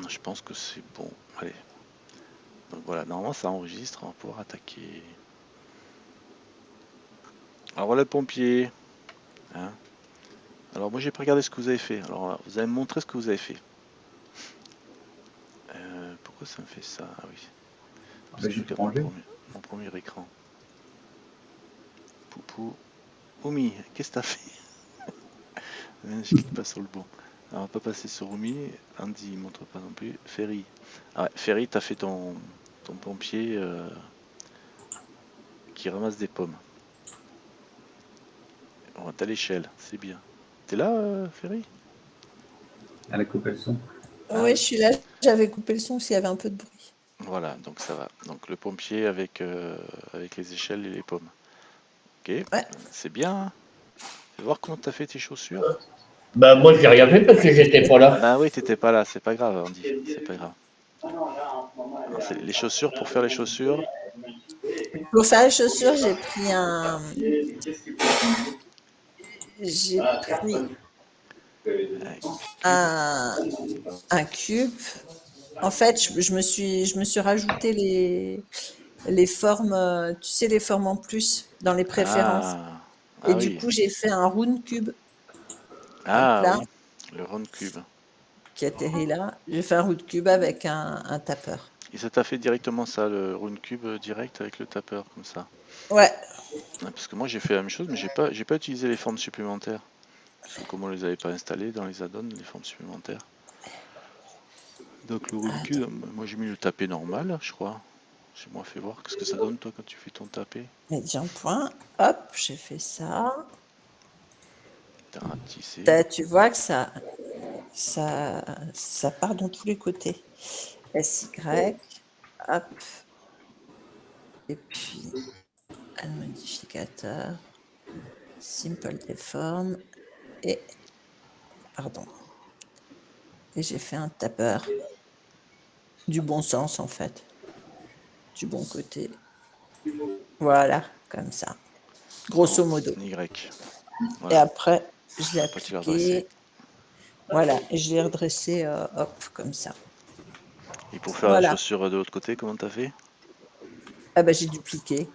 Je pense que c'est bon. Allez. Donc voilà, normalement ça enregistre, on va pouvoir attaquer. Alors voilà le pompier. Hein. Alors moi j'ai pas regardé ce que vous avez fait. Alors vous allez me montrer ce que vous avez fait. Pourquoi ça me fait ça? Ah oui. Parce que je J'ai tout regarde rangé. mon premier écran. Poupou. Oumi, qu'est-ce que t'as fait? Je clique pas sur le bon. Alors on va pas passer sur Oumi. Andy il montre pas non plus. Ferry. Ah ouais, Ferry, t'as fait ton pompier qui ramasse des pommes. Oh, t'as l'échelle, c'est bien. T'es là, Ferry? Elle a coupé le son. Ah Oui, oui. je suis là. J'avais coupé le son s'il y avait un peu de bruit. Voilà, donc ça va. Donc le pompier avec les échelles et les pommes. Ok, Ouais. c'est bien. Hein. Fais voir comment t'as fait tes chaussures. Bah, moi, j'ai rien fait parce que j'étais pas là. Bah oui, t'étais pas là, c'est pas grave, Andy. C'est pas grave. Alors, les chaussures, pour faire les chaussures. Pour faire les chaussures, j'ai pris Ouais, cube. un, un cube. En fait, je me suis rajouté les formes, tu sais, les formes en plus dans les préférences. Ah, Et ah du oui. coup, j'ai fait un round cube. Hop Ah là, oui, le round cube. qui atterrit là. J'ai fait un round cube avec un tapeur. Et ça t'a fait directement ça, le round cube direct avec le tapeur, comme ça. Ouais. Ah, parce que moi j'ai fait la même chose, mais j'ai pas utilisé les formes supplémentaires. Parce que comme on les avait pas installées dans les add-ons, les formes supplémentaires. Donc le round cube, moi j'ai mis le tapé normal, je crois. J'ai moi fait voir. Qu'est-ce que ça donne toi quand tu fais ton tapé? Médian point. Hop, j'ai fait ça. T'as ratissé. Tu vois que ça part dans tous les côtés. SY, hop, et puis un modificateur, simple deform, et, pardon, et j'ai fait un tapeur du bon sens en fait, du bon côté. Voilà, comme ça, grosso modo. En Y. Et Voilà. après, je l'ai Après tu l'as redressé. appliqué, voilà, et je l'ai redressé, hop, comme ça. Et pour faire la Voilà. chaussure de l'autre côté, comment t'as fait? Ah bah j'ai dupliqué.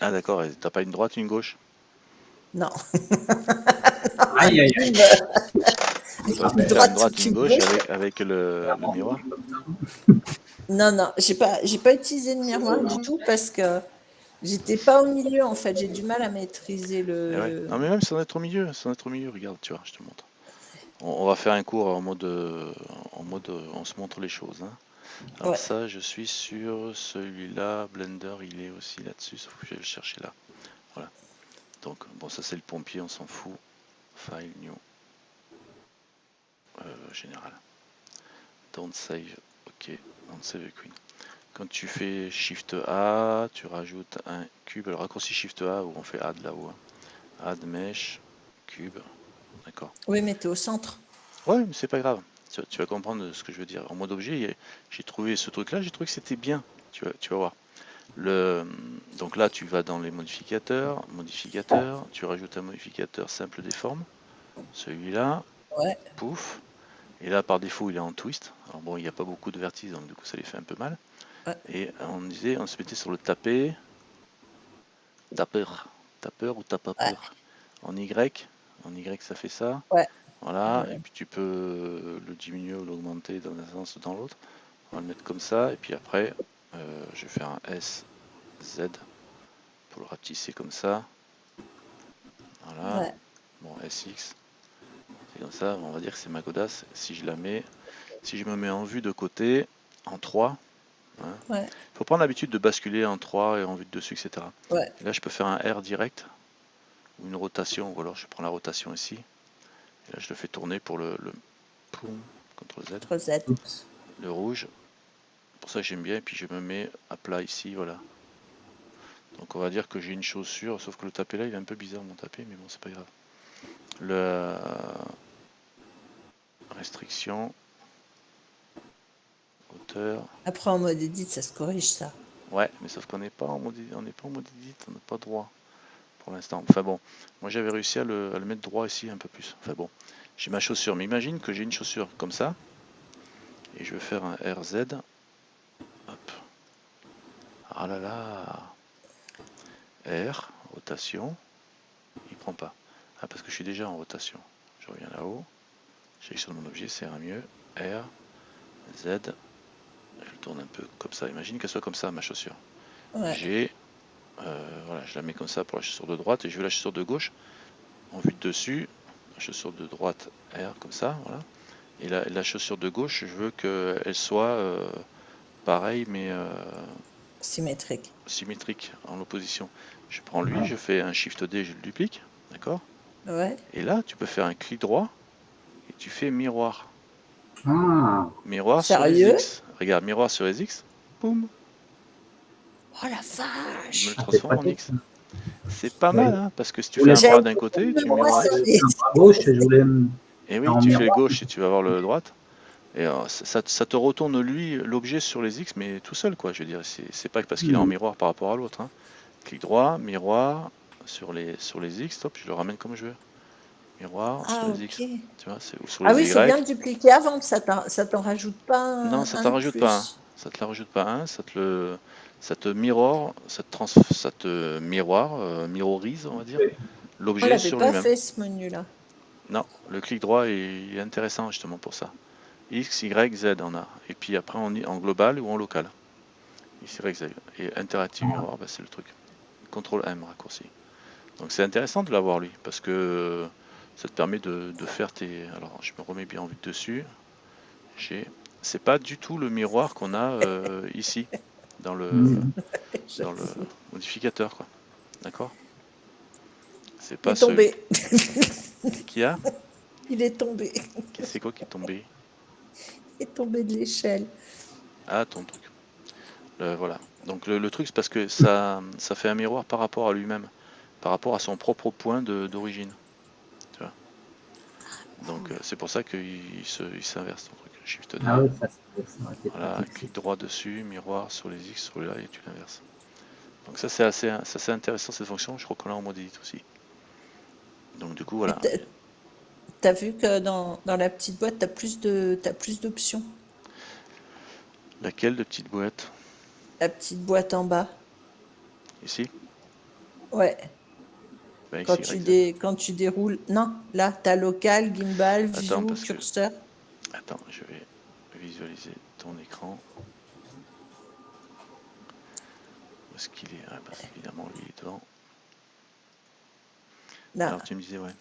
Ah d'accord, et t'as pas une droite, une gauche? Non, Aïe, aïe, aïe. T'aurais pu une faire une droite droite, qui une gauche gauche. avec le miroir. Non, non, j'ai pas utilisé de miroir du tout parce que j'étais pas au milieu en fait. J'ai du mal à maîtriser Et ouais. Non mais même sans être au milieu, regarde, tu vois, je te montre. On va faire un cours en mode, on se montre les choses. Hein. Alors Ouais. ça, je suis sur celui-là, Blender, il est aussi là-dessus, sauf que je vais le chercher là. Voilà. Donc bon, ça c'est le pompier, on s'en fout. File new, général. Don't save, ok. Don't save a queen. Quand tu fais Shift A, tu rajoutes un cube. Le raccourci Shift A où on fait Add là-haut. Hein. Add mesh, cube. D'accord. Oui, mais t'es au centre. Ouais, mais c'est pas grave. Tu vas comprendre ce que je veux dire. En mode objet, j'ai trouvé ce truc-là, j'ai trouvé que c'était bien. Tu vas voir. Donc là, tu vas dans les modificateurs, tu rajoutes un modificateur simple des formes. Celui-là, Ouais. pouf. Et là, par défaut, il est en twist. Alors bon, il n'y a pas beaucoup de vertices, donc du coup, ça les fait un peu mal. Ouais. Et on se mettait sur le tapé, tapeur ou Ouais. tapapeur. En Y ça fait ça. Ouais. Voilà, et puis tu peux le diminuer ou l'augmenter dans un sens ou dans l'autre. On va le mettre comme ça, et puis après, je vais faire un S, Z, pour le rapetisser comme ça. Voilà, Ouais. bon, SX, c'est comme ça, on va dire que c'est ma godasse. Si je me mets en vue de côté, en 3, hein, Ouais. faut prendre l'habitude de basculer en 3 et en vue de dessus, etc. Ouais. Et là, je peux faire un R direct, ou une rotation, ou alors je prends la rotation ici. Et là, je le fais tourner pour le poum, CTRL Z, 3Z. Oups. le rouge. Pour ça, j'aime bien. Et puis, je me mets à plat ici, voilà. Donc, on va dire que j'ai une chaussure, sauf que le tapé là, il est un peu bizarre, mon tapé, mais bon, c'est pas grave. Le restriction, hauteur. Après, en mode edit, ça se corrige ça. Ouais, mais sauf qu'on n'est pas en mode, edit, on n'a pas droit pour l'instant. Enfin bon, moi j'avais réussi à le mettre droit ici un peu plus. Enfin bon, j'ai ma chaussure, mais imagine que j'ai une chaussure comme ça. Et je vais faire un RZ. Hop. Ah là là. R, rotation. Il prend pas. Ah, parce que je suis déjà en rotation. Je reviens là-haut. Je sélectionne mon objet, ça ira mieux. R, Z. Je tourne un peu comme ça. Imagine qu'elle soit comme ça, ma chaussure. Ouais. G. Voilà, je la mets comme ça pour la chaussure de droite. Et je veux la chaussure de gauche en vue de dessus. La chaussure de droite, R, comme ça. Voilà. Et la chaussure de gauche, je veux qu'elle soit pareille, mais Symétrique. symétrique en l'opposition. Je prends lui, je fais un Shift D, je le duplique. D'accord? Ouais. Et là, tu peux faire un clic droit et tu fais miroir. Ah, Miroir sur les Sérieux? X. Regarde, miroir sur les X. Boum. Oh la Il me le vache! ah, c'est transforme en pratique. X. Ça. C'est pas Oui. mal, hein, parce que si tu Je fais voulais un faire, bras J'avais d'un côté, me tu mets moi, en je X. voulais renseigner. faire un bras gauche et je voulais me Et faire oui, en tu fais le miroir. gauche et tu vas voir le droite. Et ça te retourne lui, l'objet sur les X, mais tout seul, quoi. Je veux dire, c'est pas parce qu'il est en Hmm. miroir par rapport à l'autre. Hein. Clic droit, miroir sur les X, hop, je le ramène comme je veux. Miroir sur Ah, les X. ok. Tu vois, ou sur Ah les oui, il faut bien Y. le dupliquer avant, que ça t'en rajoute pas Non, un, ça un t'en de rajoute pas un. plus. Ça te la rajoute pas un, ça te mirror, ça te miroir, mirrorise, on va dire, Oui. On l'objet l'avait sur pas lui-même. fait ce menu-là. Non, le clic droit est intéressant justement pour ça. X, Y, Z on a. Et puis après on est en global ou en local. X, Y, Z. Et interactive Ah, miroir, bah, c'est le truc. CTRL M raccourci. Donc c'est intéressant de l'avoir lui, parce que ça te permet de faire tes. Alors je me remets bien en vue de dessus. C'est pas du tout le miroir qu'on a ici, dans le, hmm. dans le J'avoue. modificateur, quoi. D'accord? C'est Il pas est celui tombé. qui a. Il est tombé. C'est quoi qui est tombé? Il est tombé de l'échelle. Ah, ton truc. Voilà. Donc le truc, c'est parce que ça fait un miroir par rapport à lui-même, par rapport à son propre point d'origine. Tu vois. Donc Cool. c'est pour ça qu'il s'inverse ton truc. Shift D. Ah oui, ça aurait été Voilà, pratique. clic droit dessus, miroir sur les X, sur là et tu l'inverses. Donc ça c'est intéressant cette fonction. Je crois qu'on l'a en mode edit aussi. Donc du coup Et voilà. t'as vu que dans la petite boîte, t'as plus d'options. Laquelle de petite boîte? La petite boîte en bas. Ici? Ouais. Ben, X, Y, Z. Quand tu déroules. Non, là, t'as local, gimbal, Attends, view, parce que. curseur. Attends, je vais visualiser ton écran. Où est-ce qu'il est? Ah, bah, évidemment, lui il est devant. Là, Alors tu me disais, ouais.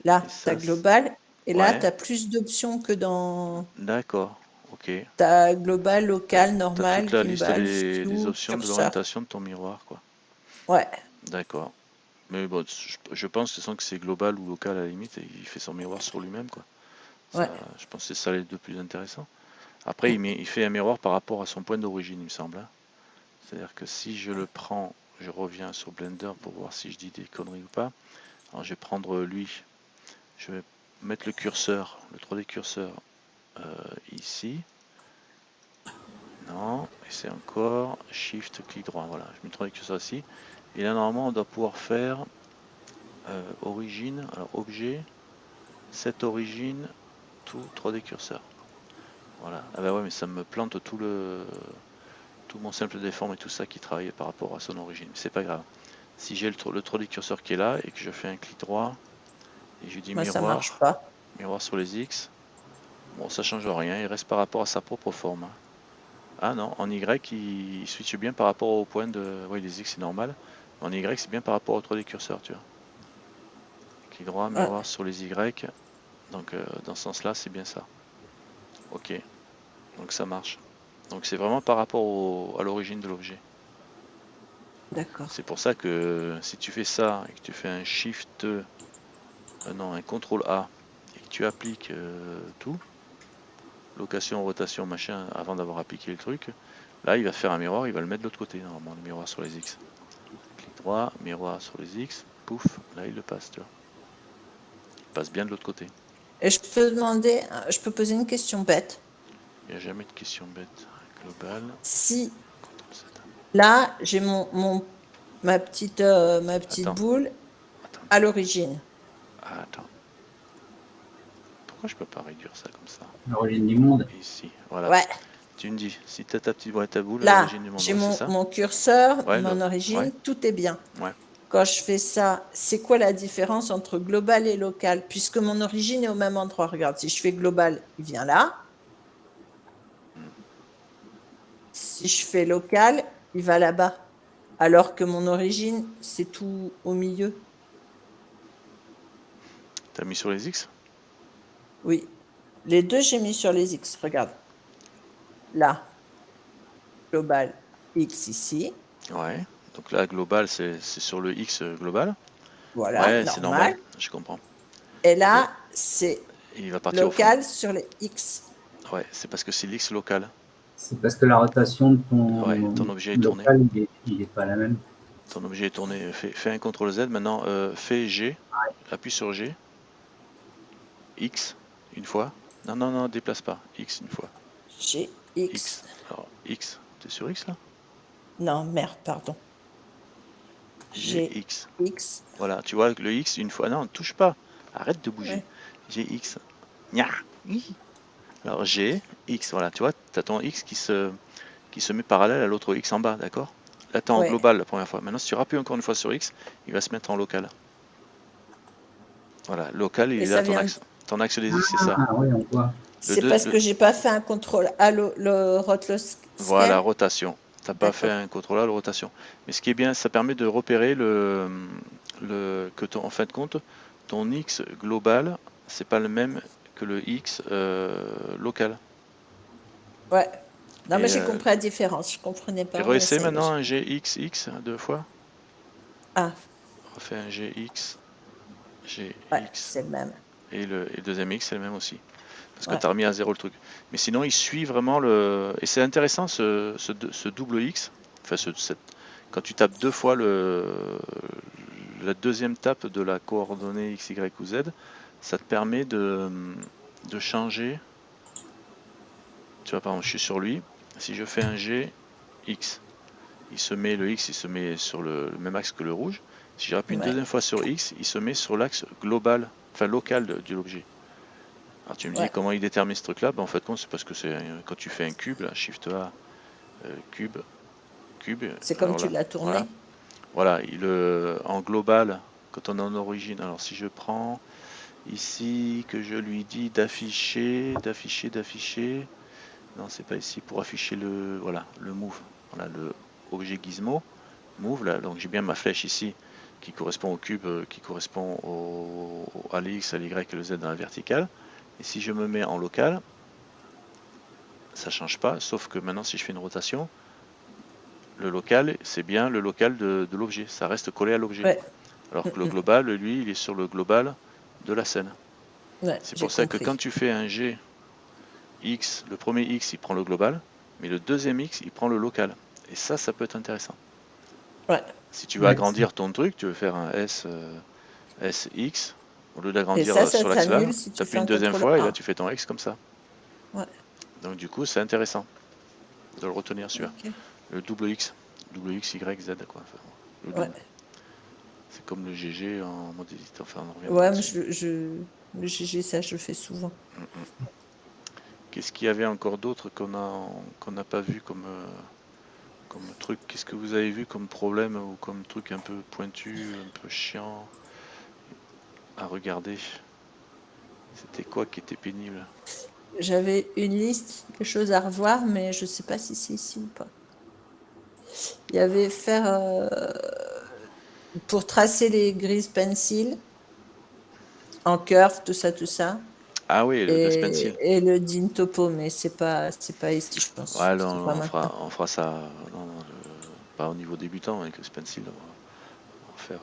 là, Et t'as ça, global. Et là, ouais, t'as plus d'options que dans. d'accord, ok. T'as global, T'as, local, t'as toute normal, la liste gimbal, des view, options de curseur. l'orientation de ton miroir, quoi. Ouais. D'accord. Mais bon, je pense de toute façon que c'est global ou local à la limite, et il fait son miroir sur lui-même, quoi. Ouais. Ça, je pense que c'est ça les deux plus intéressants. Après, il fait un miroir par rapport à son point d'origine, il me semble. Hein. C'est-à-dire que si je le prends, je reviens sur Blender pour voir si je dis des conneries ou pas. Alors je vais prendre lui, je vais mettre le curseur, le 3D curseur ici. Non, et c'est encore Shift, clic droit. Voilà, je mets le 3D curseur ici. Et là, normalement, on doit pouvoir faire origine, alors objet, cette origine, tout 3D curseur. Voilà. Ah bah ouais, mais ça me plante tout mon simple déforme et tout ça qui travaille par rapport à son origine. Mais c'est pas grave. Si j'ai le 3D curseur qui est là et que je fais un clic droit et je dis Moi, ça marche pas. miroir sur les X, bon, ça change rien, il reste par rapport à sa propre forme. Ah non, en Y, il switch bien par rapport au point de. Oui, les X c'est normal. En Y, c'est bien par rapport au 3D curseur, tu vois. Clic droit, Ouais. miroir sur les Y. Donc dans ce sens-là, c'est bien ça. Ok, donc ça marche. Donc c'est vraiment par rapport à l'origine de l'objet. D'accord. C'est pour ça que si tu fais ça et que tu fais un Shift, non, un CTRL A et que tu appliques tout, location, rotation, machin, avant d'avoir appliqué le truc, là il va faire un miroir, il va le mettre de l'autre côté, normalement, le miroir sur les X. Clic droit, miroir sur les X, pouf, là il le passe, tu vois. Il passe bien de l'autre côté. Et je peux poser une question bête. Il n'y a jamais de question bête. Global, Si CTRL Z. là, j'ai ma petite Attends, boule attends, à l'origine. attends. Pourquoi je peux pas réduire ça comme ça? L'origine du monde. Ici, Voilà. Ouais. Tu me dis, si tu as ta petite boîte à boules, Là, l'origine du monde, j'ai c'est ça? mon curseur, Ouais, mon origine, ouais, tout est bien. ouais. Quand je fais ça, c'est quoi la différence entre global et local? Puisque mon origine est au même endroit. Regarde, si je fais global, il vient là. Si je fais local, il va là-bas. Alors que mon origine, c'est tout au milieu. T'as mis sur les X? Oui. Les deux, j'ai mis sur les X. Regarde. Là, global, X ici. Ouais. Donc là, global, c'est sur le X global. Voilà, Ouais, c'est normal, normal. je comprends. Et là, c'est Et il va partir au fond. local sur les X. Ouais, c'est parce que c'est l'X local. C'est parce que la rotation de Ouais, ton ton objet est tourné. local, il est pas la même. Ton objet est tourné. Fais un CTRL Z. Maintenant, fais G. Appuie sur G. X, une fois. Non, non, non, déplace pas. X, une fois. G, X. X. Alors, X. T'es sur X, là? Non, merde, pardon. G, G, X. X. Voilà, tu vois, le X, une fois. Non, ne touche pas. Arrête de bouger. Ouais. G, X. Nya. Alors, G, X. Voilà, tu vois, tu as ton X qui se met parallèle à l'autre X en bas, d'accord? Là, tu es en Ouais. global la première fois. Maintenant, si tu appuies encore une fois sur X, il va se mettre en local. Voilà, local, il Et est ça là, ton vient. axe. Ton axe des X, c'est ça. Ah oui, on voit. C'est parce que j'ai pas fait un contrôle à le rotless scale. Voilà, rotation. Tu n'as pas D'accord. fait un contrôle de rotation. Mais ce qui est bien, ça permet de repérer que en fin de compte, ton X global, c'est pas le même que le X local. Ouais. Non, Et, mais j'ai compris la différence. Je comprenais pas. Et mais réessaie ça y est, maintenant j'ai- un GXX deux fois. Ah, Refais un GX, ouais, GX. c'est le même. Et le deuxième X, c'est le même aussi. Parce que Ouais. tu as remis à zéro le truc. Mais sinon, il suit vraiment le. Et c'est intéressant ce double X. Enfin, quand tu tapes deux fois la deuxième tape de la coordonnée X, Y ou Z, ça te permet de changer. Tu vois, par exemple, je suis sur lui. Si je fais un G, X, le X il se met sur le même axe que le rouge. Si j'appuie une Ouais. deuxième fois sur X, il se met sur l'axe global, enfin local de l'objet. Alors tu me dis Ouais. comment il détermine ce truc-là? En fait, c'est parce que c'est quand tu fais un cube, là, Shift A, cube, cube. C'est comme Alors tu là, l'as tourné. voilà, en global, quand on est en origine. Alors si je prends ici que je lui dis d'afficher. Non, c'est pas ici pour afficher le move. Voilà le objet gizmo move là. Donc j'ai bien ma flèche ici qui correspond au cube, qui correspond à l'X, à l'Y et le Z dans la verticale. Et si je me mets en local, ça change pas, sauf que maintenant si je fais une rotation, le local, c'est bien le local de l'objet, ça reste collé à l'objet. Ouais. Alors que le global, lui, il est sur le global de la scène. Ouais, C'est j'ai pour ça que compris. quand tu fais un G, X, le premier X, il prend le global, mais le deuxième X, il prend le local. Et ça peut être intéressant. Ouais. Si tu veux agrandir ton truc, tu veux faire un SX, au lieu Et d'agrandir ça sur l'axe là, s'annule si tu tu appuies fais une un deuxième contrôle fois et A. là tu fais ton X comme ça. Ouais. Donc du coup c'est intéressant de le retenir celui-là. Ok. Le double X, Y, Z quoi. Enfin, le double. Ouais. C'est comme le GG en mode éditeur. Enfin, on reviendra Ouais, mais dessus. le GG, ça, je le fais souvent. Qu'est-ce qu'il y avait encore d'autre qu'on n'a pas vu comme truc? Qu'est-ce que vous avez vu comme problème ou comme truc un peu pointu, un peu chiant à regarder? C'était quoi qui était pénible? J'avais une liste de choses à revoir, mais je sais pas si c'est ici ou pas. Il y avait faire pour tracer les grises pencil en curve, tout ça. Ah oui, le Grease Pencil. Et le din topo, mais c'est pas ici, je pense. Ouais, C'est non, pas maintenant. on fera ça. Non, pas au niveau débutant avec Grease Pencil. On va faire.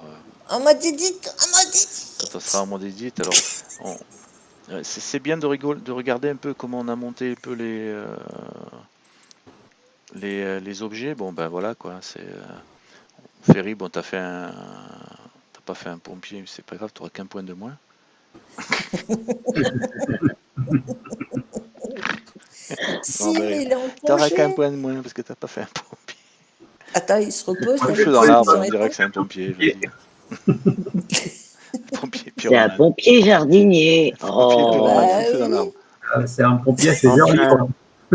En mode edit, en mode edit. Quand on sera en mode edit, alors c'est bien de regarder un peu comment on a monté un peu les objets. Bon ben voilà quoi. C'est Ferry. Bon t'as pas fait un pompier, c'est pas grave, t'auras qu'un point de moins. Si, Non, mais il est en t'auras congé. qu'un point de moins parce que t'as pas fait un pompier. Attends, il se repose. Un t'as feu vu dans qu'ils l'arbre, ont on dirait été- que c'est un pompier. Je veux dire. Pompier C'est un pyromane. pompier jardinier. Pompier Oh, pyromane, Bah un feu dans oui. l'arbre. C'est un pompier à 16 heures, enfin, quoi.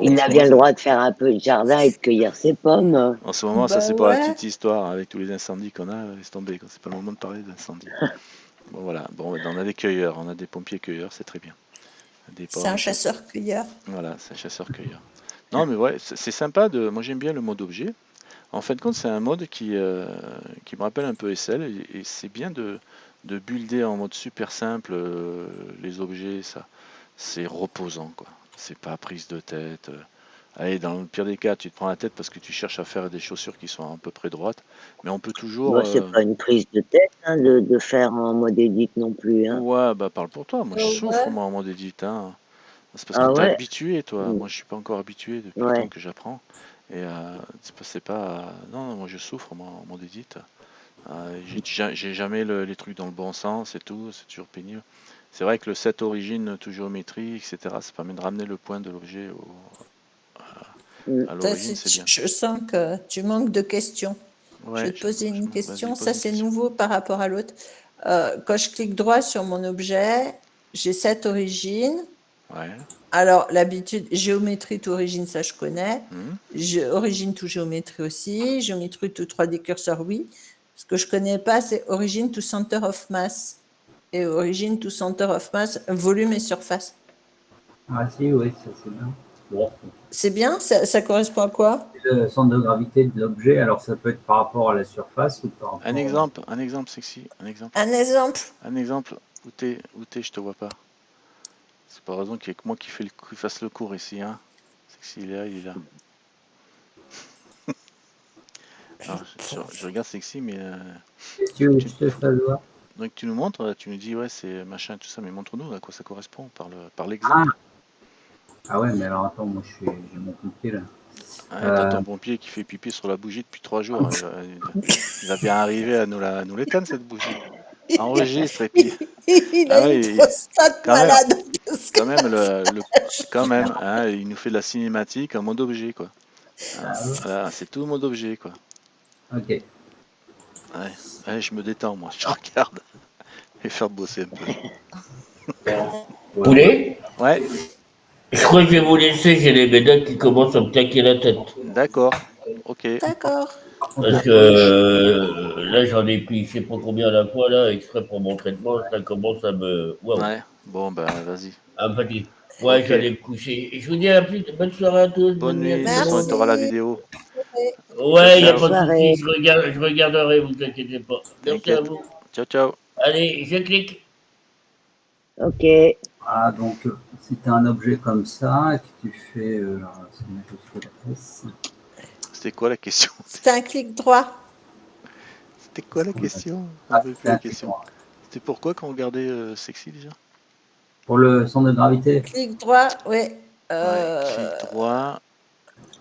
Il a bien le droit de faire un peu de jardin et de cueillir ses pommes. En ce moment, ça Bah c'est pour la ouais. petite histoire avec tous les incendies qu'on a, laisse tomber, c'est pas le moment de parler d'incendie. Bon voilà, bon, on a des cueilleurs, on a des pompiers cueilleurs, c'est très bien. Des C'est un pommes- chasseur-cueilleur. Voilà, c'est un chasseur-cueilleur. Non mais ouais, c'est sympa de. Moi j'aime bien le mode objet. En fin de compte, c'est un mode qui me rappelle un peu SL et c'est bien de builder en mode super simple les objets, ça. C'est reposant quoi. C'est pas prise de tête. Allez, dans le pire des cas, tu te prends la tête parce que tu cherches à faire des chaussures qui sont à peu près droites, mais on peut toujours. Bon, c'est pas une prise de tête hein, de faire en mode édite non plus. Hein. Ouais, bah parle pour toi. Moi, je souffre Ouais. moi en mode édit. Hein. C'est parce que Ah t'es ouais? habitué, toi. Mm. Moi, je suis pas encore habitué depuis le Ouais. temps que j'apprends. Et c'est pas. Non, non, moi, je souffre moi en mode édit. J'ai jamais les trucs dans le bon sens et tout. C'est toujours pénible. C'est vrai que le set origine, tout géométrie, etc. Ça permet de ramener le point de l'objet Mm. à Ça, l'origine, c'est bien. je sens que tu manques de questions. Je Ouais, vais te poser une vas-y, question. pose Ça, une c'est question. nouveau par rapport à l'autre. Quand je clique droit sur mon objet, j'ai cette origine. Ouais. Alors, l'habitude, géométrie to origine, ça je connais. Mhm. Origine to géométrie aussi. Géométrie to 3D cursor, oui. Ce que je connais pas, c'est origine to center of mass. Et origine to center of mass, volume et surface. Ah si, oui, ça c'est bien. Bon, C'est bien? Ça correspond à quoi? le centre de gravité de l'objet, alors ça peut être par rapport à la surface ou par rapport Un exemple sexy, un exemple. Un exemple? Un exemple, où t'es, je te vois pas. C'est pas raison qu'il y ait que moi qui fasse le cours ici, hein. Sexy, il est là, il est là. Alors, je regarde sexy, mais Qu'est-ce que tu veux que je te fasse voir? donc tu nous montres, tu nous dis ouais c'est machin tout ça, mais montre-nous à quoi ça correspond par l'exemple. Ah ouais, mais alors attends, moi j'ai mon pompier là. Ah, et t'as ton pompier qui fait pipi sur la bougie depuis 3 jours. Il va bien arriver à nous l'éteindre cette bougie. Enregistre et puis Il ah a ouais, une prostate quand même, malade. quand même, hein, il nous fait de la cinématique en mode objet quoi. Hein, Ah ouais. voilà, c'est tout mode objet quoi. Ok. Ouais, ouais, je me détends moi, je regarde et faire bosser un peu. Poulet, Ouais, je crois que je vais vous laisser, j'ai les médocs qui commencent à me claquer la tête. d'accord, ok. D'accord. Parce que là, j'en ai pris je sais pas combien à la fois, là, exprès pour mon traitement, ça commence à me. Waouh, Ouais, bon bah vas-y. à me fatiguer. Ouais, Ok, j'allais me coucher. Je vous dis à plus, bonne soirée à tous, bonne bonne nuit à nuit, de tout toute le façon monde. tu auras la Merci. vidéo. Ciao Ouais, il n'y a ciao, Bonne pas de soirée. souci, je regarderai, vous inquiétez pas. Merci à t'inquiète. vous. Ciao ciao. Allez, je clique. Ok. Ah, donc si tu as un objet comme ça et que tu fais. Alors, c'est bien que je fais la presse. C'était quoi la question? C'est un clic droit. C'était quoi la question? Je Ah, me rappelle plus c'était la un question. clic droit. C'était pourquoi quand on regardait sexy déjà? Pour le centre de gravité, Clic droit, oui. Ouais, clic droit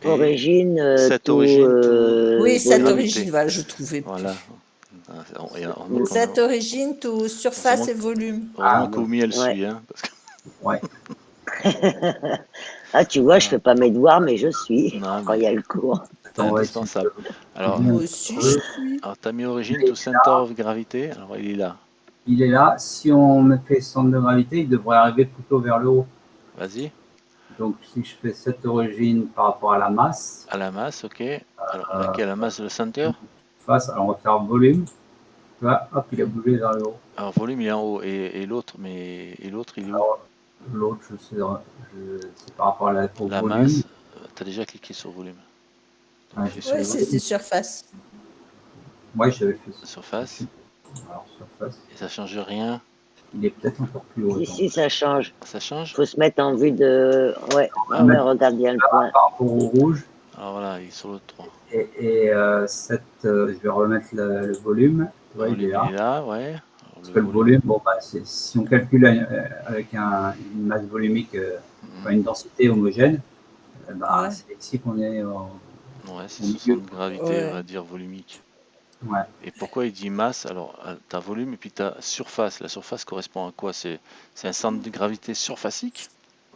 et Origine, cette tout origine, tout Oui, cette volume. gravité. origine, voilà, je trouvais Voilà. plus. Donc Cette origine, tout surface et volume. heureusement ah, ouais. qu'Oumi elle Ouais. suit, hein, parce que Ouais. Ah, tu vois, je ah, fais pas mes devoirs, mais je suis non quand il y mais a le cours. c'est Attends, ouais, si indispensable. Alors, Moi aussi, je suis. t'as mis origine il to est center là. of gravité. Alors il est là. Il est là. Si on me fait centre de gravité, il devrait arriver plutôt vers le haut. Vas-y. Donc si je fais cette origine par rapport à la masse, À la masse, ok. Alors euh, laquelle la masse de le center? alors on va faire volume. Tu vois, hop, il a bougé vers le haut. Alors volume il est en haut et l'autre, et l'autre il est où? Alors, l'autre, c'est par rapport au La volume. masse, t'as déjà cliqué sur volume. Donc Ouais, fais j'ai sur fait Oui, volume, c'est surface. ouais, j'avais fait ça. surface, Alors, surface, et ça change rien. il est peut-être encore plus haut. Ici, ça change. Ça change? Faut se mettre en vue de. Ouais, On va ouais, mettre regarde bien le point. par rapport au rouge. Alors voilà, il est sur l'autre 3. Je vais remettre le volume. Tu vois, il est Volume là. il est là, ouais. Alors, Parce que le volume, bon, bah, si on calcule avec une masse volumique, une densité homogène, bah, Ouais. c'est ici qu'on est Ouais, c'est au ce milieu. centre de gravité, Ouais. on va dire volumique. Ouais. Et pourquoi il dit masse? Alors, t'as volume et puis t'as surface. La surface correspond à quoi? C'est un centre de gravité surfacique?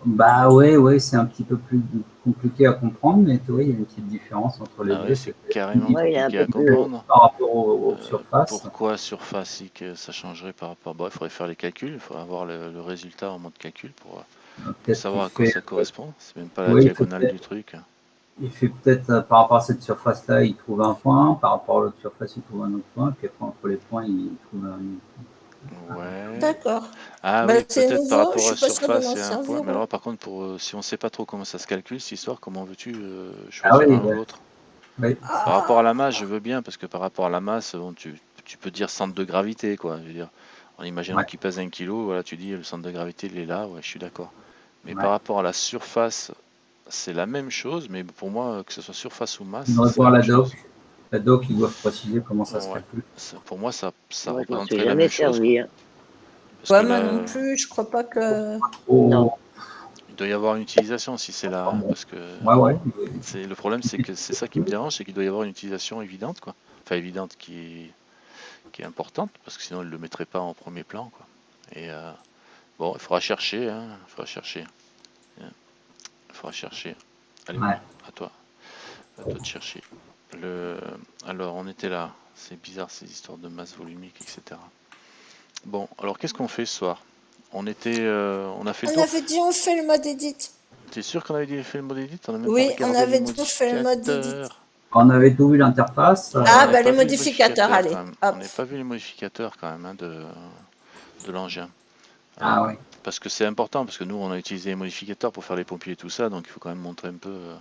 Bah ouais, c'est un petit peu plus compliqué à comprendre, mais tu vois, il y a une petite différence entre les Ah deux. ouais, c'est carrément Ouais, il est un compliqué à peu plus haut. comprendre. Par rapport aux surfaces. Pourquoi surfacique ça changerait par rapport? Bon, il faudrait faire les calculs, il faudrait avoir le résultat en mode calcul Pour Peut-être savoir à qu'il quoi fait, ça correspond. C'est même pas la oui, diagonale du truc. il fait peut-être par rapport à cette surface-là, il trouve un point, par rapport à l'autre surface, il trouve un autre point, puis après entre les points, il trouve Ouais. D'accord. Ah Bah, oui, c'est peut-être par nouveau, je rapport à suis la pas sûre de surface, m'en c'est un point. servir. Mais alors, par contre, si on sait pas trop comment ça se calcule, cette histoire, comment veux-tu Ah choisir oui, un ou l'autre? oui, Par rapport à la Ah, masse, je veux bien, parce que par rapport à la masse, bon, tu peux dire centre de gravité, quoi. Je veux dire, en imaginant ouais, qu'il pèse 1 kilo, voilà, tu dis le centre de gravité, il est là, ouais, je suis d'accord. Mais ouais. par rapport à la surface, c'est la même chose, mais pour moi, que ce soit surface ou Il masse, faudrait c'est la voir même la chose. doc. La doc, ils doivent préciser comment ça se Ouais. calcule. Pour moi, ça Moi, je m'en suis représenterait la jamais même chose, quoi. servi, hein. Parce que ouais, moi non là, plus, je crois pas que. Oh, Non. il doit y avoir une utilisation si c'est là, enfin hein, bon. parce que Ouais, ouais. le problème, c'est que c'est ça qui me dérange, c'est qu'il doit y avoir une utilisation évidente, quoi. Enfin, évidente qui est importante, parce que sinon, il ne le mettrait pas en premier plan, quoi. Et bon, il faudra chercher, hein, il faudra chercher. Il faudra chercher. Allez, Ouais. à toi de chercher. Le... Alors, on était là. C'est bizarre ces histoires de masse volumique, etc. Bon, alors qu'est-ce qu'on fait ce soir? On a fait le On tour. avait dit on fait le mode edit. T'es sûr qu'on avait dit fait le mode edit? On n'a même pas Oui, on regardé les avait dit on fait le mode edit. modificateurs. On avait tout vu l'interface. Ouais, on Ah, n'a bah pas les vu les modificateurs, modificateurs quand allez, même. On hop. n'a pas vu les modificateurs quand même, hein, de l'engin. Ah ouais. Parce que c'est important, parce que nous on a utilisé les modificateurs pour faire les pompiers et tout ça, donc il faut quand même montrer un peu comment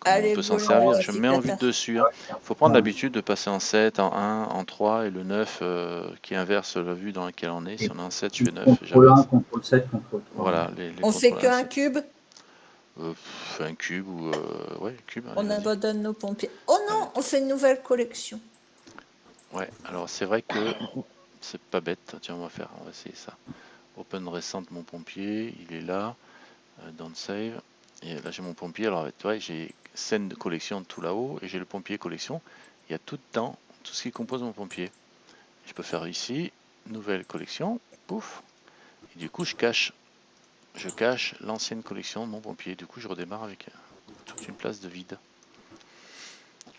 on Allez, peut s'en go le servir. Je me mets en vue de modificateur. dessus, Ah hein. ouais, tiens. Il faut prendre Ouais. l'habitude de passer en 7, en 1, en 3 et le 9 qui inverse la vue dans laquelle on est. Si Et on est en 7, je puis fais 9 et contrôle 1, j'inverse. contrôle 7, contrôle 3. Voilà, les On fait contrôles qu'un 1, cube, un cube ou ouais, cube, allez on vas-y. abandonne nos pompiers. Oh Allez, non, on fait une nouvelle collection. ouais, alors c'est vrai que c'est pas bête. Tiens, on va essayer ça. Open récente mon pompier, il est là, don't save. Et là j'ai mon pompier, alors tu vois, j'ai scène de collection tout là-haut et j'ai le pompier collection. Il y a tout dedans, tout ce qui compose mon pompier. Je peux faire ici, nouvelle collection, pouf. Et du coup je cache l'ancienne collection de mon pompier. Du coup je redémarre avec toute une place de vide.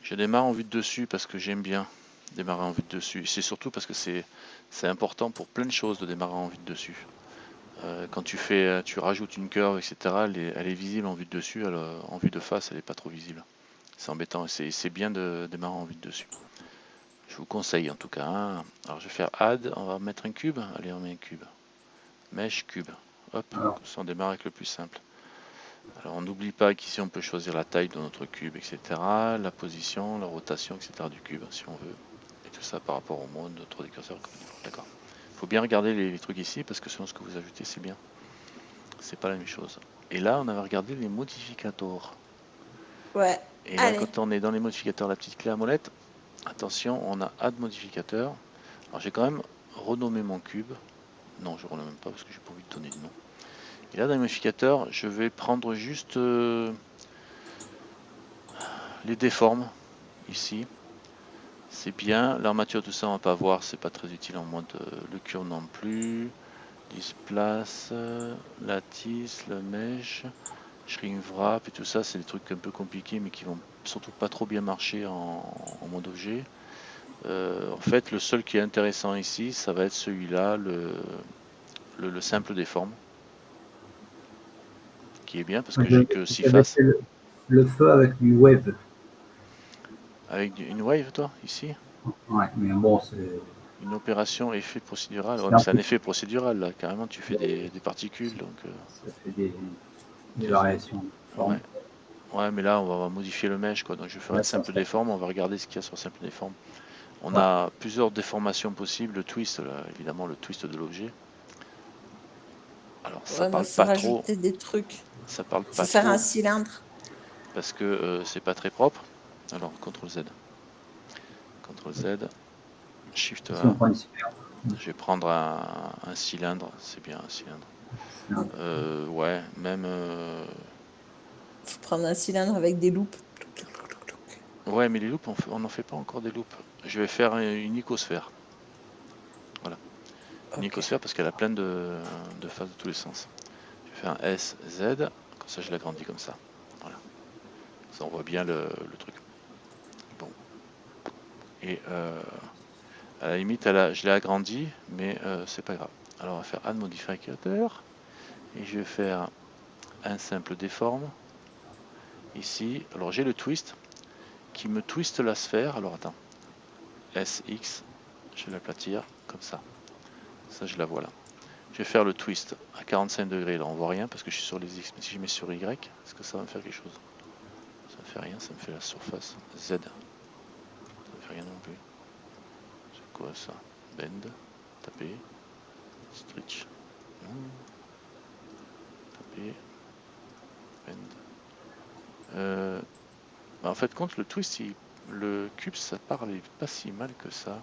Je démarre en vue de dessus parce que j'aime bien démarrer en vue de dessus. C'est surtout parce que c'est important pour plein de choses de démarrer en vue de dessus. Quand tu rajoutes une curve, etc., elle est visible en vue de dessus, en vue de face, elle n'est pas trop visible. C'est embêtant, c'est bien de démarrer en vue de dessus. Je vous conseille en tout cas, hein. Alors je vais faire add, on va mettre un cube. Allez, on met un cube. Mesh, cube. Hop, Alors, comme ça on démarre avec le plus simple. Alors on n'oublie pas qu'ici on peut choisir la taille de notre cube, etc., la position, la rotation, etc. du cube si on veut. Et tout ça par rapport au mode de notre décurseur. D'accord. Il faut bien regarder les trucs ici parce que selon ce que vous ajoutez, c'est bien. C'est pas la même chose. Et là, on avait regardé les modificateurs. Ouais, Et là, allez. quand on est dans les modificateurs, la petite clé à molette, attention, on a add modificateur. Alors j'ai quand même renommé mon cube. Non, je ne renomme pas parce que j'ai pas envie de donner de nom. Et là, dans les modificateurs, je vais prendre juste les déformes ici. C'est bien. L'armature, tout ça, on va pas voir. C'est pas très utile en mode le curve non plus. Displace, lattice, le mesh, shrink wrap et tout ça, c'est des trucs un peu compliqués mais qui vont surtout pas trop bien marcher en mode objet. En fait, le seul qui est intéressant ici, ça va être celui-là, le simple déforme, qui est bien parce que j'ai que 6 j'avais faces. fait le feu avec du web. Avec une wave, toi, ici, Ouais, mais bon, c'est une opération effet procédural. Ouais, mais un c'est un peu, effet procédural là, carrément tu fais des particules donc ça fait des des- variations de forme. ouais. Ouais, mais là on va modifier le mesh quoi. Donc je vais faire Là, une ça simple serait- déforme, on va regarder ce qu'il y a sur simple déforme. On ouais. a plusieurs déformations possibles, le twist, là, évidemment le twist de l'objet. Alors ça Ouais, mais il parle faut pas trop, rajouter des trucs. ça parle Il faut pas faire un trop cylindre. parce que c'est pas très propre. Alors CTRL Z, CTRL Z, Shift Si on 1. prend une cylinder, Je vais prendre un cylindre, c'est bien un cylindre. Ouais, même Il faut prendre un cylindre avec des loupes. ouais, mais les loupes on n'en fait pas encore des loupes. Je vais faire une icosphère. Voilà, une Ok. icosphère parce qu'elle a plein de faces de tous les sens. Je vais faire un S, Z, comme ça je l'agrandis comme ça. Voilà. Ça on voit bien le truc. Bon. Et à la limite, je l'ai agrandi, mais c'est pas grave. Alors on va faire add modificateur. Et je vais faire un simple déforme. Ici, alors j'ai le twist qui me twiste la sphère. Alors attends, SX, je vais l'aplatir comme ça. Ça, je la vois là. Je vais faire le twist à 45 degrés. Là, on voit rien parce que je suis sur les X. Mais si je mets sur Y, est-ce que ça va me faire quelque chose? Ça me fait rien, ça me fait la surface Z. Ça me fait rien non plus. C'est quoi ça? Bend, taper, stretch. Taper, bend. En fait, compte le twist, le cube, ça parlait pas si mal que ça,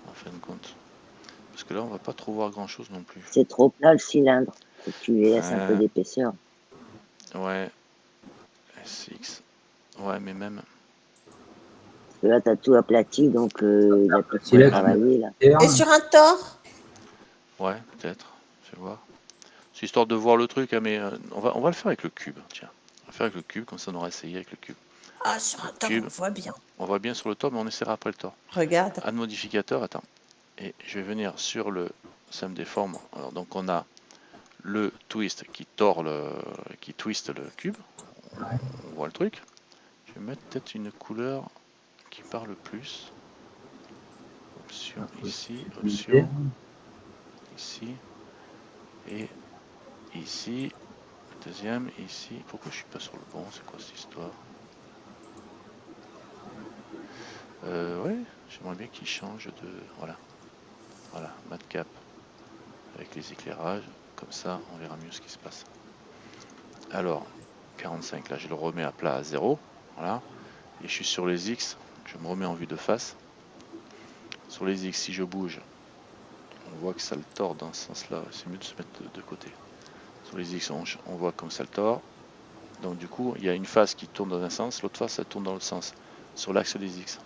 en fin de compte. Parce que là, on va pas trop voir grand chose non plus. C'est trop plat le cylindre. Faut que tu lui laisses un peu d'épaisseur. Ouais. SX. Ouais, mais même. Parce que là, tu as tout aplati, donc il a plus de C'est quoi là travailler. Là. Et sur un tore? Ouais, peut-être. Je vais voir. C'est histoire de voir le truc, hein, mais on va le faire avec le cube. Tiens, on va le faire avec le cube, comme ça on aura essayé avec le cube. Ah, sur un tore, Cube. on voit bien. On voit bien sur le tore, mais on essaiera après le tore. Regarde. Add modificateur, attends. Et je vais venir sur le sum des formes. Alors, donc on a le twist qui tord qui twiste le cube. On voit le truc. Je vais mettre peut-être une couleur qui parle plus. Option ici, option ici et ici. Le deuxième ici. Pourquoi je suis pas sur le bon? C'est quoi cette histoire? Ouais, j'aimerais bien qu'il change de. Voilà. Voilà, matcap avec les éclairages. Comme ça, on verra mieux ce qui se passe. Alors, 45, là, je le remets à plat à 0. Voilà. Et je suis sur les X. Je me remets en vue de face. Sur les X, si je bouge, on voit que ça le tord dans ce sens-là. C'est mieux de se mettre de côté. Sur les X, on voit comme ça le tord. Donc, du coup, il y a une face qui tourne dans un sens, l'autre face, elle tourne dans l'autre sens. Sur l'axe des X.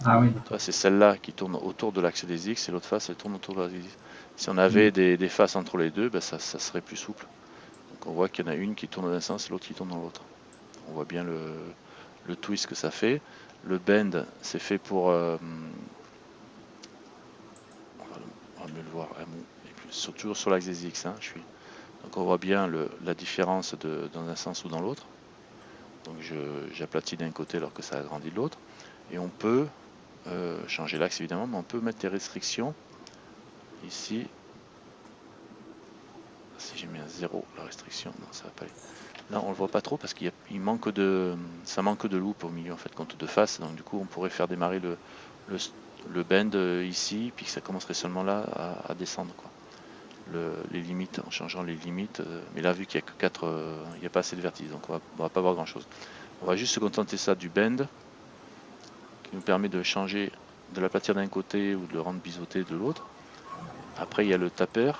Ah oui. C'est celle-là qui tourne autour de l'axe des X et l'autre face, elle tourne autour de l'axe des X. Si on avait des faces entre les deux, ben ça serait plus souple. Donc on voit qu'il y en a une qui tourne dans un sens et l'autre qui tourne dans l'autre. On voit bien le twist que ça fait. Le bend, c'est fait pour... on va mieux le voir. Toujours sur l'axe des X. Hein, donc on voit bien la différence dans un sens ou dans l'autre. Donc j'aplatis d'un côté alors que ça agrandit de l'autre. Et on peut changer l'axe évidemment, mais on peut mettre des restrictions. Ici, si j'ai mis à 0 la restriction, non ça va pas aller. Là on le voit pas trop parce qu'il manque ça manque de loupe au milieu en fait, compte de face. Donc du coup on pourrait faire démarrer le bend ici, puis que ça commencerait seulement là à descendre quoi. Les limites, en changeant les limites, mais là vu qu'il n'y a que 4, il n'y a pas assez de vertices, donc on va pas voir grand chose. On va juste se contenter ça du bend, qui nous permet de changer, de l'aplatir d'un côté ou de le rendre biseauté de l'autre. Après il y a le taper,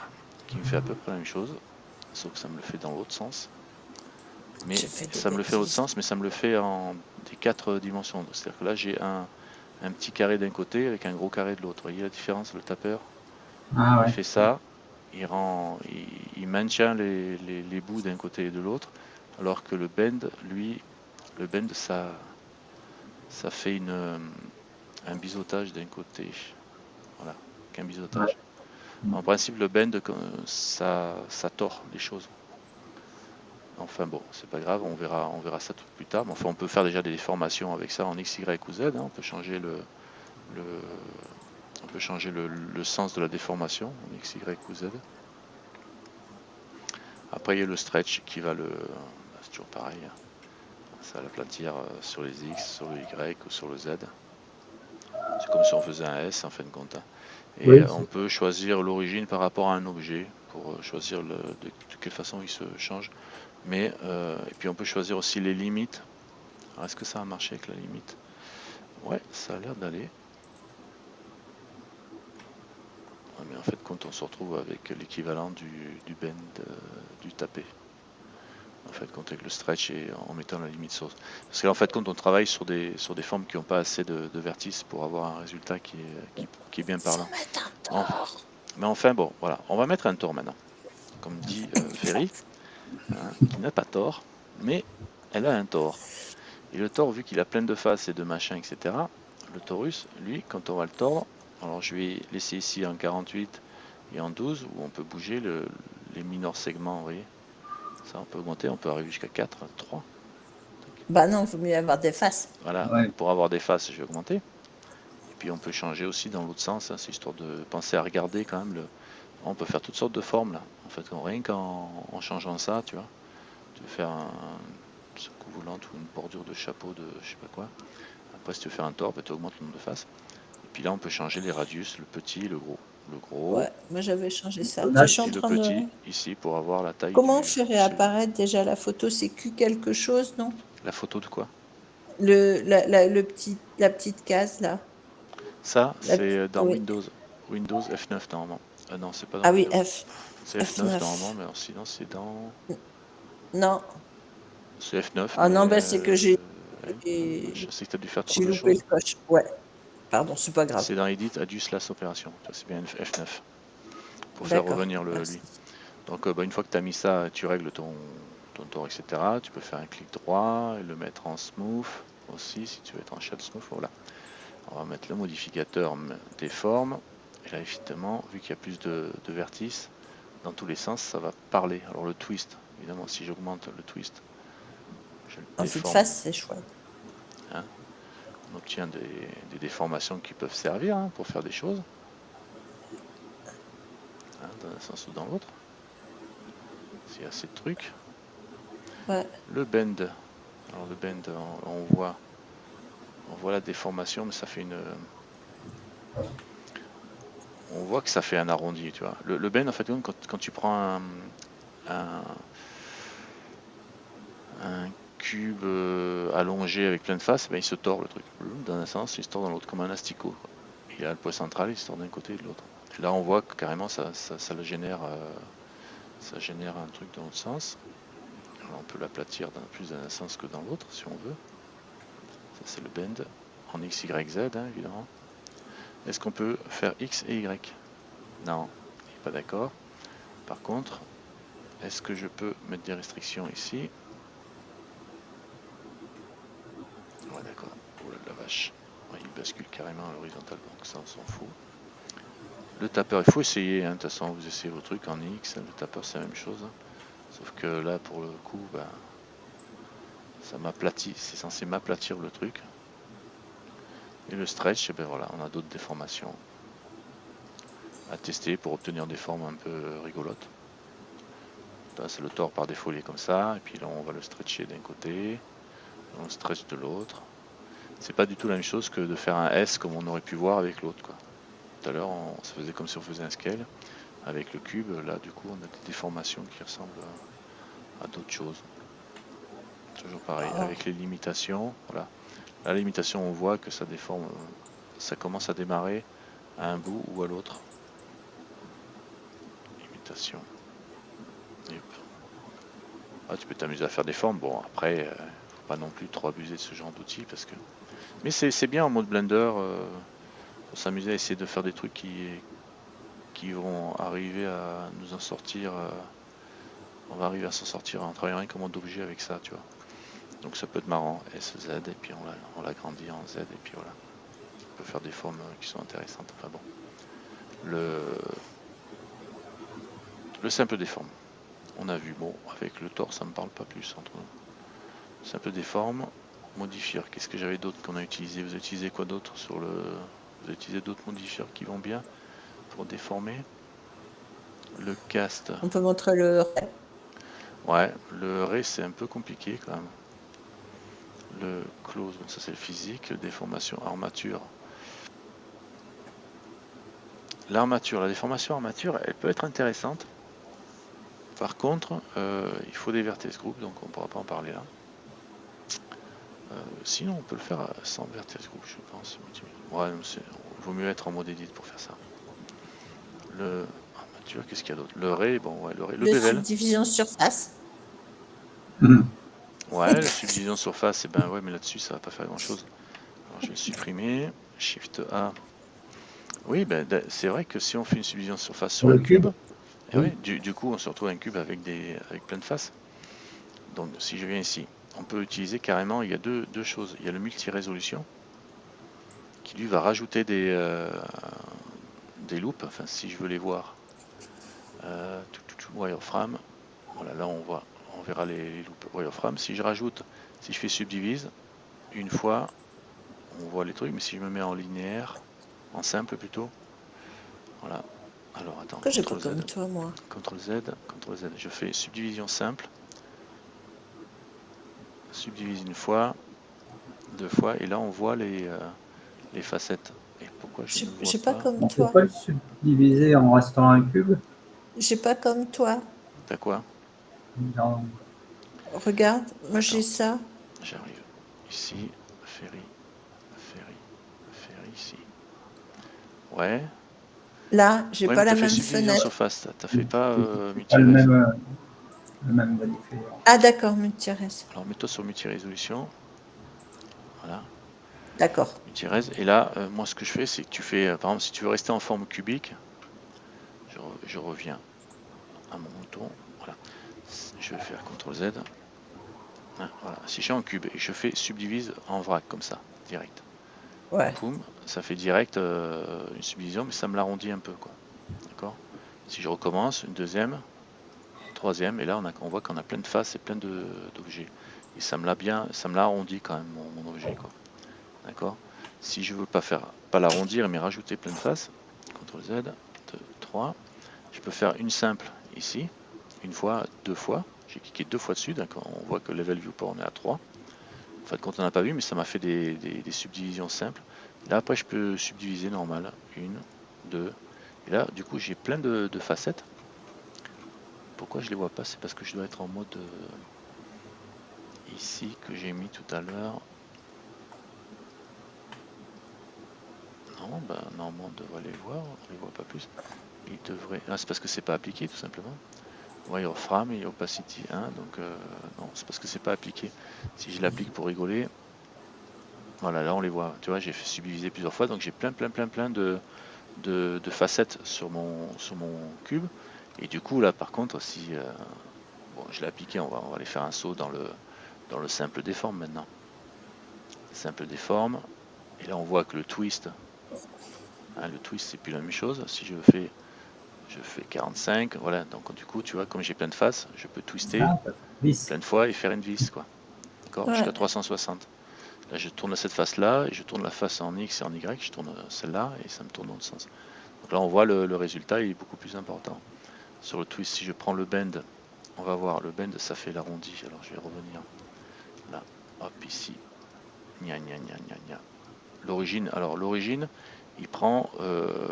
qui me fait à peu près la même chose, sauf que ça me le fait dans l'autre sens. Mais ça me le fait dans l'autre sens, mais ça me le fait en des 4 dimensions. C'est-à-dire que là j'ai un petit carré d'un côté avec un gros carré de l'autre. Vous voyez la différence, le taper? Ah ouais. Il fait ça, il maintient les bouts d'un côté et de l'autre, alors que le bend, lui, ça fait un biseautage d'un côté. Voilà, qu'un biseautage. En principe, le bend, ça tord les choses. Enfin bon, c'est pas grave, on verra ça tout plus tard. Mais enfin, on peut faire déjà des déformations avec ça en X, Y ou Z. Hein. On peut changer le sens de la déformation en X, Y ou Z. Après, il y a le stretch qui va c'est toujours pareil. Hein. Ça va l'aplatir sur les X, sur le Y ou sur le Z. C'est comme si on faisait un S en fin de compte. Hein. Et Oui, on peut choisir l'origine par rapport à un objet pour choisir de quelle façon il se change. Mais, et puis on peut choisir aussi les limites. Alors est-ce que ça a marché avec la limite? Ouais, ça a l'air d'aller. Ouais, mais en fait, quand on se retrouve avec l'équivalent du bend, du tapé. En fait, quand avec le stretch et en mettant la limite source. Parce qu'en fait, quand on travaille sur des formes qui n'ont pas assez de vertices pour avoir un résultat qui est bien parlant. Mais enfin, bon, voilà. On va mettre un tort maintenant. Comme dit Ferry, hein, qui n'a pas tort, mais elle a un tort. Et le tort, vu qu'il a plein de faces et de machins, etc., le torus, lui, quand on va le tordre, alors je vais laisser ici en 48 et en 12, où on peut bouger les mineurs segments, vous voyez. Ça, on peut augmenter, on peut arriver jusqu'à 4, 3. Bah non, il vaut mieux avoir des faces. Voilà, Ouais. donc pour avoir des faces, je vais augmenter. Et puis on peut changer aussi dans l'autre sens, hein, c'est histoire de penser à regarder quand même. On peut faire toutes sortes de formes là. En fait, rien qu'en changeant ça, tu vois. Tu veux faire un secoue volante ou une bordure de chapeau de je sais pas quoi. Après, si tu veux faire un tort, tu augmentes le nombre de faces. Et puis là, on peut changer les radius, le petit, le gros. Le gros Ouais, moi j'avais changé ça. Donald, Je suis en et le train de... petit ici pour avoir la taille Comment on du fait sujet. réapparaître déjà la photo? C'est Q quelque chose, non? La photo de quoi? La petite case là. Ça, La c'est dans oui. Windows. Windows F9 normalement. Ah non, c'est pas dans Ah oui, Windows. F, C'est F9 normalement, F9. mais alors sinon c'est dans. Non. C'est F9, Ah mais non, ben c'est que ouais, je sais que tu as dû faire trop j'ai de loupé choses. le coche. Ouais, pardon, c'est pas grave. C'est dans Edit Adus Last Opération. C'est bien F9 pour faire D'accord, revenir merci. lui. Donc une fois que tu as mis ça, tu règles ton tour, etc. Tu peux faire un clic droit et le mettre en smooth aussi si tu veux être en shadow smooth. Voilà. On va mettre le modificateur des formes. Et là, évidemment, vu qu'il y a plus de vertices, dans tous les sens, ça va parler. Alors le twist, évidemment, si j'augmente le twist, je le En toute déforme. face, c'est chouette. Hein, on obtient des déformations qui peuvent servir hein, pour faire des choses, hein, dans un sens ou dans l'autre. S'il y a assez de trucs. Ouais. Le bend. Alors le bend, on voit la déformation, mais ça fait une. On voit que ça fait un arrondi, tu vois. Le bend, en fait, quand tu prends un cube allongé avec plein de faces, ben, il se tord le truc. Dans un sens, il se tord dans l'autre, comme un asticot. Quoi. Il a le poids central, il se tord d'un côté et de l'autre. Et là, on voit que carrément, ça le génère, ça génère un truc dans l'autre sens. Alors, on peut l'aplatir plus dans un sens que dans l'autre, si on veut. Ça, c'est le bend en X, Y, Z, hein, évidemment. Est-ce qu'on peut faire X et Y? Non, il n'est pas d'accord. Par contre, est-ce que je peux mettre des restrictions ici? Ouais, d'accord. Oh là, la vache. Ouais, il bascule carrément à l'horizontale, donc ça, on s'en fout. Le tapeur, il faut essayer. Hein. De toute façon, vous essayez vos trucs en X. Le tapeur, c'est la même chose. Hein. Sauf que là, pour le coup, bah, ça m'aplatit. C'est censé m'aplatir le truc. Et le stretch, ben voilà, on a d'autres déformations à tester pour obtenir des formes un peu rigolotes. Là, c'est le tord par défaut, il est comme ça. Et puis là, on va le stretcher d'un côté. On stretch de l'autre. C'est pas du tout la même chose que de faire un S comme on aurait pu voir avec l'autre. Tout à l'heure, ça faisait comme si on faisait un scale. Avec le cube, là, du coup, on a des déformations qui ressemblent à d'autres choses. Toujours pareil, avec les limitations. Voilà. La limitation, on voit que ça déforme, ça commence à démarrer à un bout ou à l'autre. Limitation. Ah, tu peux t'amuser à faire des formes. Bon, après, faut pas non plus trop abuser de ce genre d'outils parce que. Mais c'est bien en mode Blender pour s'amuser à essayer de faire des trucs qui vont arriver à nous en sortir. On va arriver à s'en sortir en travaillant rien qu'en mode objet avec ça, tu vois. Donc ça peut être marrant, SZ, et puis on l'agrandit en Z, et puis voilà. On peut faire des formes qui sont intéressantes. Enfin bon. Le simple des formes. On a vu, bon, avec le tort, ça me parle pas plus entre nous. Simple des formes, modifier. Qu'est-ce que j'avais d'autre qu'on a utilisé? Vous avez utilisé quoi d'autre sur le. Vous avez utilisé d'autres modifiers qui vont bien pour déformer? Le cast. On peut montrer le ray. Ouais, le ray c'est un peu compliqué quand même. Le close, bon, ça c'est le physique, déformation armature. L'armature, la déformation armature, elle peut être intéressante. Par contre, il faut des vertex group, donc on ne pourra pas en parler là. Sinon, on peut le faire sans vertex group, je pense. Ouais, il vaut mieux être en mode edit pour faire ça. Le armature, qu'est-ce qu'il y a d'autre? Le ray, bon, ouais, le bevel. Subdivision surface. Ouais, la subdivision surface, et ben ouais, mais là-dessus, ça va pas faire grand-chose. Alors, je vais le supprimer. Shift A. Oui, ben, c'est vrai que si on fait une subdivision surface sur un cube, et oui, du coup, on se retrouve un cube avec plein de faces. Donc, si je viens ici, on peut utiliser carrément, il y a deux choses. Il y a le multi-résolution, qui lui va rajouter des loops, enfin, si je veux les voir. Wireframe, voilà, là, on verra les loupes wireframe. Si je rajoute, si je fais subdivise, une fois, on voit les trucs, mais si je me mets en linéaire, en simple plutôt, voilà. Alors attends, Pourquoi j'ai pas CTRL Z, comme toi, moi? CTRL Z, CTRL Z. Je fais subdivision simple, subdivise une fois, deux fois, et là on voit les facettes. Et pourquoi je ne vois J'ai pas pas? comme On peut toi. pas le subdiviser en restant un cube J'ai pas comme toi. T'as quoi? dans... Regarde, moi j'ai Attends, ça. j'arrive. Ici, Ferry, Ferry, Ferry, ici. Ouais. Là, j'ai Ouais, pas mais la t'as fait même subdivision fenêtre. surface, t'as fait pas C'est pas multi-res. le même modifier. Ah d'accord, multi-res. Alors mets-toi sur multi-résolution. Voilà, D'accord. multi-res. Et là, moi ce que je fais, c'est que tu fais, par exemple, si tu veux rester en forme cubique, je reviens à mon mouton. Voilà. Je vais faire CTRL Z. Ah, voilà. Si je suis en cube et je fais subdivise en vrac comme ça, direct. Ouais. Poum, ça fait direct une subdivision, mais ça me l'arrondit un peu, quoi. D'accord? Si je recommence, une deuxième, troisième, et là on voit qu'on a plein de faces et plein d'objets. Et ça me l'a arrondi quand même mon objet, quoi. D'accord? Si je veux pas l'arrondir, mais rajouter plein de faces, CTRL Z, 2, 3, je peux faire une simple ici, une fois, deux fois. J'ai cliqué deux fois dessus, d'accord? On voit que level viewport on est à 3. En fait, quand on n'a pas vu, mais ça m'a fait des subdivisions simples. Là, après, je peux subdiviser normal. Une, deux. Et là, du coup, j'ai plein de facettes. Pourquoi je les vois pas? C'est parce que je dois être en mode ici que j'ai mis tout à l'heure. Non, bah normalement on devrait les voir, on les voit pas plus. Il devrait. Ah, c'est parce que c'est pas appliqué tout simplement. Wireframe et opacity 1, donc non, c'est parce que c'est pas appliqué. Si je l'applique pour rigoler, voilà, là on les voit. Tu vois, j'ai fait subdiviser plusieurs fois, donc j'ai plein de facettes sur mon cube. Et du coup là, par contre, si bon, je l'ai appliqué, on va aller faire un saut dans le simple déforme maintenant. Simple déforme. Et là on voit que le twist, hein, le twist c'est plus la même chose. Si je fais 45, voilà, donc du coup tu vois, comme j'ai plein de faces, je peux twister Ça, vis. plein de fois et faire une vis, quoi. D'accord? Ouais. Jusqu'à 360. Là je tourne à cette face là et je tourne la face en X et en Y, je tourne celle-là et ça me tourne dans le sens. Donc là on voit le résultat, il est beaucoup plus important. Sur le twist, si je prends le bend, on va voir, le bend ça fait l'arrondi, alors je vais revenir là, hop ici, gna gna gna gna gna. L'origine, alors l'origine, il prend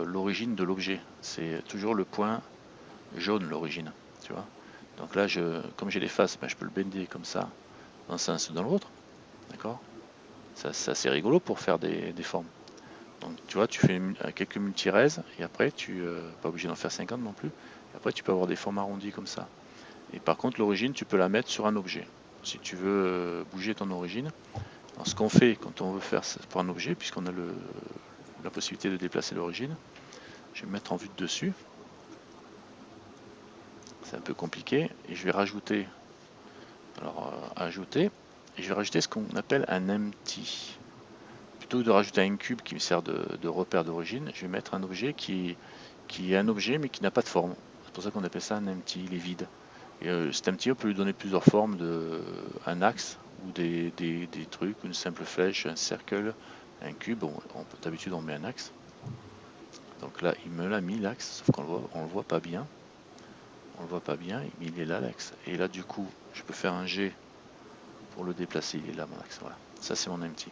l'origine de l'objet, c'est toujours le point jaune l'origine, tu vois. Donc là, comme j'ai les faces, ben, je peux le bender comme ça, dans un sens ou dans l'autre, d'accord. Ça, c'est assez rigolo pour faire des formes. Donc tu vois, tu fais quelques multi-res, et après, pas obligé d'en faire 50 non plus, et après tu peux avoir des formes arrondies comme ça. Et par contre, l'origine, tu peux la mettre sur un objet. Si tu veux bouger ton origine, alors ce qu'on fait quand on veut faire ça pour un objet, puisqu'on a la possibilité de déplacer l'origine, je vais me mettre en vue de dessus. C'est un peu compliqué, et je vais rajouter, alors ajouter, et je vais rajouter ce qu'on appelle un empty. Plutôt que de rajouter un cube qui me sert de repère d'origine, je vais mettre un objet qui est un objet mais qui n'a pas de forme. C'est pour ça qu'on appelle ça un empty, il est vide. Et cet empty, on peut lui donner plusieurs formes, un axe ou des trucs, une simple flèche, un cercle, un cube. D'habitude on met un axe. Donc là il me l'a mis l'axe, sauf qu'on le voit pas bien. On le voit pas bien, mais il est là l'axe. Et là du coup je peux faire un G pour le déplacer, il est là mon axe. Voilà, ça c'est mon empty.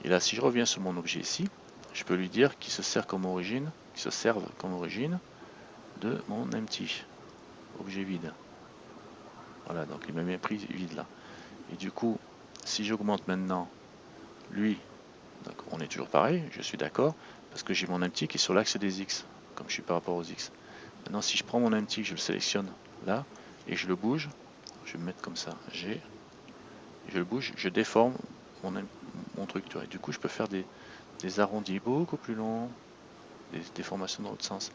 Et là si je reviens sur mon objet ici, je peux lui dire qu'il se serve comme origine de mon empty, objet vide. Voilà, donc il m'a bien pris vide là. Et du coup, si j'augmente maintenant lui, donc on est toujours pareil, je suis d'accord, parce que j'ai mon empty qui est sur l'axe des X, comme je suis par rapport aux X. Maintenant, si je prends mon empty, je le sélectionne là, et je le bouge, je vais me mettre comme ça, je le bouge, je déforme mon truc, tu vois. Et du coup, je peux faire des arrondis beaucoup plus longs, des déformations dans l'autre sens.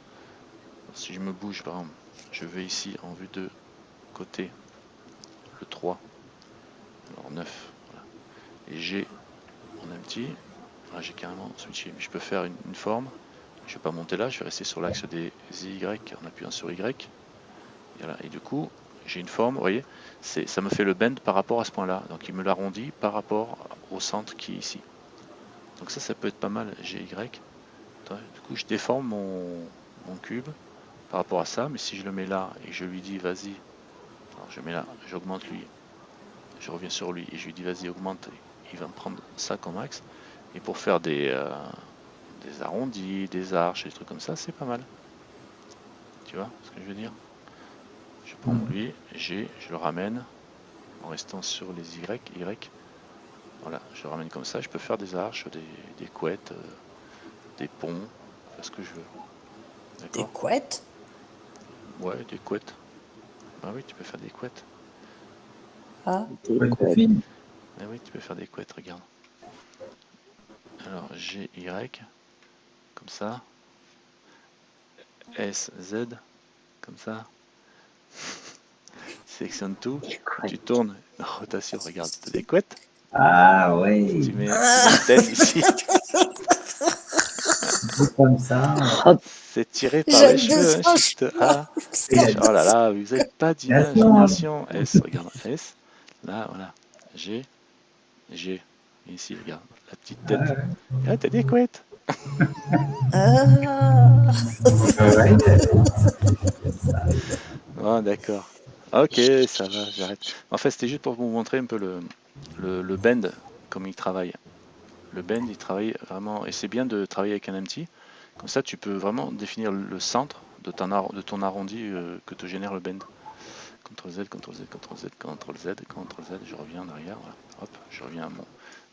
Alors, si je me bouge, par exemple, je vais ici en vue de côté, le 3, alors 9, voilà. Et j'ai mon empty, là j'ai carrément switché, mais je peux faire une forme, je ne vais pas monter là, je vais rester sur l'axe des Y en appuyant sur Y, et, voilà. Et du coup, j'ai une forme, vous voyez, ça me fait le bend par rapport à ce point-là. Donc il me l'arrondit par rapport au centre qui est ici. Donc ça peut être pas mal, GY. Du coup, je déforme mon cube par rapport à ça, mais si je le mets là et que je lui dis vas-y, alors je mets là, j'augmente lui, je reviens sur lui et je lui dis vas-y, augmente, il va me prendre ça comme axe. Et pour faire des arrondis, des arches, des trucs comme ça, c'est pas mal. Tu vois ce que je veux dire? Je prends lui, G, je le ramène en restant sur les Y. Voilà, je le ramène comme ça, je peux faire des arches, des couettes, des ponts, faire ce que je veux. Des D'accord? couettes. Ouais, des couettes. Bah oui, tu peux faire des couettes. Ah, Des Ouais, couettes. fine. Ah oui, tu peux faire des couettes, regarde. Alors, G, Y, comme ça. S, Z, comme ça. Sélectionne tout. Des couettes. Tu tournes en rotation, regarde, t'as des couettes. Ah oui, Tu mets une tête ici. c'est comme ça. Hop, C'est tiré par les j'aime de cheveux, hein, ça. Shift A. Et la- Oh là là, vous n'avez pas Et attends, d'imagination. S, regarde, S. Là, voilà. G, G. Et ici, regarde, la petite ah, tête. Ah, t'as des couettes. Ah. ouais, Oh, d'accord. Ok, ça va, j'arrête. En fait, c'était juste pour vous montrer un peu le bend, comme il travaille. Le bend, il travaille vraiment, et c'est bien de travailler avec un empty. Comme ça, tu peux vraiment définir le centre de ton arrondi que te génère le bend. CTRL Z, CTRL Z, CTRL Z, CTRL Z, CTRL Z, je reviens en arrière, voilà. Hop, je reviens à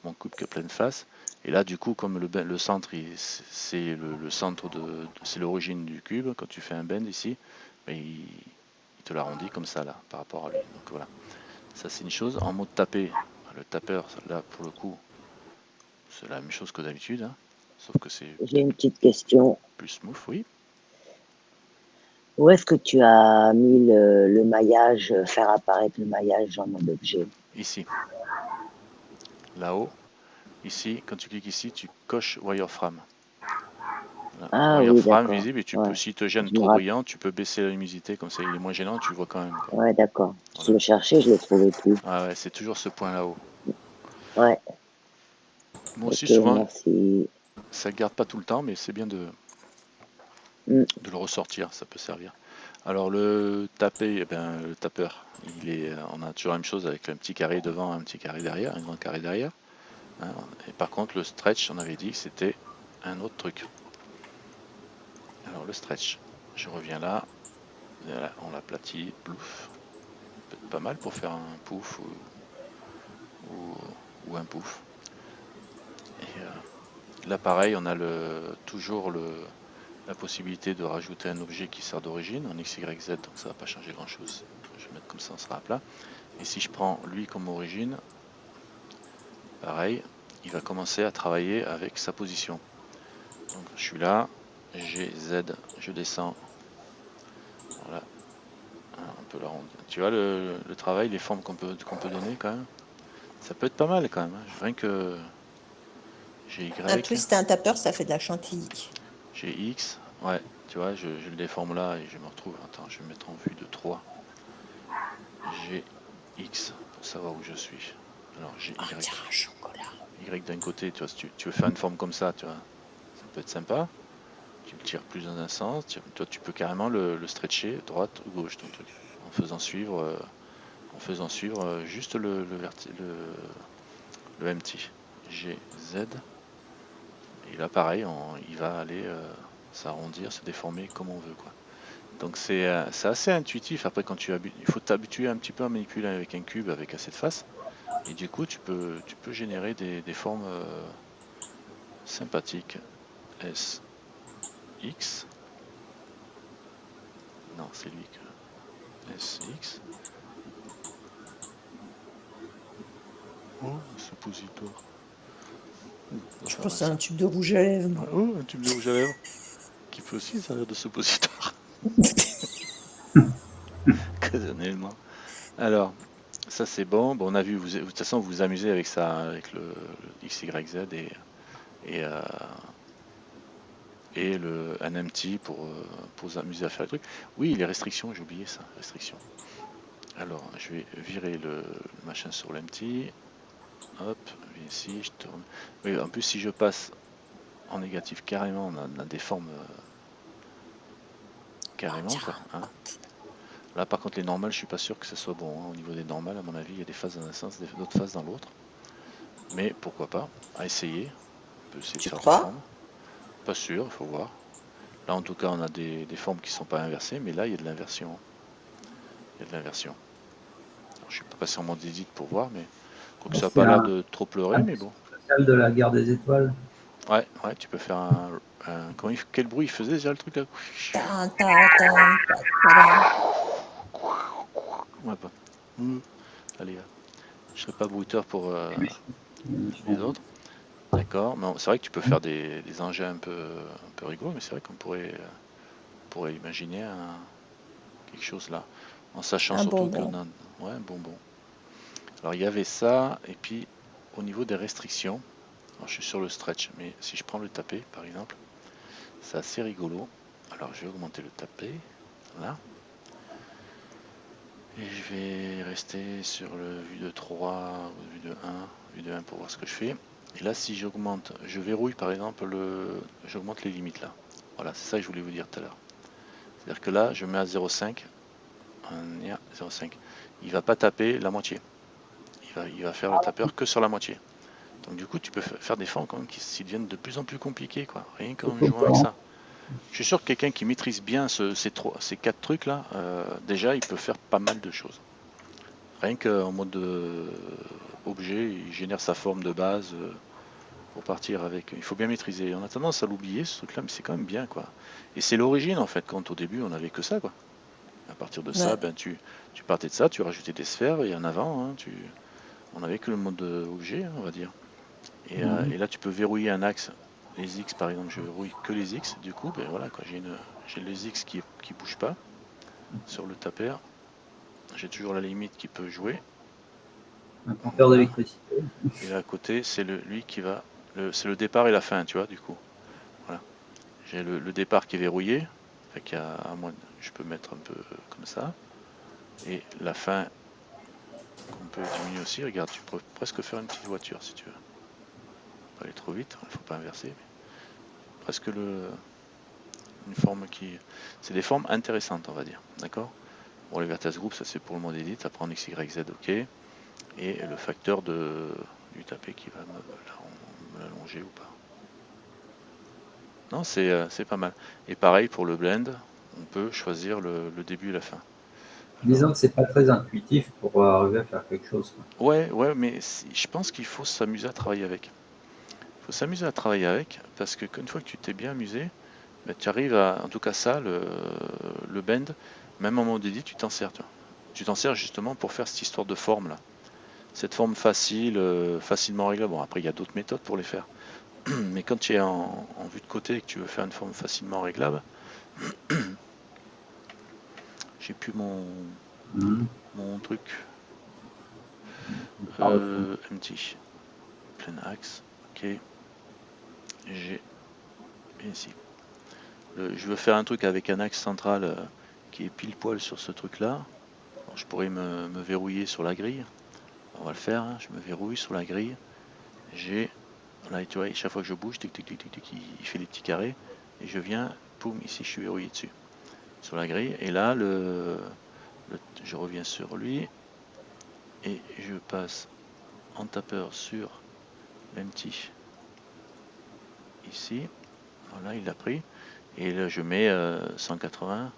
mon coupe que pleine face. Et là, du coup, comme le centre, c'est le centre c'est l'origine du cube, quand tu fais un bend ici, ben, il te l'arrondit comme ça, là, par rapport à lui. Donc voilà, ça c'est une chose. En mode taper, le tapeur, là, pour le coup, c'est la même chose que d'habitude, hein, sauf que c'est j'ai une petite question. plus smooth, oui. Où est-ce que tu as mis le maillage, faire apparaître le maillage en mode objet? Ici, là-haut, ici, quand tu cliques ici, tu coches wireframe. Voilà. Ah oui, Wireframe d'accord. visible, et tu peux, Ouais, s'il te gêne je me trop rappelle. brillant, tu peux baisser la luminosité, comme ça il est moins gênant, tu le vois quand même, quoi. Ouais, d'accord. Je Voilà. le cherchais, je le trouvais plus. Ah ouais, c'est toujours ce point là-haut. Ouais, Moi aussi, ok, souvent, merci. ça garde pas tout le temps, mais c'est bien de Mm. le ressortir, ça peut servir. Alors le taper, eh ben, le tapeur, on a toujours la même chose avec un petit carré devant, un petit carré derrière, un grand carré derrière. Hein. Et par contre, le stretch, on avait dit que c'était un autre truc. Alors le stretch, je reviens là, voilà, on l'aplatit, plouf. Peut-être pas mal pour faire un pouf ou un pouf. Et là pareil, on a toujours la possibilité de rajouter un objet qui sert d'origine en X, Y, Z, donc ça va pas changer grand chose. Je vais mettre comme ça, on sera à plat. Et si je prends lui comme origine, pareil, il va commencer à travailler avec sa position. Donc je suis là, G, Z, je descends. Voilà, on peut l'arrondir. Tu vois le travail, les formes qu'on peut donner quand même. Ça peut être pas mal quand même, hein. Rien que GY, Un twist et un tapeur, ça fait de la chantilly. GX, ouais, tu vois, je le déforme là et je me retrouve. Attends, je vais me mettre en vue de 3. GX, pour savoir où je suis. Alors GY. On dirait un chocolat. Y d'un côté, tu vois, si tu veux faire une forme comme ça, tu vois, ça peut être sympa. Tu le tires plus dans un sens, toi tu peux carrément le stretcher droite ou gauche ton truc, en faisant suivre juste le empty. G, Z. Et là pareil, il va aller s'arrondir, se déformer comme on veut, quoi. Donc c'est assez intuitif. Après, il faut t'habituer un petit peu à manipuler avec un cube avec assez de face. Et du coup, tu peux générer des formes sympathiques. S, X. Non, c'est lui que. S, X. Oh, un suppositoire. Je pense à un tube de rouge à lèvres. moi. Oh, un tube de rouge à lèvres. Qui peut aussi servir de suppositoire. Occasionnellement. Alors, ça c'est bon. Bon, on a vu, de toute façon, vous vous amusez avec ça, avec le X, Y, Z et un empty pour vous amuser à faire le truc. Oui, les restrictions, j'ai oublié ça, restrictions. Alors, je vais virer le machin sur l'empty. Hop, ici, je tourne. Oui, en plus, si je passe en négatif carrément, on a des formes carrément, quoi. Hein. Là, par contre, les normales, je suis pas sûr que ce soit bon. Hein. Au niveau des normales, à mon avis, il y a des phases dans un sens, d'autres phases dans l'autre. Mais pourquoi pas, à essayer. On peut essayer de Tu faire des crois? formes. Pas sûr, il faut voir. Là, en tout cas, on a des formes qui sont pas inversées, mais là, il y a de l'inversion. Il y a de l'inversion. Alors, je suis pas passé en mode edit pour voir, mais quoique ça n'a C'est pas l'air un de trop pleurer, mais bon. spécial de la guerre des étoiles. Ouais, ouais, tu peux faire quel bruit il faisait déjà le truc là? Tan, tan, tan, ta, ta, ta. Ouais, pas. Allez, je serai pas bruiteur pour les autres. D'accord, mais c'est vrai que tu peux faire des engins un peu rigolos, mais c'est vrai qu'on pourrait imaginer quelque chose là, en sachant Un surtout bonbon. qu'on a ouais, un bonbon. Alors il y avait ça, et puis au niveau des restrictions, alors, je suis sur le stretch, mais si je prends le tapé par exemple, c'est assez rigolo. Alors je vais augmenter le tapé, là, et je vais rester sur le vue de 3, vue de 1 pour voir ce que je fais. Et là, si j'augmente, je verrouille par exemple, j'augmente les limites là. Voilà, c'est ça que je voulais vous dire tout à l'heure. C'est-à-dire que là, je mets à 0,5, 0,5. Il va pas taper la moitié. Il va faire le tapeur que sur la moitié. Donc du coup, tu peux faire des formes quand même qui deviennent de plus en plus compliquées, quoi. Rien qu'en jouant avec ça. Je suis sûr que quelqu'un qui maîtrise bien ces 4 trucs là, déjà, il peut faire pas mal de choses. Rien qu'en mode objet, il génère sa forme de base pour partir avec. Il faut bien maîtriser. On a tendance à l'oublier ce truc-là, mais c'est quand même bien, quoi. Et c'est l'origine en fait. Quand au début on avait que ça, quoi. À partir de ça, Ouais. ben tu partais de ça, tu rajoutais des sphères et en avant, hein, on avait que le mode objet, hein, on va dire. Et là tu peux verrouiller un axe. Les X par exemple, je verrouille que les X. Du coup, ben voilà, quoi. J'ai les X qui bougent pas sur le tapeur. J'ai toujours la limite qui peut jouer. Un compteur Voilà. d'électricité. Et là à côté, c'est lui qui va. C'est le départ et la fin, tu vois, du coup. Voilà. J'ai le départ qui est verrouillé. Fait qu'il y a à moins, je peux mettre un peu comme ça. Et la fin qu'on peut diminuer aussi. Regarde, tu peux presque faire une petite voiture si tu veux. Pas aller trop vite, il ne faut pas inverser. Mais presque une forme qui. C'est des formes intéressantes, on va dire. D'accord. Bon, les vertex group, ça c'est pour le mode edit. Après en X, Y, Z, ok. Et le facteur du tapé qui va me l'allonger ou pas. Non, c'est pas mal. Et pareil pour le blend, on peut choisir le début et la fin. Disons que c'est pas très intuitif pour arriver à faire quelque chose. Quoi. Ouais, mais je pense qu'il faut s'amuser à travailler avec. Il faut s'amuser à travailler avec, parce que une fois que tu t'es bien amusé, ben, tu arrives à, en tout cas ça, le bend, même en mode edit, tu t'en sers. Tu t'en sers justement pour faire cette histoire de forme là. Cette forme facile, facilement réglable. Bon, après, il y a d'autres méthodes pour les faire. Mais quand tu es en vue de côté et que tu veux faire une forme facilement réglable, j'ai plus mon truc. Empty. Plein axe. Ok. J'ai ici. Je veux faire un truc avec un axe central qui est pile poil sur ce truc là. Alors, je pourrais me verrouiller sur la grille. On va le faire. Hein. Je me verrouille sur la grille. J'ai. Là, tu vois, chaque fois que je bouge, tic, tic, tic, tic, tic, il fait des petits carrés. Et je viens, poum, ici, je suis verrouillé dessus. Sur la grille. Et là, je reviens sur lui. Et je passe en tapeur sur l'empty. Ici. Voilà, il l'a pris. Et là, je mets 180,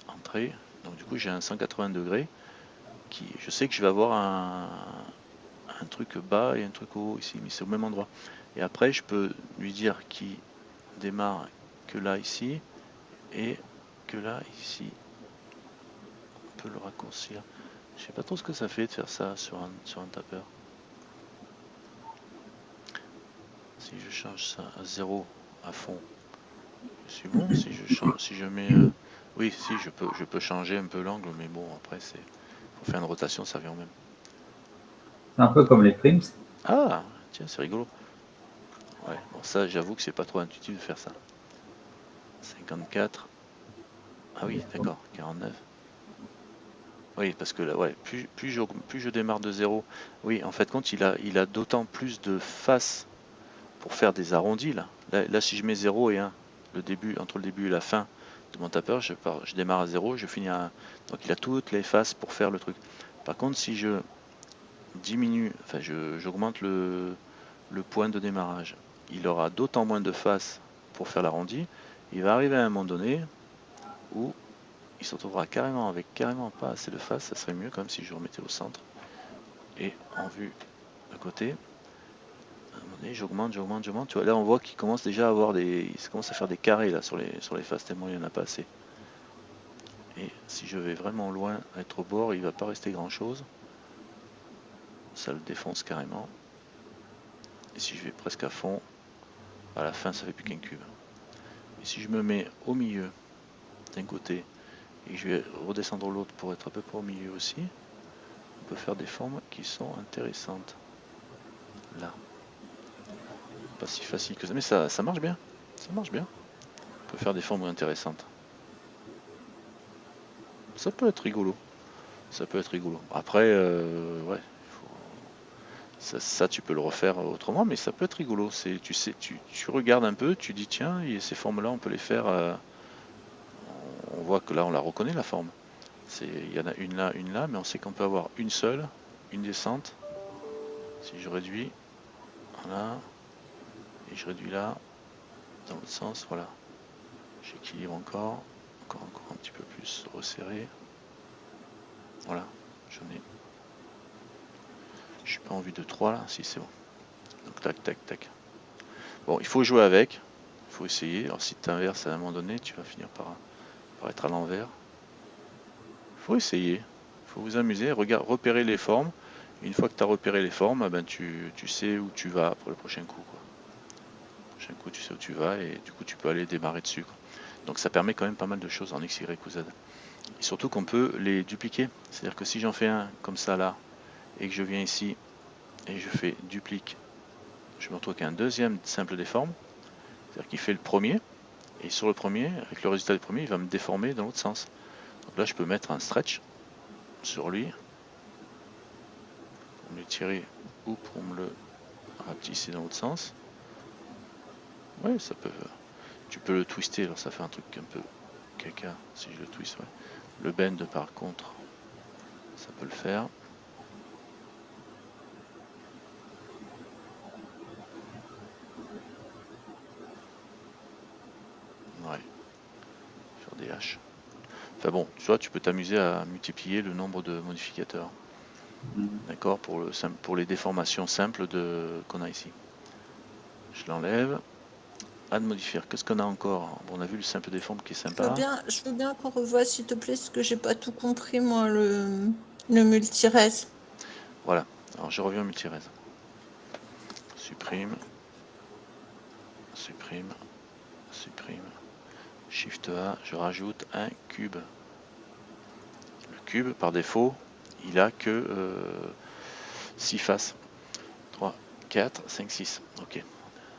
entrée. Donc du coup, j'ai un 180 degrés qui, je sais que je vais avoir un truc bas et un truc haut ici, mais c'est au même endroit. Et après, je peux lui dire qu'il démarre que là, ici, et que là, ici. On peut le raccourcir. Je sais pas trop ce que ça fait de faire ça sur un tapeur. Si je change ça à 0 à fond, je suis bon. Si je mets... oui, si, je peux changer un peu l'angle, mais bon, après, faut faire une rotation, ça vient au même. C'est un peu comme les primes. Ah, tiens, c'est rigolo. Ouais, bon, ça, j'avoue que c'est pas trop intuitif de faire ça. 54. Ah oui, d'accord, 49. Oui, parce que là, ouais, plus je démarre de zéro, oui, en fait, compte, il a d'autant plus de faces pour faire des arrondis, là. Là, si je mets 0 et 1, entre le début et la fin de mon tapeur, je démarre à 0, je finis à 1. Donc il a toutes les faces pour faire le truc. Par contre, si je diminue, enfin, j'augmente le point de démarrage, il aura d'autant moins de faces pour faire l'arrondi. Il va arriver à un moment donné où il se retrouvera carrément avec carrément pas assez de faces. Ça serait mieux quand même si je remettais au centre et en vue de côté. À un moment donné, j'augmente. Tu vois, là on voit qu'il commence déjà à avoir il commence à faire des carrés là sur les faces tellement il n'y en a pas assez. Et si je vais vraiment loin, être au bord, il va pas rester grand chose. Ça le défonce carrément. Et si je vais presque à fond, à la fin ça fait plus qu'un cube. Et si je me mets au milieu d'un côté et que je vais redescendre l'autre pour être à peu près au milieu aussi, on peut faire des formes qui sont intéressantes. Là. Pas si facile que ça, mais ça marche bien. Ça marche bien. On peut faire des formes intéressantes. Ça peut être rigolo. Ça peut être rigolo. Après, ouais, ça tu peux le refaire autrement, mais ça peut être rigolo. Tu sais, tu regardes un peu, tu dis tiens, et ces formes-là, on peut les faire. On voit que là, on la reconnaît la forme. Il y en a une là, mais on sait qu'on peut avoir une seule, une descente. Si je réduis, voilà, et je réduis là, dans l'autre sens, voilà. J'équilibre encore un petit peu plus resserré. Voilà, j'en ai. Je suis pas en vue de 3 là, si c'est bon. Donc tac, tac, tac. Bon, il faut jouer avec, il faut essayer. Alors si tu inverses à un moment donné, tu vas finir par être à l'envers. Il faut essayer, il faut vous amuser, repérer les formes. Et une fois que tu as repéré les formes, ben tu sais où tu vas pour le prochain coup, quoi. Le prochain coup, tu sais où tu vas et du coup, tu peux aller démarrer dessus, quoi. Donc ça permet quand même pas mal de choses en X, Y ou Z. Et surtout qu'on peut les dupliquer. C'est-à-dire que si j'en fais un comme ça là, et que je viens ici et je fais duplique, je me retrouve avec un deuxième simple déforme. C'est-à-dire qu'il fait le premier, et sur le premier, avec le résultat du premier, il va me déformer dans l'autre sens. Donc là, je peux mettre un stretch sur lui, pour me l'étirer ou pour me le rapetisser dans l'autre sens. Ouais, ça peut. Tu peux le twister, alors ça fait un truc un peu caca si je le twist. Ouais. Le bend, par contre, ça peut le faire. Ouais, faire des haches. Enfin bon, tu vois, tu peux t'amuser à multiplier le nombre de modificateurs. D'accord, pour les déformations simples qu'on a ici. Je l'enlève. Add modifier. Qu'est-ce qu'on a encore? Bon, on a vu le simple déforme qui est sympa. Je veux bien qu'on revoie, s'il te plaît, parce que j'ai pas tout compris, moi, le multirez. Voilà. Alors je reviens au multirez. Supprime. Supprime. Supprime. Shift A. Je rajoute un cube. Le cube, par défaut, il a que 6 faces. 3, 4, 5, 6. Ok.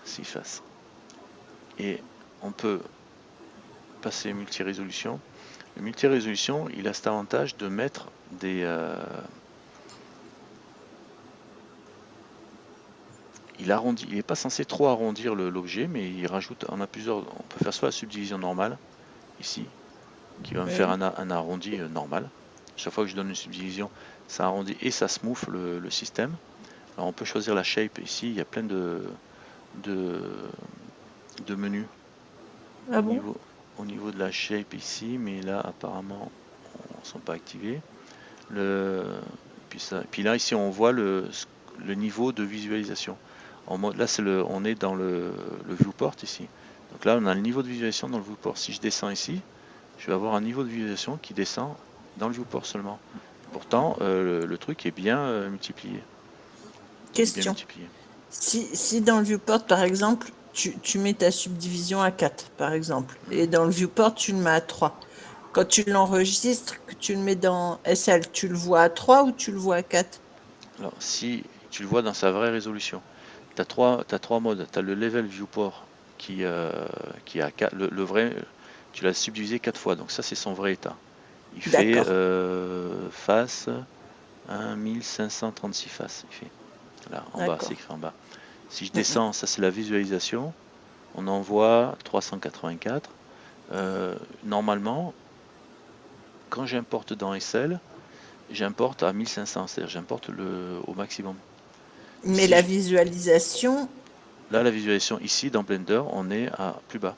6 faces. Et on peut passer multi-résolution. Le multi-résolution, il a cet avantage de mettre des... il arrondit, il n'est pas censé trop arrondir l'objet, mais il rajoute, on peut faire soit la subdivision normale, ici, qui va me faire un arrondi normal. Chaque fois que je donne une subdivision, ça arrondit et ça smooth le système. Alors on peut choisir la shape, ici il y a plein de menus au niveau de la shape ici, mais là apparemment ne sont pas activés. Puis là ici on voit le niveau de visualisation. Là on est dans le viewport ici. Donc là on a le niveau de visualisation dans le viewport. Si je descends ici, je vais avoir un niveau de visualisation qui descend dans le viewport seulement. Pourtant le truc est bien multiplié. Question. Si dans le viewport, par exemple, tu mets ta subdivision à 4, par exemple, et dans le viewport, tu le mets à 3. Quand tu l'enregistres, que tu le mets dans SL, tu le vois à 3 ou tu le vois à 4? Alors, si tu le vois dans sa vraie résolution, tu as trois modes. Tu as le level viewport qui a le vrai, tu l'as subdivisé 4 fois, donc ça c'est son vrai état. Il fait D'accord. face 1536 faces. Il fait. Là, en bas, D'accord. c'est écrit en bas. Si je descends, ça c'est la visualisation. On en voit 384. Normalement, quand j'importe dans Excel, j'importe à 1500, c'est-à-dire j'importe au maximum. Mais Si la je- visualisation, Là, la visualisation, ici, dans Blender, on est à plus bas.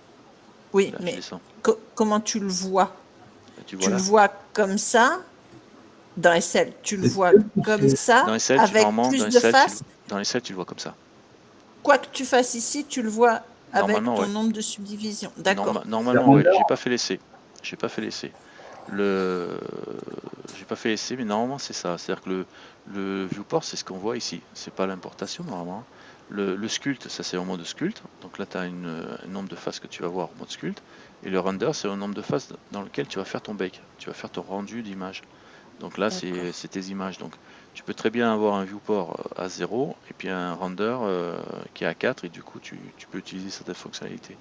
oui, Là, je mais descends. comment tu le vois? Là, tu vois Tu le là. vois comme ça dans Excel, tu le C'est vois sûr que comme c'est- ça Dans Excel, avec normalement, plus de faces. dans Excel, tu le vois comme ça. Quoi que tu fasses ici, tu le vois avec Normalement, ton ouais. nombre de subdivisions. D'accord. c'est Normalement, ouais. render. J'ai pas fait l'essai. J'ai pas fait l'essai. J'ai pas fait l'essai, mais normalement, c'est ça. C'est-à-dire que le viewport, c'est ce qu'on voit ici. C'est pas l'importation, normalement. Le sculpt, ça c'est en mode sculpt. Donc là, tu as un nombre de faces que tu vas voir en mode sculpt. Et le render, c'est un nombre de faces dans lequel tu vas faire ton bake. Tu vas faire ton rendu d'image. Donc là, D'accord. c'est tes images. Donc tu peux très bien avoir un viewport à 0 et puis un render qui est à 4 et du coup, tu peux utiliser certaines fonctionnalités.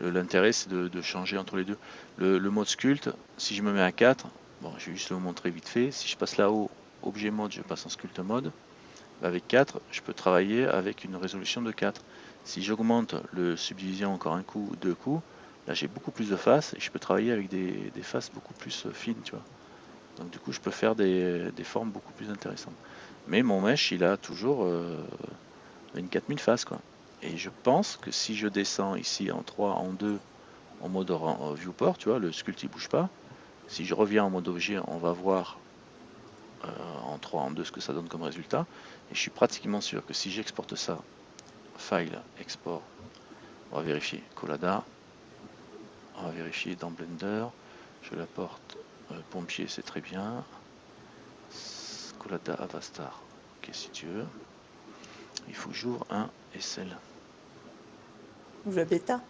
L'intérêt, c'est de changer entre les deux. Le mode sculpt, si je me mets à 4, bon, je vais juste le montrer vite fait. Si je passe là-haut, objet mode, je passe en sculpt mode. Avec 4, je peux travailler avec une résolution de 4. Si j'augmente le subdivision encore un coup, deux coups, là j'ai beaucoup plus de faces et je peux travailler avec des faces beaucoup plus fines, tu vois. Donc du coup, je peux faire des formes beaucoup plus intéressantes. Mais mon mesh, il a toujours 24 000 faces, quoi. Et je pense que si je descends ici en 3, en 2, en mode viewport, tu vois, le sculpt il bouge pas. Si je reviens en mode objet, on va voir en 3, en 2 ce que ça donne comme résultat. Et je suis pratiquement sûr que si j'exporte ça, file, export, on va vérifier Collada, on va vérifier dans Blender, je l'apporte pompier, c'est très bien. Collada Avastar, ok si tu veux. Il faut que j'ouvre un SL. Ou le bêta.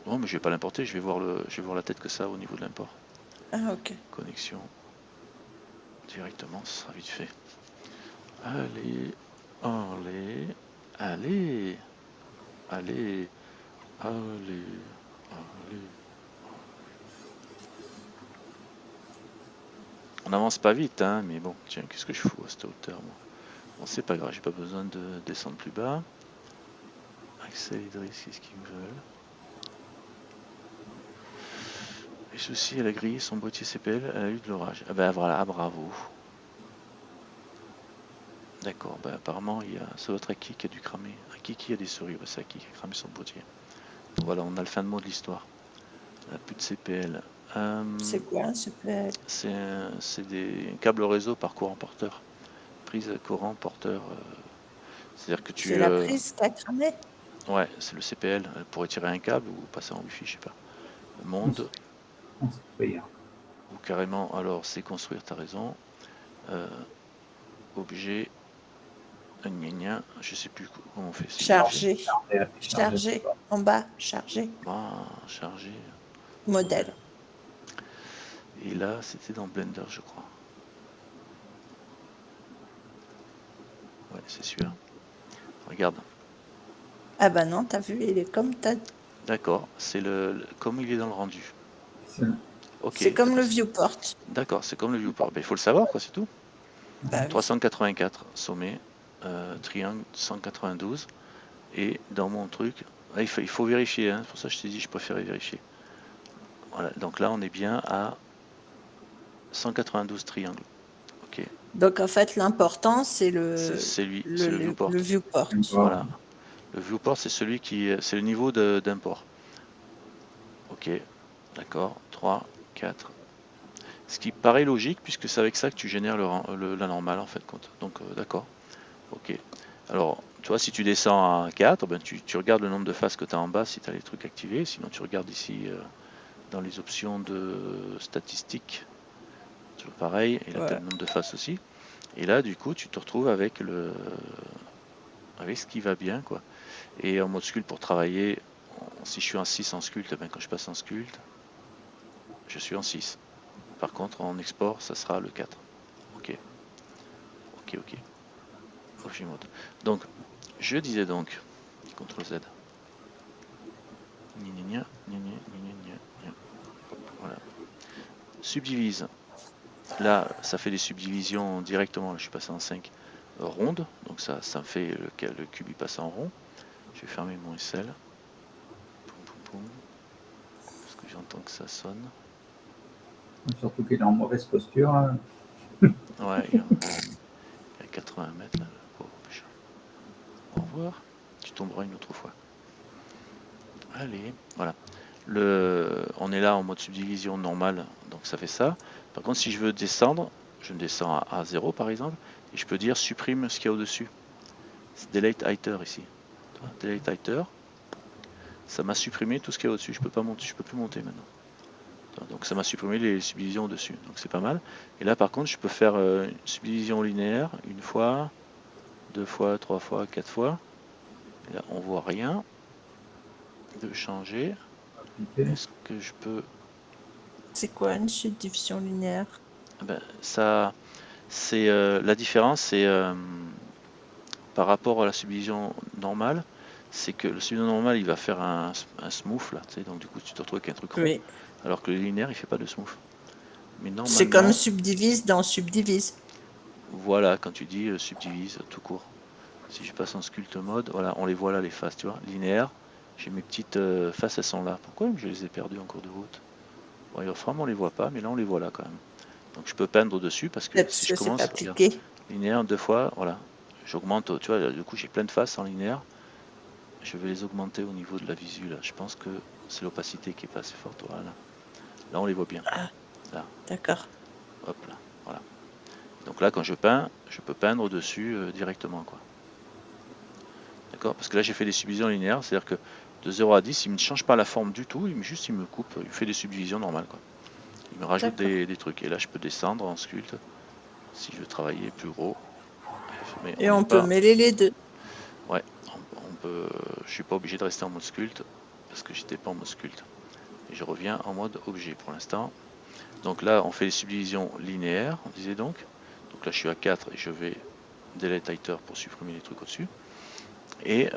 Non, mais je vais pas l'importer, je vais voir la tête que ça a au niveau de l'import. Ah, ok. Connexion directement, ce sera vite fait. Allez, allez, allez, allez, allez, allez. On avance pas vite, hein, mais bon, tiens, qu'est-ce que je fous à cette hauteur, moi? Bon, c'est pas grave, j'ai pas besoin de descendre plus bas. Axel Idriss, qu'est-ce qu'ils me veulent? Et ceci, elle a grillé son boîtier CPL, elle a eu de l'orage. Ah ben voilà, bravo. D'accord, ben apparemment, c'est votre Aki qui a dû cramer. Aki qui a des souris, c'est Aki qui a cramé son boîtier. Voilà, on a le fin de mot de l'histoire. La plus de CPL. C'est quoi un CPL? C'est des câbles réseau par courant porteur. Prise courant porteur. C'est-à-dire que C'est la prise qui a cramé? Ouais, c'est le CPL pour étirer un câble ou passer en Wi-Fi, je sais pas. Monde. Ou carrément, alors c'est construire, t'as raison. Objet. Je sais plus comment on fait. Charger. Charger. En bas, charger. Ah, charger. Modèle. Et là, c'était dans Blender, je crois. Ouais, c'est celui-là. Regarde. Ah bah non, t'as vu, il est comme t'as. D'accord, c'est comme il est dans le rendu. Ok. C'est comme le viewport. D'accord, c'est comme le viewport. Il faut le savoir, quoi, c'est tout. Bah oui. 384, sommet, triangle 192. Et dans mon truc, il faut vérifier, hein, pour ça je t'ai dit je préférais vérifier. Voilà, donc là on est bien à 192 triangles. Ok. Donc en fait l'important c'est c'est le viewport. Le viewport. Voilà. Le viewport c'est c'est le niveau d'import. Ok, d'accord, 3, 4. Ce qui paraît logique puisque c'est avec ça que tu génères la normale en fait compte. Donc d'accord. Ok. Alors, tu vois, si tu descends à 4, ben, tu regardes le nombre de faces que tu as en bas si tu as les trucs activés. Sinon, tu regardes ici dans les options de statistiques. Toujours pareil. Et là, tu as le nombre de faces aussi. Et là, du coup, tu te retrouves avec ce qui va bien, quoi. Et en mode sculpt pour travailler, si je suis en 6 en sculpt, ben, quand je passe en sculpt, je suis en 6. Par contre, en export, ça sera le 4. Ok. Ok, ok. Objet mode. Donc, je disais donc, CTRL Z. Voilà. subdivise. Là, ça fait des subdivisions directement. Là, je suis passé en 5 rondes. Donc ça me fait le cube il passe en rond. Je vais fermer mon SL. Poum, poum, poum. Parce que j'entends que ça sonne. Surtout qu'il est en mauvaise posture. Hein. Ouais, il y a 80 mètres là. Oh, au revoir. Tu tomberas une autre fois. Allez, voilà. On est là en mode subdivision normale, donc ça fait ça. Par contre, si je veux descendre, je me descends à 0 par exemple, et je peux dire supprime ce qu'il y a au-dessus. C'est delete iter ici. Delete iter. Ça m'a supprimé tout ce qu'il y a au-dessus. Je peux pas monter, je peux plus monter maintenant. Donc ça m'a supprimé les subdivisions au-dessus. Donc c'est pas mal. Et là par contre, je peux faire une subdivision linéaire une fois, 2 fois, 3 fois, 4 fois. Et là, on voit rien de changer. Est-ce que je peux... C'est quoi une subdivision linéaire? Ben, ça, c'est la différence, c'est par rapport à la subdivision normale, c'est que le subdivision normale, il va faire un smooth là, tu sais, donc du coup tu te retrouves avec un truc rond, Oui. alors que le linéaire, il fait pas de smooth. Mais normalement, C'est comme subdivise dans subdivise. voilà, quand tu dis subdivise tout court. Si je passe en sculpt mode, voilà, on les voit là les faces, tu vois, linéaire. J'ai mes petites faces, elles sont là. Pourquoi je les ai perdues en cours de route? Bon, Wolfram, on les voit pas, mais là on les voit là quand même. Donc je peux peindre dessus parce que si je commence, regarde, linéaire 2 fois, voilà, j'augmente, tu vois, du coup j'ai plein de faces en linéaire. Je vais les augmenter au niveau de la visu là. Je pense que c'est l'opacité qui est pas assez forte. Voilà. Là on les voit bien. Ah, là. D'accord. Hop là, voilà. Donc là quand je peins, je peux peindre dessus directement quoi. D'accord? Parce que là j'ai fait des subdivisions linéaires, c'est-à-dire que de 0 à 10, il ne change pas la forme du tout, il me coupe, il fait des subdivisions normales quoi. Il me rajoute des trucs. Et là je peux descendre en sculpte si je veux travailler plus gros. Mais et on peut mêler les deux. Ouais, on peut. Je suis pas obligé de rester en mode sculpte parce que j'étais pas en mode sculpte. Et je reviens en mode objet pour l'instant. Donc là, on fait les subdivisions linéaires, on disait donc. Donc là, je suis à 4 et je vais delete iter pour supprimer les trucs au-dessus. Et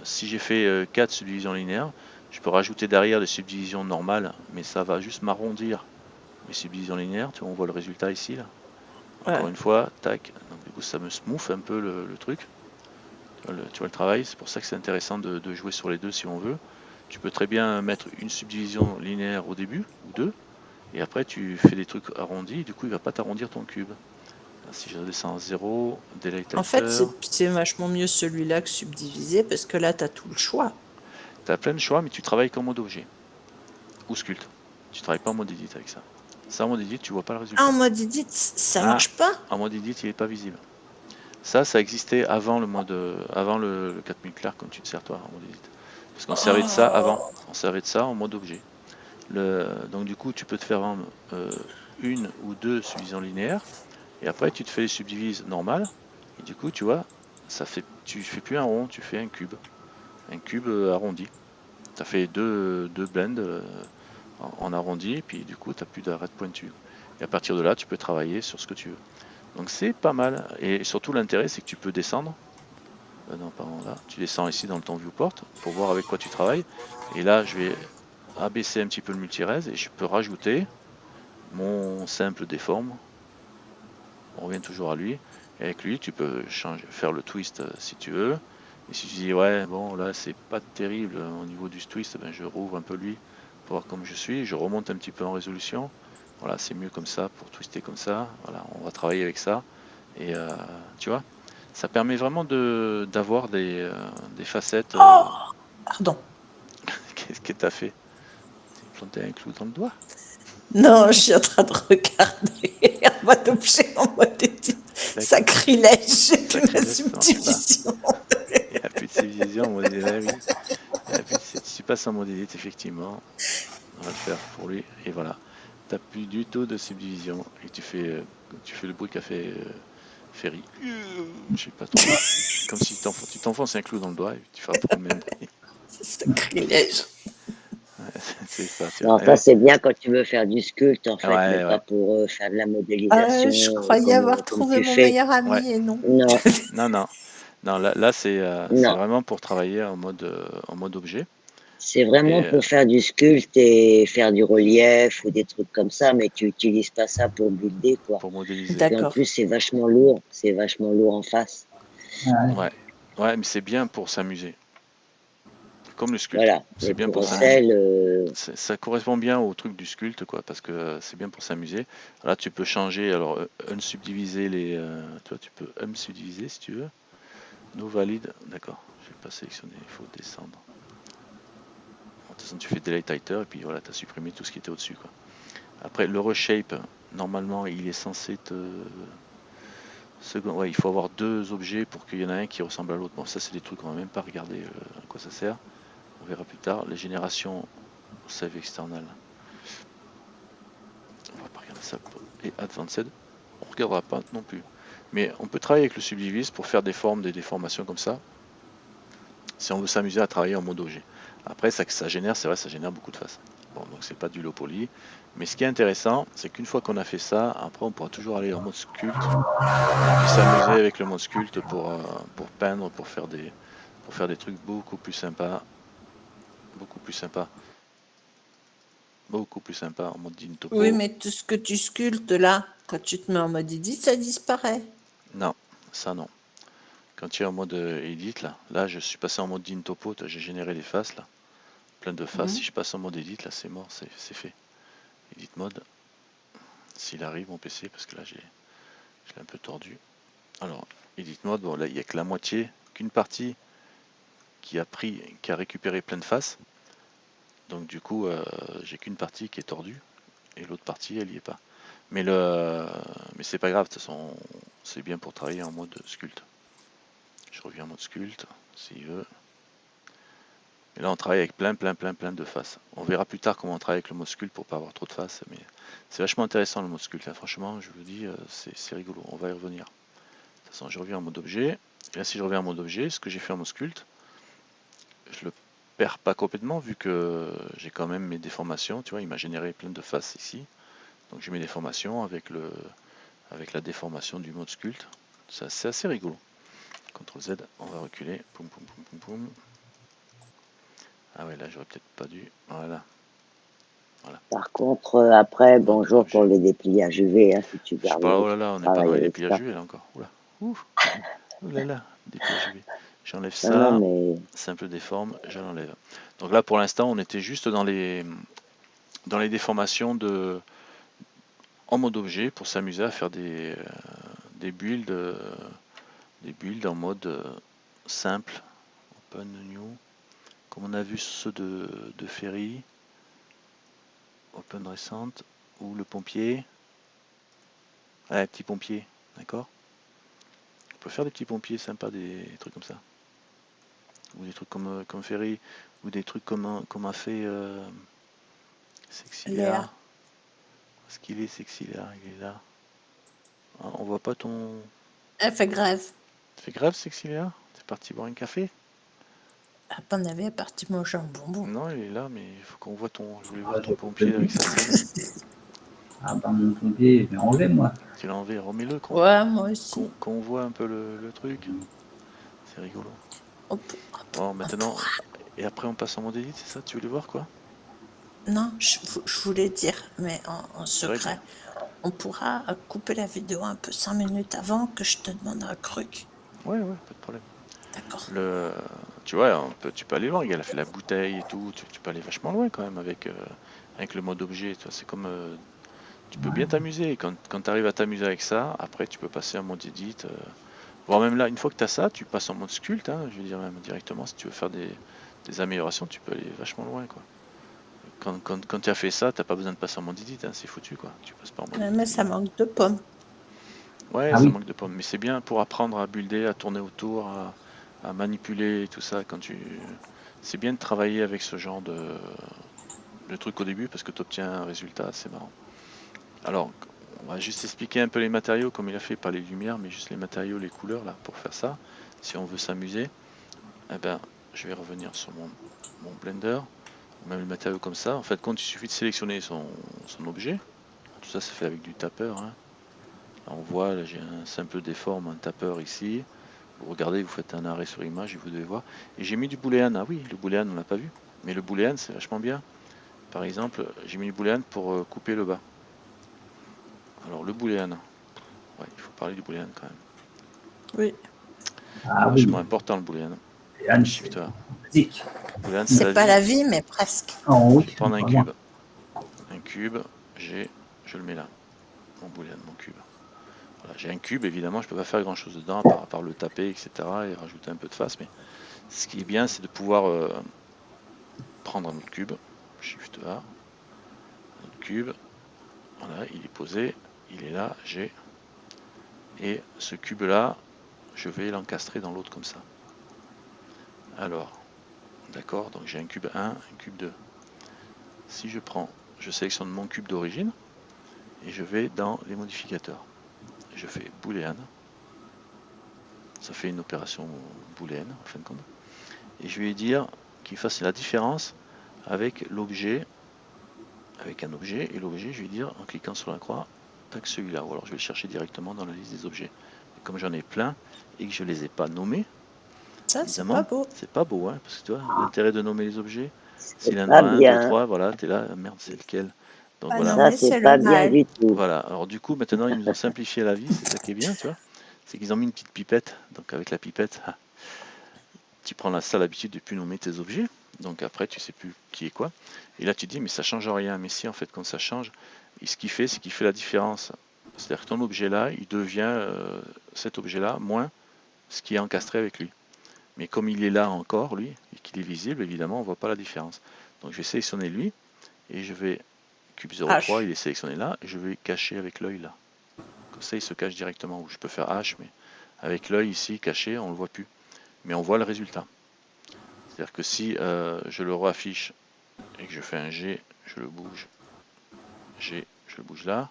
si j'ai fait 4 subdivisions linéaires, je peux rajouter derrière des subdivisions normales, mais ça va juste m'arrondir mes subdivisions linéaires. Tu vois, on voit le résultat ici, là. Encore une fois, tac. Donc du coup, ça me smooth un peu le truc. Tu vois le travail, c'est pour ça que c'est intéressant de jouer sur les deux si on veut. Tu peux très bien mettre une subdivision linéaire au début, ou deux, et après tu fais des trucs arrondis, du coup il va pas t'arrondir ton cube. Si je descends à 0, delete iter. En fait, c'est vachement mieux celui-là que subdiviser, parce que là, tu as tout le choix. Tu as plein de choix, mais tu travailles qu'en mode objet. Ou sculpte. Tu travailles pas en mode edit avec ça. Ça, en mode edit, tu vois pas le résultat. Ah, en mode edit, ça marche pas? En mode edit, il est pas visible. Ça existait avant le 4000 Clark, comme tu te sers toi en mode edit. Parce qu'on servait de ça avant. On servait de ça en mode objet. Donc du coup, tu peux te faire une ou deux subdivisions linéaires. Et après, tu te fais les subdivises normales. Et du coup, tu vois, tu fais plus un rond, tu fais un cube. Un cube arrondi. Tu as fait deux blends en arrondi. Et puis du coup, tu n'as plus d'arête pointue. Et à partir de là, tu peux travailler sur ce que tu veux. Donc c'est pas mal. Et surtout, l'intérêt, c'est que tu peux descendre. Non, pardon, là. Tu descends ici dans ton viewport pour voir avec quoi tu travailles. Et là, je vais abaisser un petit peu le multirez et je peux rajouter mon simple déforme. On revient toujours à lui. Et avec lui, tu peux faire le twist si tu veux. Et si tu dis, ouais, bon, là, c'est pas terrible au niveau du twist, ben, je rouvre un peu lui pour voir comme je suis. Je remonte un petit peu en résolution. Voilà, c'est mieux comme ça pour twister comme ça. Voilà, on va travailler avec ça. Et tu vois, ça permet vraiment d'avoir des facettes. Pardon. Qu'est-ce que t'as fait? T'as planté un clou dans le doigt? Non, je suis en train de regarder en mode objet, en mode étude. Sacrilège, j'ai plus ma subdivision. Il n'y a plus de subdivision en mode élève. Si tu passes en mode edit, effectivement, on va le faire pour lui. Et voilà, tu n'as plus du tout de subdivision. Et tu fais le bruit qu'a fait Ferry. Je sais pas trop. Comme si tu t'enfonces un clou dans le doigt et tu feras pas le même bruit. Sacrilège. C'est ça. Non, ça c'est bien quand tu veux faire du sculpte en fait, mais pas pour faire de la modélisation. Je croyais avoir trouvé mon meilleur ami et non. Non, là c'est vraiment pour travailler en mode objet. C'est vraiment Et pour faire du sculpte et faire du relief ou des trucs comme ça, mais tu utilises pas ça pour builder, quoi. pour modéliser. Et en D'accord. plus, c'est vachement lourd en face. Ouais, ouais, mais c'est bien pour s'amuser. Comme le sculpte. Voilà. C'est Et bien pour pour s'amuser. Russell, Ça correspond bien au truc du sculpte, quoi, parce que c'est bien pour s'amuser. Là, tu peux changer, alors, unsubdiviser les. Tu vois, tu peux unsubdiviser si tu veux. No valid, d'accord. Je vais pas sélectionner, il faut descendre. De toute façon, tu fais delete title et puis voilà, tu as supprimé tout ce qui était au-dessus, quoi. Après, le reshape, normalement, il est censé te. Ouais, il faut avoir deux objets pour qu'il y en ait un qui ressemble à l'autre. Bon, ça, c'est des trucs qu'on va même pas regarder à quoi ça sert. On verra plus tard. Les générations save external. On va pas regarder ça. Et advanced, on regardera pas non plus. Mais on peut travailler avec le subdivise pour faire des formes, des déformations comme ça. Si on veut s'amuser à travailler en mode objet. Après, ça génère, c'est vrai, ça génère beaucoup de faces. Bon, donc c'est pas du low poly. Mais ce qui est intéressant, c'est qu'une fois qu'on a fait ça, après on pourra toujours aller en mode sculpte. Et puis s'amuser avec le mode sculpte pour peindre, pour faire des trucs beaucoup plus sympas. Beaucoup plus sympas. Beaucoup plus sympas en mode Dyntopo. Oui, mais tout ce que tu sculptes là, quand tu te mets en mode edit, ça disparaît. Non, ça non. Quand tu es en mode edit, là je suis passé en mode Dyntopo, j'ai généré des faces là. Plein de faces. Si je passe en mode edit, là c'est mort, c'est fait. Edit mode. S'il arrive mon PC, parce que là je l'ai un peu tordu. Alors, edit mode, bon là il n'y a que la moitié, qu'une partie qui a récupéré plein de faces. Donc du coup, j'ai qu'une partie qui est tordue et l'autre partie, elle y est pas. Mais c'est pas grave, de toute façon, c'est bien pour travailler en mode sculpte. Je reviens en mode sculpte, s'il veut. Et là, on travaille avec plein de faces. On verra plus tard comment on travaille avec le mode sculpte pour pas avoir trop de faces, mais c'est vachement intéressant le mode sculpte. Là, franchement, je vous dis, c'est rigolo. On va y revenir. De toute façon, je reviens en mode objet. Et là, si je reviens en mode objet, ce que j'ai fait en mode sculpte, je le perds pas complètement vu que j'ai quand même mes déformations. Tu vois, il m'a généré plein de faces ici. Donc j'ai mes déformations avec la déformation du mode sculpte. C'est assez rigolo. CTRL Z, on va reculer. Poum, poum, poum, poum, poum. Ah ouais, là j'aurais peut-être pas dû. Voilà. Par contre, après, bonjour pour le dépliage UV, hein, si tu Je sais gardes pas, le oh là là, on n'est pas travail dans les avec dépliages ça. UV là encore. Oula. Ouf. Oh là là, dépliage UV. J'enlève Non, ça. mais Simple déforme, je l'enlève. Donc là pour l'instant on était juste dans les déformations en mode objet pour s'amuser à faire des builds en mode simple, open new, comme on a vu ceux de Ferry, open récente, ou le pompier. Ouais, petit pompier, d'accord. On peut faire des petits pompiers sympas, des trucs comme ça. Ou des trucs comme Ferry, ou des trucs comme a fait Sexy Léa. Léa. Est-ce qu'il est Sexy Léa? Il est là. Ah, on voit pas ton. Elle fait grève. C'est grave, Sexy Léa? C'est parti boire un café? À mon avis, elle est partie manger un bonbon. Non, il est là, mais il faut qu'on voit ton. Je voulais Ah, voir ton j'ai pompier compris. avec sa selle. Ah, bah, mon pompier, je l'ai enlevé, moi. Tu l'as enlevé, remets-le Ouais, moi aussi. qu'on voit un peu le truc. C'est rigolo. On Bon, maintenant. Et après, on passe en mode edit, c'est ça? Tu voulais voir quoi? Non, je voulais dire, mais en Règle. secret, on pourra couper la vidéo un peu 5 minutes avant que je te demande un truc. Ouais, pas de problème. D'accord. Tu vois, tu peux aller loin. Elle a fait la bouteille et tout. Tu peux aller vachement loin quand même avec le mode objet. C'est comme. Tu peux bien t'amuser. Et quand tu arrives à t'amuser avec ça, après, tu peux passer en mode edit. Voire même là, une fois que tu as ça, tu passes en mode sculpte. Hein, je veux dire, même directement, si tu veux faire des améliorations, tu peux aller vachement loin, quoi. Quand tu as fait ça, t'as pas besoin de passer en mode edit, hein, c'est foutu, quoi. Tu passes pas en mode Mais edit. ça manque de pommes. Ouais, Ah ça oui. manque de pommes, mais c'est bien pour apprendre à builder, à tourner autour, à manipuler et tout ça. C'est bien de travailler avec ce genre de truc au début parce que tu obtiens un résultat assez marrant. Alors, on va juste expliquer un peu les matériaux comme il a fait, pas les lumières, mais juste les matériaux, les couleurs là pour faire ça. Si on veut s'amuser, eh ben, je vais revenir sur mon Blender, même les matériaux comme ça. En fait, quand il suffit de sélectionner son objet, tout ça c'est fait avec du tapeur. Hein. Là, on voit, là, j'ai un simple déforme, un tapeur ici. Vous regardez, vous faites un arrêt sur image et vous devez voir. Et j'ai mis du booléen. Ah oui, le booléen, on l'a pas vu. Mais le boolean, c'est vachement bien. Par exemple, j'ai mis le boolean pour couper le bas. Alors le boolean, ouais, il faut parler du boolean quand même. Oui. Ah oui, Vachement important le boolean. Boolean, Shift c'est A. basique. Boolean, C'est pas vie. la vie, mais presque. Oh Je oui, vais prendre un vraiment. cube. Un cube, je le mets là. Mon boolean, mon cube. Voilà, j'ai un cube, évidemment, je peux pas faire grand chose dedans, à part le taper, etc. et rajouter un peu de face. Mais ce qui est bien, c'est de pouvoir prendre un autre cube. Shift A. Un autre cube. Voilà, il est posé. Il est là, j'ai. Et ce cube-là, je vais l'encastrer dans l'autre comme ça. Alors, d'accord, donc j'ai un cube 1, un cube 2. Si je sélectionne mon cube d'origine et je vais dans les modificateurs. Je fais boolean. Ça fait une opération boolean en fin de compte. Et je vais dire qu'il fasse la différence avec l'objet, avec un objet, et l'objet, je vais dire en cliquant sur la croix, tac, celui-là. Ou alors je vais le chercher directement dans la liste des objets. Et comme j'en ai plein et que je ne les ai pas nommés, Ça, c'est évidemment, pas beau. c'est pas beau, hein, parce que tu vois, l'intérêt de nommer les objets, s'il y C'est en pas a 1, 2, bien. 3, voilà, t'es là, merde, c'est lequel. Donc Pas voilà. Ça, nommé, c'est c'est pas le bien mal. du tout. Voilà, alors du coup, maintenant, ils nous ont simplifié la vie, c'est ça qui est bien, tu vois. C'est qu'ils ont mis une petite pipette. Donc avec la pipette, tu prends la sale habitude de plus nommer tes objets. Donc après, tu sais plus qui est quoi. Et là, tu te dis, mais ça change rien. Mais si, en fait, quand ça change, et ce qu'il fait, c'est qu'il fait la différence. C'est-à-dire que ton objet là, il devient cet objet-là moins ce qui est encastré avec lui. Mais comme il est là encore, lui, et qu'il est visible, évidemment, on ne voit pas la différence. Donc je vais sélectionner lui, et je vais, cube 03, il est sélectionné là, et je vais cacher avec l'œil là. Comme ça, il se cache directement. Ou je peux faire H, mais avec l'œil ici, caché, on ne le voit plus. Mais on voit le résultat. C'est-à-dire que si je le réaffiche et que je fais un G, je le bouge, G, je le bouge là,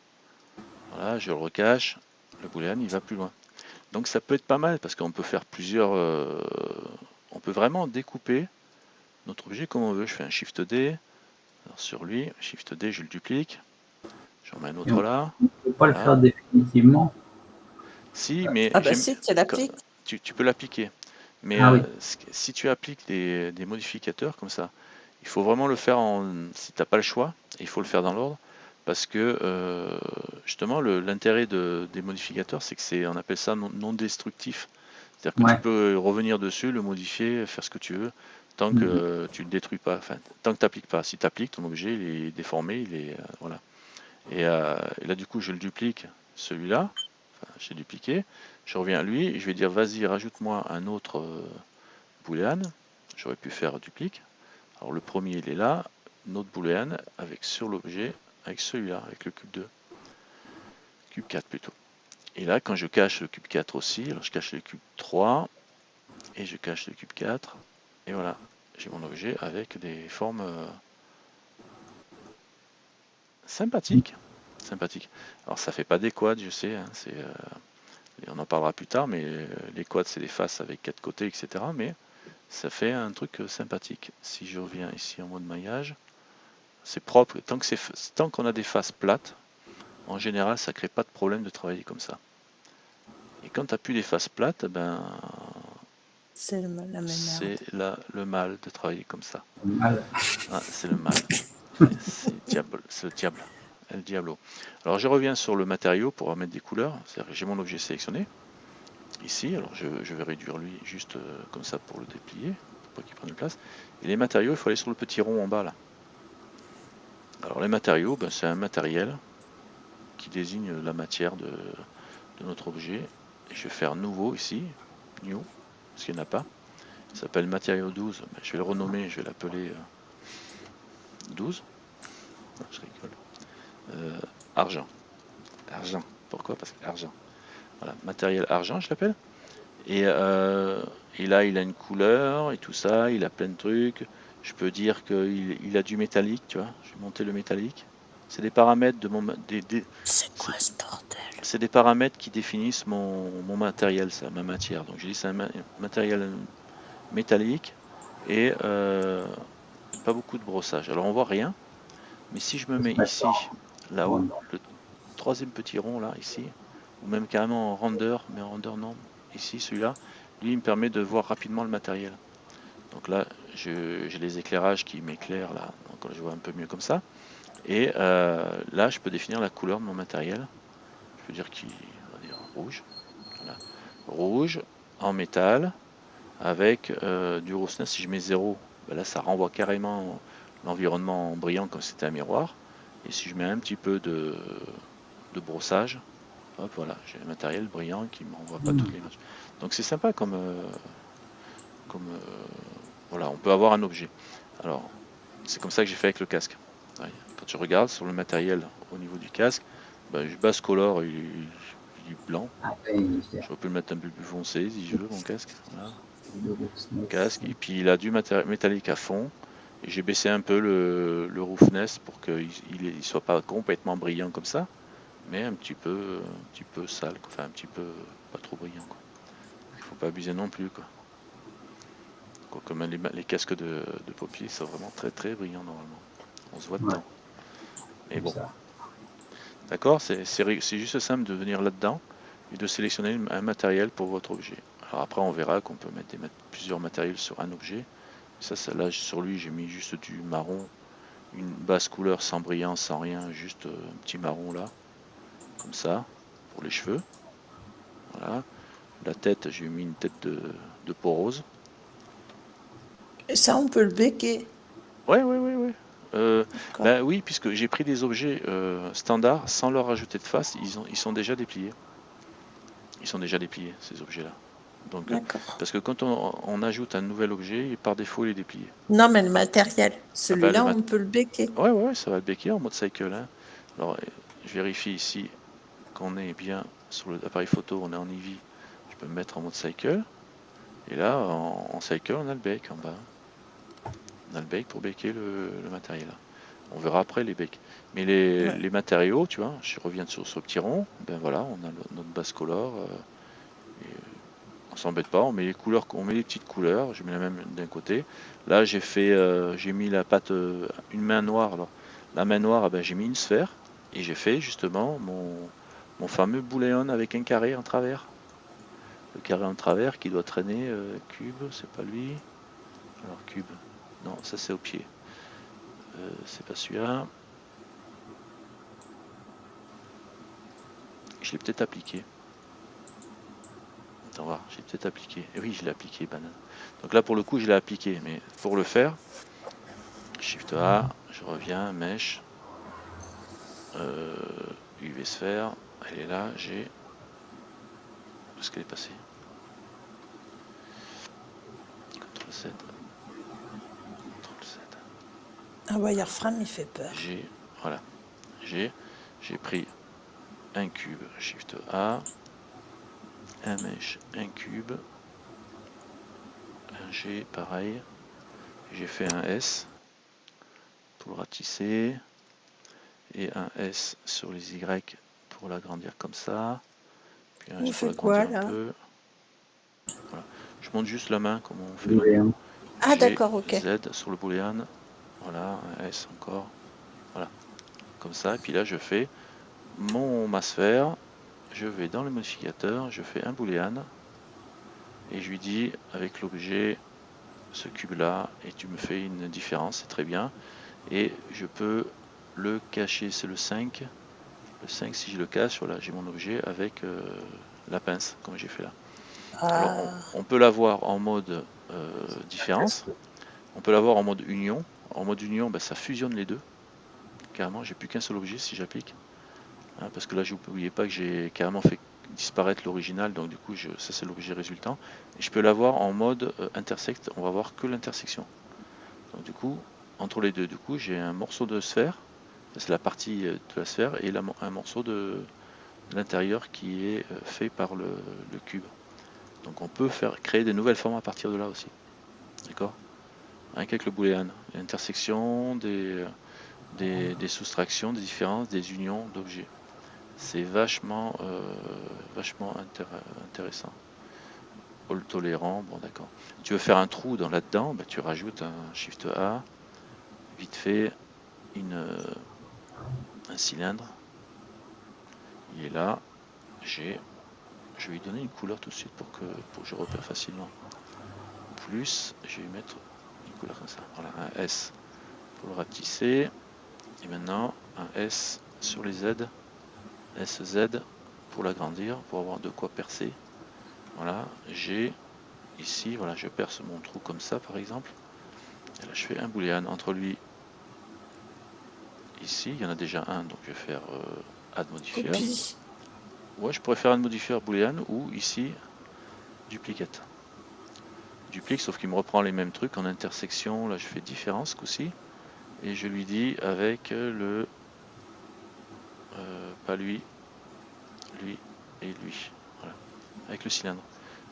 voilà, je le recache, le boolean, il va plus loin. Donc ça peut être pas mal, parce qu'on peut faire plusieurs... on peut vraiment découper notre objet comme on veut. Je fais un Shift D, alors sur lui, Shift D, je le duplique, j'en mets un autre là. On ne peut pas voilà. le faire définitivement. Si, mais ah bah si, tu l'appliques. Tu peux l'appliquer. Mais oui. Si tu appliques des modificateurs comme ça, il faut vraiment le faire si tu n'as pas le choix, il faut le faire dans l'ordre, parce que justement l'intérêt des modificateurs, c'est que on appelle ça non destructif. C'est-à-dire que tu peux revenir dessus, le modifier, faire ce que tu veux, tant que tu ne le détruis pas, enfin, tant que tu n'appliques pas. Si tu appliques, ton objet il est déformé, il est voilà. Et là du coup je le duplique, celui-là, enfin, j'ai dupliqué, je reviens à lui, et je vais dire vas-y rajoute-moi un autre boolean, j'aurais pu faire duplique. Alors le premier il est là, notre boolean avec sur l'objet, avec celui-là, avec le cube 2, cube 4 plutôt. Et là quand je cache le cube 4 aussi, alors je cache le cube 3, et je cache le cube 4, et voilà, j'ai mon objet avec des formes sympathiques. Alors ça fait pas des quads, je sais, hein, on en parlera plus tard, mais les quads c'est des faces avec 4 côtés, etc. Mais ça fait un truc sympathique. Si je reviens ici en mode maillage, c'est propre. Tant qu'on a des faces plates, en général, ça crée pas de problème de travailler comme ça. Et quand tu n'as plus des faces plates, ben c'est le mal de travailler comme ça. C'est le mal. C'est le diable. El Diablo. Alors je reviens sur le matériau pour remettre des couleurs. C'est-à-dire que j'ai mon objet sélectionné. Ici, alors je vais réduire lui juste comme ça pour le déplier, pour qu'il prenne de place. Et les matériaux, il faut aller sur le petit rond en bas là. Alors les matériaux, ben, c'est un matériel qui désigne la matière de notre objet. Et je vais faire nouveau ici, new, parce qu'il n'y en a pas. Il s'appelle matériau 12, ben, je vais le renommer, je vais l'appeler 12. Non, je rigole. Argent. Argent. Pourquoi? Parce que argent. Voilà, matériel argent, je l'appelle. Et là, il a une couleur et tout ça, il a plein de trucs. Je peux dire qu'il a du métallique, tu vois. Je vais monter le métallique. C'est des paramètres de C'est quoi ce bordel? C'est des paramètres qui définissent mon matériel, ça, ma matière. Donc j'ai dit c'est un matériel métallique et pas beaucoup de brossage. Alors on voit rien, mais si je me mets ici, là-haut, le troisième petit rond là, ici, ou même carrément en render, mais en render non, ici celui-là, lui il me permet de voir rapidement le matériel. Donc là j'ai les éclairages qui m'éclairent là, donc je vois un peu mieux comme ça. Et là, je peux définir la couleur de mon matériel. Je peux dire on va dire rouge. Voilà. Rouge en métal avec du roughness. Si je mets 0, ben là, ça renvoie carrément l'environnement brillant comme si c'était un miroir. Et si je mets un petit peu de brossage, hop, voilà, j'ai un matériel brillant qui ne m'envoie pas toute l'image. Donc c'est sympa comme voilà, on peut avoir un objet. Alors, c'est comme ça que j'ai fait avec le casque. Ouais. Quand je regarde sur le matériel au niveau du casque, ben, je base color, il est blanc. Je peux le mettre un peu plus foncé si je veux, mon casque. Voilà. Casque. Et puis il a du matériel métallique à fond. Et j'ai baissé un peu le roughness pour qu'il ne soit pas complètement brillant comme ça, mais un petit peu sale, quoi. Enfin un petit peu pas trop brillant, quoi. Il faut pas abuser non plus, quoi. Comme les casques de Poppy sont vraiment très très brillants normalement. On se voit dedans. Mais bon. D'accord, c'est juste simple de venir là-dedans et de sélectionner un matériel pour votre objet. Alors après on verra qu'on peut mettre plusieurs matériels sur un objet. Ça là sur lui j'ai mis juste du marron, une basse couleur sans brillant, sans rien, juste un petit marron là, comme ça, pour les cheveux. Voilà. La tête, j'ai mis une tête de peau rose. Et ça, on peut le béquer. Ouais. Ben oui, puisque j'ai pris des objets standards sans leur rajouter de face, ils sont déjà dépliés. Ils sont déjà dépliés, ces objets-là. Donc, parce que quand on ajoute un nouvel objet, par défaut, il est déplié. Non, mais le matériel, celui-là, on peut le béquer. Ouais, ça va le béquer en mode cycle. Hein. Alors, je vérifie ici qu'on est bien sur l'appareil photo, on est en EV. Je peux me mettre en mode cycle. Et là, en cycle, on a le bake en bas. On a le bake pour baker le matériel. On verra après les bakes. Mais les matériaux, tu vois, je reviens sur ce petit rond, ben voilà, on a notre base color. On s'embête pas, on met les couleurs, on met les petites couleurs, je mets la même d'un côté. Là j'ai mis la pâte, une main noire. Alors la main noire, ben, j'ai mis une sphère et j'ai fait justement mon fameux bouléon avec un carré en travers. Le carré en travers qui doit traîner cube, c'est pas lui. Alors cube, non, ça c'est au pied. C'est pas celui-là. Je l'ai peut-être appliqué. Attends voir, j'ai peut-être appliqué. Et oui, je l'ai appliqué, banane. Donc là, pour le coup, je l'ai appliqué. Mais pour le faire, Shift A, je reviens, mèche, UV sphère. Elle est là, j'ai. Où est-ce qu'elle est passée? CTRL Z. CTRL Z. Ah, wireframe, il fait peur. Voilà. J'ai pris un cube, Shift A, un mesh, un cube, un G, pareil. J'ai fait un S pour le ratisser et un S sur les Y pour l'agrandir comme ça. Puis un S pour l'agrandir un peu. Voilà. Je monte juste la main comme on fait. Ah d'accord, ok. Z sur le boolean. Voilà, un S encore. Voilà. Comme ça. Et puis là je fais ma sphère. Je vais dans le modificateur, je fais un boolean. Et je lui dis avec l'objet ce cube là, et tu me fais une différence, c'est très bien. Et je peux le cacher, c'est le 5. Le 5, si je le cache, voilà, j'ai mon objet avec la pince, comme j'ai fait là. Alors, on peut l'avoir en mode différence. On peut l'avoir en mode union. En mode union, ben, ça fusionne les deux. Carrément, j'ai plus qu'un seul objet si j'applique. Hein, parce que là, n'oubliez pas que j'ai carrément fait disparaître l'original, donc du coup, ça c'est l'objet résultant. Et je peux l'avoir en mode intersect, on va voir que l'intersection. Donc du coup, entre les deux, du coup, j'ai un morceau de sphère, c'est la partie de la sphère, et un morceau de l'intérieur qui est fait par le cube. Donc on peut créer des nouvelles formes à partir de là aussi. D'accord? Rien qu'avec le boolean. L'intersection, des soustractions, des différences, des unions d'objets. C'est vachement intéressant. All tolérant, bon d'accord. Tu veux faire un trou là-dedans, bah, tu rajoutes un Shift A, vite fait, un cylindre. Il est là. Je vais lui donner une couleur tout de suite pour que je repère facilement. Plus, je vais lui mettre une couleur comme ça. Voilà, un S pour le rapetisser. Et maintenant, un S sur les Z, SZ pour l'agrandir, pour avoir de quoi percer. Voilà, G ici, voilà, je perce mon trou comme ça par exemple. Et là, je fais un booléen entre lui. Ici, il y en a déjà un, donc je vais faire add modifier. Copie. Ouais, je pourrais faire add modifier boolean ou ici duplicate. Duplique, sauf qu'il me reprend les mêmes trucs en intersection. Là, je fais différence ce coup-ci. Et je lui dis avec le. Pas lui, lui et lui. Voilà. Avec le cylindre.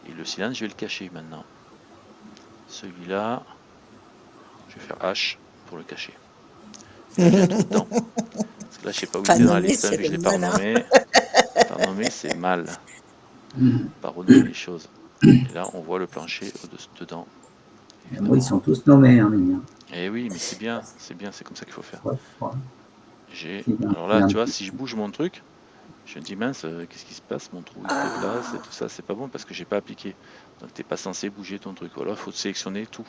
Et le cylindre, je vais le cacher maintenant. Celui-là, je vais faire H pour le cacher. Là, j'ai un trou dedans. Parce que là, je sais pas où il Pas était dans la nommé, liste, c'est vu que je le l'ai pas malin. renommé. Pas renommé, c'est mal. Pas renommer les choses. Et là, on voit le plancher dedans. Moi, ils sont tous nommés, hein, les miens. Et oui, mais c'est bien, c'est comme ça qu'il faut faire. Ouais, ouais. Alors là, tu vois, si je bouge mon truc, je me dis mince, qu'est-ce qui se passe? Mon trou il se déplace et tout ça, c'est pas bon parce que j'ai pas appliqué. Donc t'es pas censé bouger ton truc. Voilà, il faut sélectionner tout.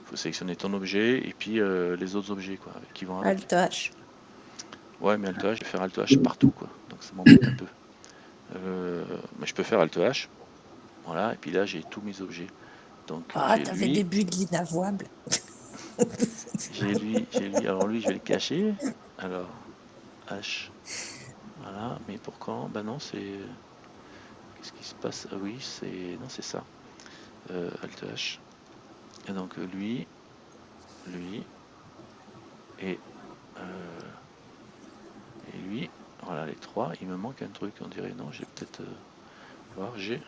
Il faut sélectionner ton objet et puis les autres objets quoi, qui vont avec. Alt H. Ouais, mais Alt H, je vais faire Alt H partout quoi. Donc ça m'embête un peu. Mais je peux faire Alt H. Voilà, et puis là j'ai tous mes objets. Donc Ah, j'ai t'avais lui, des bugs inavouables. j'ai lui. Alors lui, je vais le cacher. Alors H. Voilà, mais pour quand? Bah non, c'est. Qu'est-ce qui se passe? Ah oui, c'est. Non, c'est ça. Alt H. Et donc lui et, et lui. Voilà les trois. Il me manque un truc, on dirait. Non, j'ai peut-être. Voir, j'ai.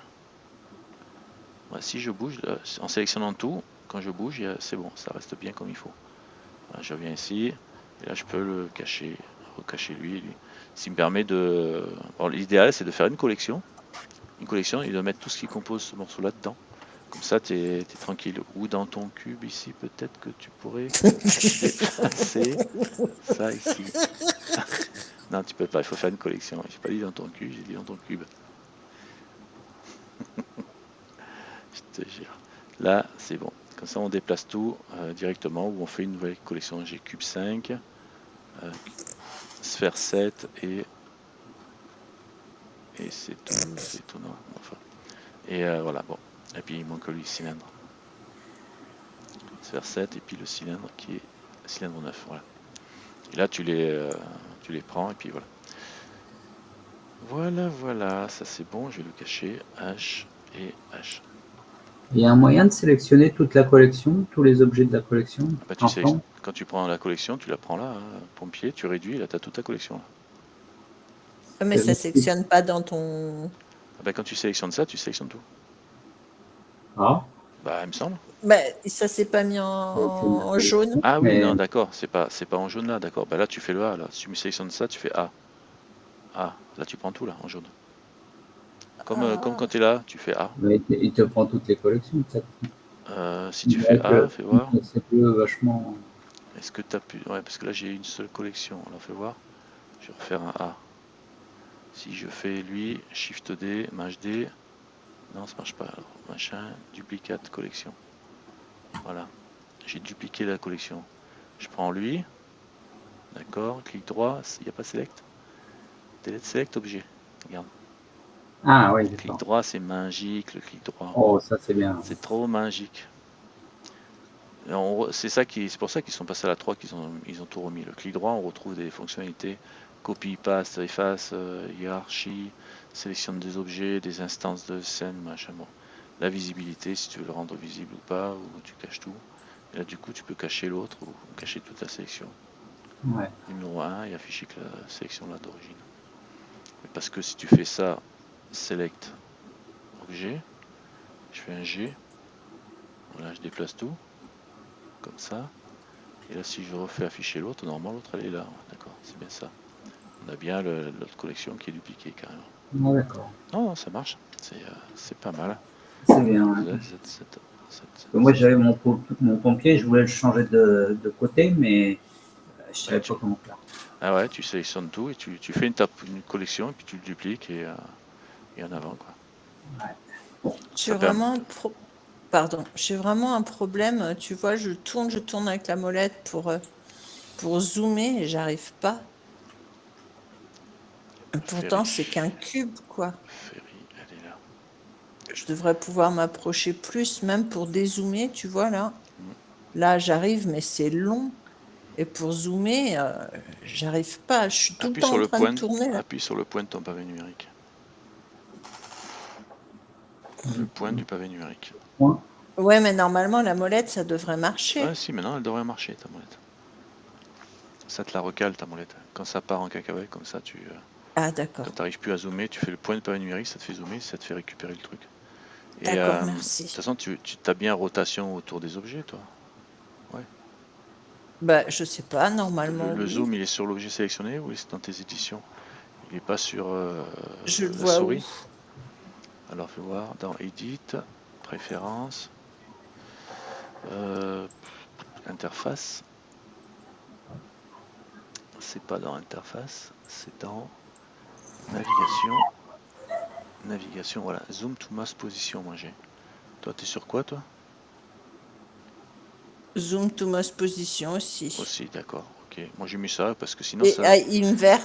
Ouais, si je bouge, là, en sélectionnant tout, quand je bouge, c'est bon, ça reste bien comme il faut. Voilà, je reviens ici. Et là, je peux le cacher, recacher lui et lui. Ce qui me permet de. Bon, l'idéal, c'est de faire une collection. Une collection et de mettre tout ce qui compose ce morceau là-dedans. Comme ça, tu es tranquille. Ou dans ton cube ici, peut-être que tu pourrais déplacer ça ici. Non, tu peux pas, il faut faire une collection. J'ai pas dit dans ton cube, j'ai dit dans ton cube. Je te jure. Là, c'est bon. Comme ça, on déplace tout directement ou on fait une nouvelle collection. J'ai cube 5, sphère 7 et c'est tout, non. Enfin. Et voilà, bon. Et puis il manque le cylindre. Sphère 7 et puis le cylindre qui est cylindre 9. Voilà. Et là tu les prends et puis voilà. Voilà, ça c'est bon, je vais le cacher. H et H. Il y a un moyen de sélectionner toute la collection, tous les objets de la collection. Bah, quand tu prends la collection, tu la prends là, hein, pompier, tu réduis, là tu as toute ta collection. Là. Mais ça ne sélectionne pas dans ton. Bah, quand tu sélectionnes ça, tu sélectionnes tout. Ah. Bah, il me semble. Bah, ça s'est pas mis en jaune. Ah oui, non, d'accord, c'est pas en jaune là, d'accord. Bah là tu fais le A, là. Si tu me sélectionnes ça, tu fais A. A, là tu prends tout là, en jaune. Comme quand tu es là, tu fais A. Mais il te prend toutes les collections, peut-être. Si tu fais A, fais voir. C'est plus vachement. Est-ce que tu as pu. Ouais, parce que là j'ai une seule collection. Alors fais voir. Je vais refaire un A. Si je fais lui, Shift D, Maj D. Non, ça marche pas. Alors, machin, duplicate collection. Voilà. J'ai dupliqué la collection. Je prends lui. D'accord. Clic droit. Il n'y a pas select. Delete select objet. Regarde. Ah oui, le clic droit, c'est magique, le clic droit. Oh, ça c'est bien. C'est trop magique. C'est pour ça qu'ils sont passés à la 3, qu'ils ont tout remis. Le clic droit, on retrouve des fonctionnalités copie, paste, efface, hiérarchie, sélectionne des objets, des instances de scène, machin. Bon. La visibilité, si tu veux le rendre visible ou pas, ou tu caches tout. Et là, du coup, tu peux cacher l'autre ou cacher toute la sélection. Ouais. Numéro 1 et afficher que la sélection là d'origine. Parce que si tu fais ça, select objet, je fais un G, voilà, je déplace tout, comme ça, et là si je refais afficher l'autre, normalement l'autre elle est là, d'accord, c'est bien ça. On a bien l'autre collection qui est dupliquée carrément. Ah, d'accord. Non, ça marche, c'est pas mal. C'est bien. Moi j'avais mon pompier, je voulais le changer de côté, mais je savais pas comment faire. Ah ouais, tu sélectionnes tout et tu fais une collection et puis tu le dupliques et en avant quoi. Ouais. Bon, Je suis vraiment Pardon, j'ai vraiment un problème. Tu vois, je tourne avec la molette pour zoomer et j'arrive pas. Pourtant, c'est qu'un cube, quoi. Ferry, elle est là. Je devrais pouvoir m'approcher plus, même pour dézoomer, tu vois, là. Là, j'arrive, mais c'est long. Et pour zoomer, j'arrive pas. Je suis tout le Appuie temps sur en le train de point, tourner, là. appuie sur le point de ton pavé numérique. Le point du pavé numérique. Point. Ouais, mais normalement, la molette, ça devrait marcher. Ouais, si, maintenant elle devrait marcher ta molette. Ça te la recale ta molette. Quand ça part en cacahuète, comme ça, Ah, d'accord. quand tu n'arrives plus à zoomer, tu fais le point de pavé numérique, ça te fait zoomer, ça te fait récupérer le truc. Et D'accord, de merci. toute façon, tu as bien rotation autour des objets, toi. Bah, je sais pas, normalement, Le oui. zoom, il est sur l'objet sélectionné ou c'est dans tes éditions? Il n'est pas sur Je le la vois souris. où? Alors, fais voir dans Edit, Préférences, Interface. C'est pas dans Interface, c'est dans Navigation. Navigation, voilà. Zoom to mass position, moi j'ai. Toi, t'es sur quoi, toi? Zoom to mouse position aussi. Aussi, d'accord. Ok. Moi, j'ai mis ça parce que sinon, Et ça. invert,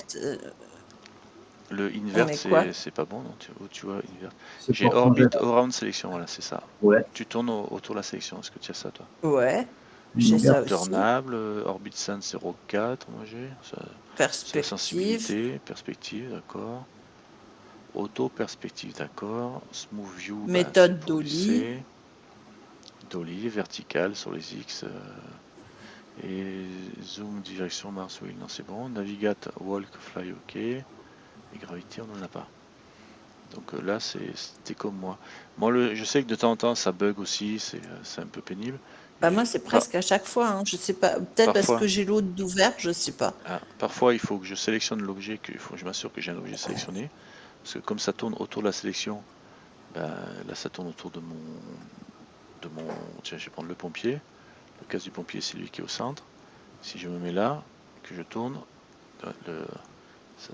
Le on invert, met quoi? c'est pas bon, non? Tu vois, invert. C'est J'ai pour changer. Orbit Around Sélection, voilà, c'est ça. Ouais. Tu tournes autour de la sélection. Est-ce que tu as ça, toi? Ouais, j'ai ça aussi. Tournable, Orbit Sense 04, moi j'ai. C'est la Perspective, sensibilité, perspective, d'accord. Auto perspective, d'accord. Smooth View, c'est méthode pour Dolly, lisser. Dolly, vertical sur les X. Et zoom, direction, Mars, oui, non, c'est bon. Navigate, walk, fly, ok. Et gravité, on n'en a pas. Donc là, c'était comme moi. Moi, je sais que de temps en temps, ça bug aussi, c'est un peu pénible. bah Et moi c'est presque à chaque fois, hein. Je sais pas, peut-être parce parfois, que j'ai l'autre d'ouvert, je sais pas. parfois, il faut que je sélectionne l'objet, il faut que je m'assure que j'ai un objet sélectionné. Parce que comme ça tourne autour de la sélection, ben, là, ça tourne autour de mon... Tiens, je vais prendre le pompier. Le casque du pompier, c'est lui qui est au centre. Si je me mets là, que je tourne,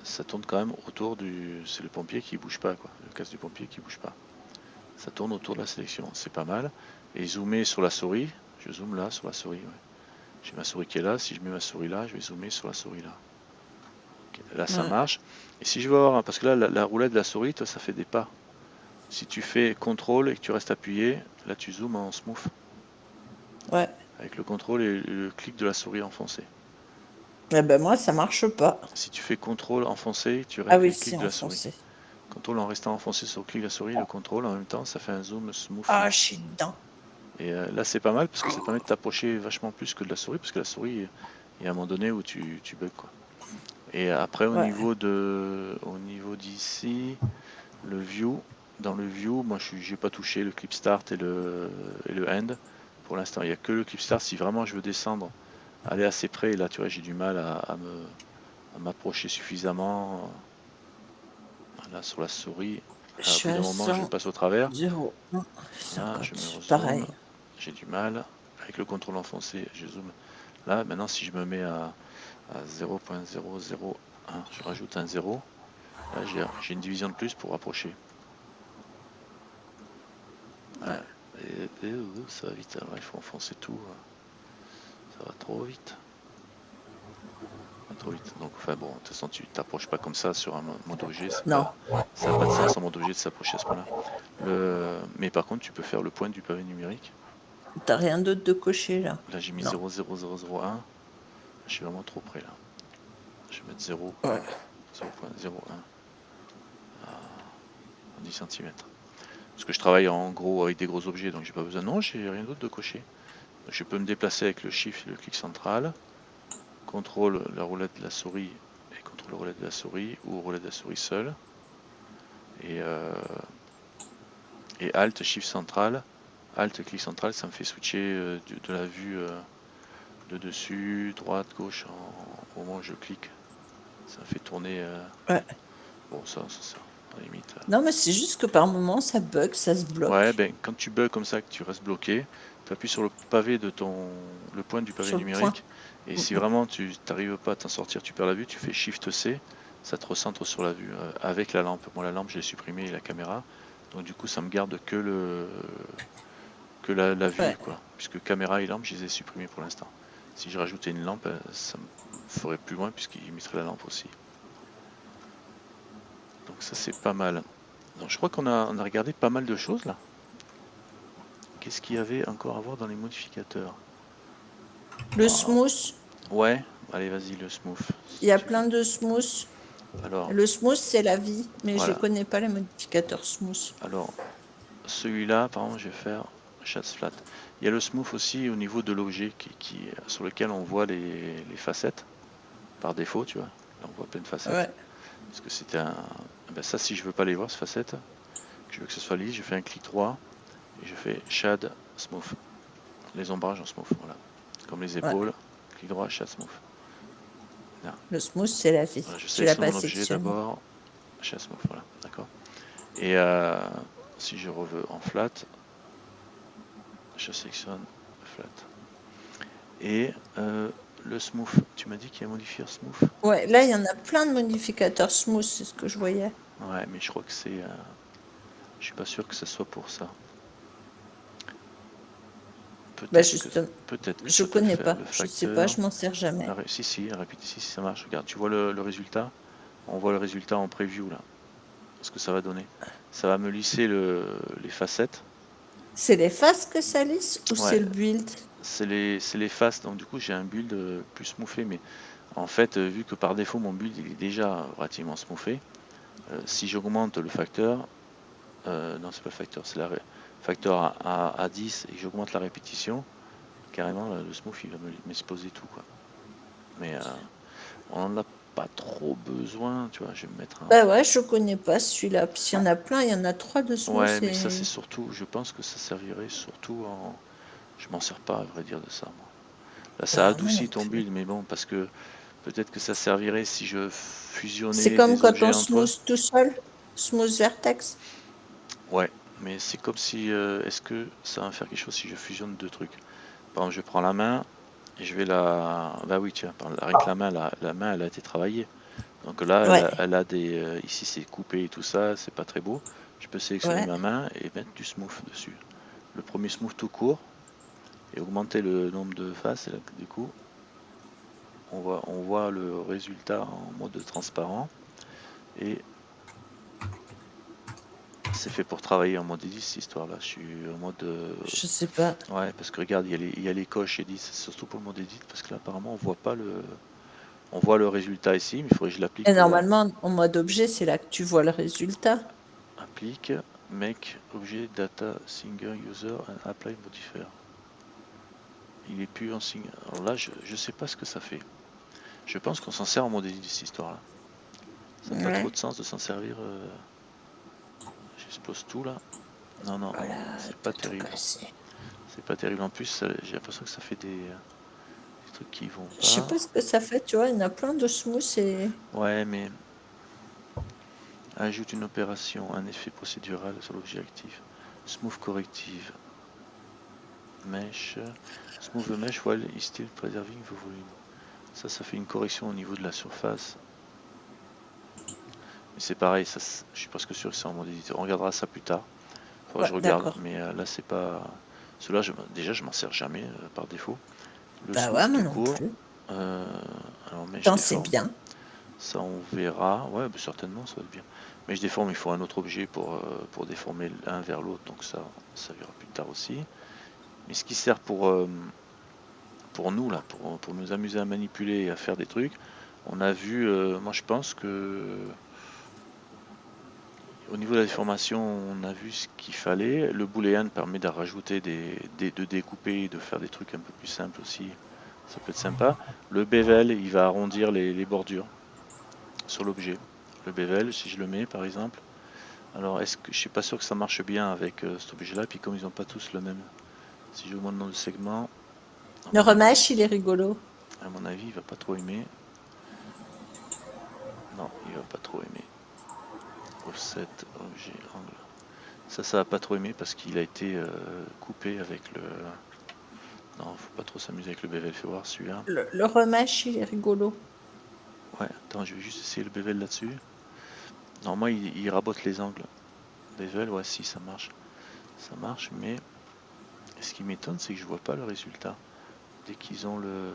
ça tourne quand même autour du... C'est le pompier qui bouge pas, quoi. Le casque du pompier qui bouge pas. Ça tourne autour de la sélection, c'est pas mal. Et zoomer sur la souris, je zoome là sur la souris. Ouais. J'ai ma souris qui est là, si je mets ma souris là, je vais zoomer sur la souris là. Okay. Là ça marche. Et si je veux avoir, parce que là la roulette de la souris, toi, ça fait des pas. Si tu fais CTRL et que tu restes appuyé, là tu zoomes en smooth. Ouais. Avec le contrôle et le clic de la souris enfoncé. Eh ben moi ça marche pas. Si tu fais CTRL enfoncé, tu restes Ah oui, le clic si de la souris. enfoncé. CTRL en restant enfoncé sur le clic de la souris, le contrôle en même temps, ça fait un zoom smooth. Ah, je suis dedans. Et là c'est pas mal parce que ça permet de t'approcher vachement plus que de la souris, parce que la souris, il y a un moment donné où tu bugs, quoi. Et après au niveau d'ici, le view, dans le view, moi j'ai pas touché le clip start et le end. Pour l'instant, il n'y a que le clip start. Si vraiment je veux descendre, aller assez près, et là tu vois j'ai du mal à m'approcher suffisamment là sur la souris. Je suis Au bout d'un à moment, 100, je passe au travers. 0, 1, Là, 50. je me rezoome. Pareil. J'ai du mal. Avec le contrôle enfoncé, je zoome. Là, maintenant, si je me mets à 0.001, je rajoute un 0. Là, j'ai une division de plus pour rapprocher. Ouais. Et ça va vite. Alors, il faut enfoncer tout. Ça va trop vite. Trop vite. Donc, enfin bon, de toute façon, tu t'approches pas comme ça sur un mode objet. Non. Ça n'a pas de sens en mode objet de s'approcher à ce point-là. Mais par contre, tu peux faire le point du pavé numérique. T'as rien d'autre de coché là? Là, j'ai mis 0,0001. Je suis vraiment trop près là. Je vais mettre 0.01 en 10 cm. Parce que je travaille en gros avec des gros objets, donc j'ai pas besoin. Non, j'ai rien d'autre de cocher. Donc, je peux me déplacer avec le Shift et le clic central. Contrôle la roulette de la souris et contrôle la roulette de la souris, ou roulette de la souris seule. Et Alt, Shift central. Alt, clic central, ça me fait switcher de la vue de dessus, droite, gauche, au moment où je clique. Ça me fait tourner. Bon, ça, à la limite. Non, mais c'est juste que par moment, ça bug, ça se bloque. Ouais, ben, quand tu bugs comme ça, que tu restes bloqué, tu appuies sur le pavé de le point du pavé numérique. Et si vraiment tu n'arrives pas à t'en sortir, tu perds la vue, tu fais Shift C, ça te recentre sur la vue avec la lampe. Moi, la lampe, je l'ai supprimée et la caméra. Donc, du coup, ça me garde que que la vue, Ouais. quoi. Puisque caméra et lampe, je les ai supprimés pour l'instant. Si je rajoutais une lampe, ça me ferait plus loin puisqu'il mettrait la lampe aussi. Donc ça c'est pas mal. Donc je crois qu'on a regardé pas mal de choses là. Qu'est-ce qu'il y avait encore à voir dans les modificateurs? Le smooth, Ouais, allez vas-y le smooth. il y a plein de smooth. Alors, Le smooth, c'est la vie, mais je voilà. connais pas les modificateurs smooth. Alors, celui-là, par exemple, je vais faire Shades Flat. Il y a le smooth aussi au niveau de l'objet sur lequel on voit les facettes. Par défaut, tu vois. Là, on voit plein de facettes. Ouais. Parce que c'était un... Ben ça, si je veux pas les voir, ces facettes, que je veux que ce soit lisse, je fais un clic droit et je fais Shade Smooth. Les ombrages en smooth, voilà. Comme les épaules, clic droit, Shade Smooth. Là. Le smooth, c'est la vie. Voilà, je Tu l'as sélectionne pas mon objet sélectionné. d'abord, Shade Smooth, voilà, d'accord. Et si je reveux en flat, je sélectionne flat. Et le smooth, tu m'as dit qu'il y a un modifieur smooth? Ouais, là, il y en a plein de modificateurs smooth, c'est ce que je voyais. Ouais, mais je crois que c'est... je suis pas sûr que ce soit pour ça. Bah, Peut-être que je ça peut le connais faire, pas, le je sais facteur. pas, je m'en sers jamais. Si, répétition, si ça marche. Regarde, tu vois le résultat? On voit le résultat en preview là. Ce que ça va donner. Ça va me lisser les facettes. C'est les faces que ça lisse ou Ouais. c'est le build? C'est les faces, donc du coup j'ai un build plus smoothé, mais en fait vu que par défaut mon build il est déjà relativement smoothé, si j'augmente le facteur, non c'est pas le facteur, c'est facteur à 10 et que j'augmente la répétition, carrément le smooth il va m'exposer tout quoi. Mais on n'en a pas trop besoin, tu vois, je vais me mettre un... Bah ouais, je connais pas celui-là, puis il y en a plein, il y en a 3 de smooth. Ouais, mais ça c'est surtout, je pense que ça servirait surtout en... Je m'en sers pas à vrai dire de ça moi. Là ça Bah, adoucit ton build, mais bon, parce que peut-être que ça servirait si je fusionnais c'est comme des quand objets on entre eux. smooth tout seul, smooth vertex. Ouais, mais c'est comme si... est-ce que ça va faire quelque chose si je fusionne deux trucs? Par exemple, je prends la main et je vais la... Bah oui, tiens, avec la main, la main, elle a été travaillée. Donc là, Ouais, elle a des... ici, c'est coupé et tout ça, c'est pas très beau. Je peux sélectionner ouais. ma main et mettre du smooth dessus. Le premier smooth tout court et augmenter le nombre de faces. Et là, du coup, on voit le résultat en mode transparent. Et c'est fait pour travailler en mode edit cette histoire-là. Je suis en mode... Je sais pas. Ouais, parce que regarde, il y a les coches edit, c'est surtout pour le mode edit, parce que là apparemment on voit pas le... On voit le résultat ici, mais il faudrait que je l'applique Et pour voir. normalement, en mode objet, c'est là que tu vois le résultat. Applique, make, objet, data, single, user, and apply modifier. Il est plus en signe. Alors là, je sais pas ce que ça fait. Je pense qu'on s'en sert en mode edit cette histoire-là. Ça n'a pas trop de sens de s'en servir. J'expose tout là. Non, Voilà, c'est pas terrible. C'est pas terrible. En plus, j'ai l'impression que ça fait des trucs qui vont Je sais pas. pas ce que ça fait, tu vois, il y en a plein de smooth et... Ouais, mais ajoute une opération, un effet procédural sur l'objet actif. Smooth corrective. Mesh. Smooth mesh while still preserving the volume. Ça fait une correction au niveau de la surface. Mais c'est pareil, ça, je suis presque sûr que c'est en mode éditeur. On regardera ça plus tard. Faudra que je regarde, mais là c'est pas... Celui-là, déjà je m'en sers jamais par défaut. Le Bah smooth ouais, moi tout non court. plus. Alors mesh Tant c'est déforme. bien. Ça on verra, ouais bah, certainement ça va être bien. Mais je déforme, il faut un autre objet pour déformer l'un vers l'autre, donc ça verra plus tard aussi. Mais ce qui sert pour nous là, pour nous amuser à manipuler et à faire des trucs, on a vu, moi je pense que au niveau de la déformation, on a vu ce qu'il fallait. Le boolean permet de rajouter de découper et de faire des trucs un peu plus simples aussi. Ça peut être sympa. Le bevel, il va arrondir les bordures sur l'objet. Le bevel, si je le mets par exemple. Alors, est-ce que je suis pas sûr que ça marche bien avec cet objet-là. Puis comme ils n'ont pas tous le même. Si j'augmente le nombre de segments. Le remesh, il est rigolo. À mon avis, il va pas trop aimer. Non, il va pas trop aimer. Offset, objet, angle. Ça va pas trop aimer parce qu'il a été coupé avec le... Non, faut pas trop s'amuser avec le bevel, fais voir celui-là. Le remesh, il est rigolo. Ouais, attends, je vais juste essayer le bevel là-dessus. Normalement, il rabote les angles. Bevel, ouais, si, ça marche. Ça marche, mais Et ce qui m'étonne, c'est que je vois pas le résultat. Dès qu'ils ont le...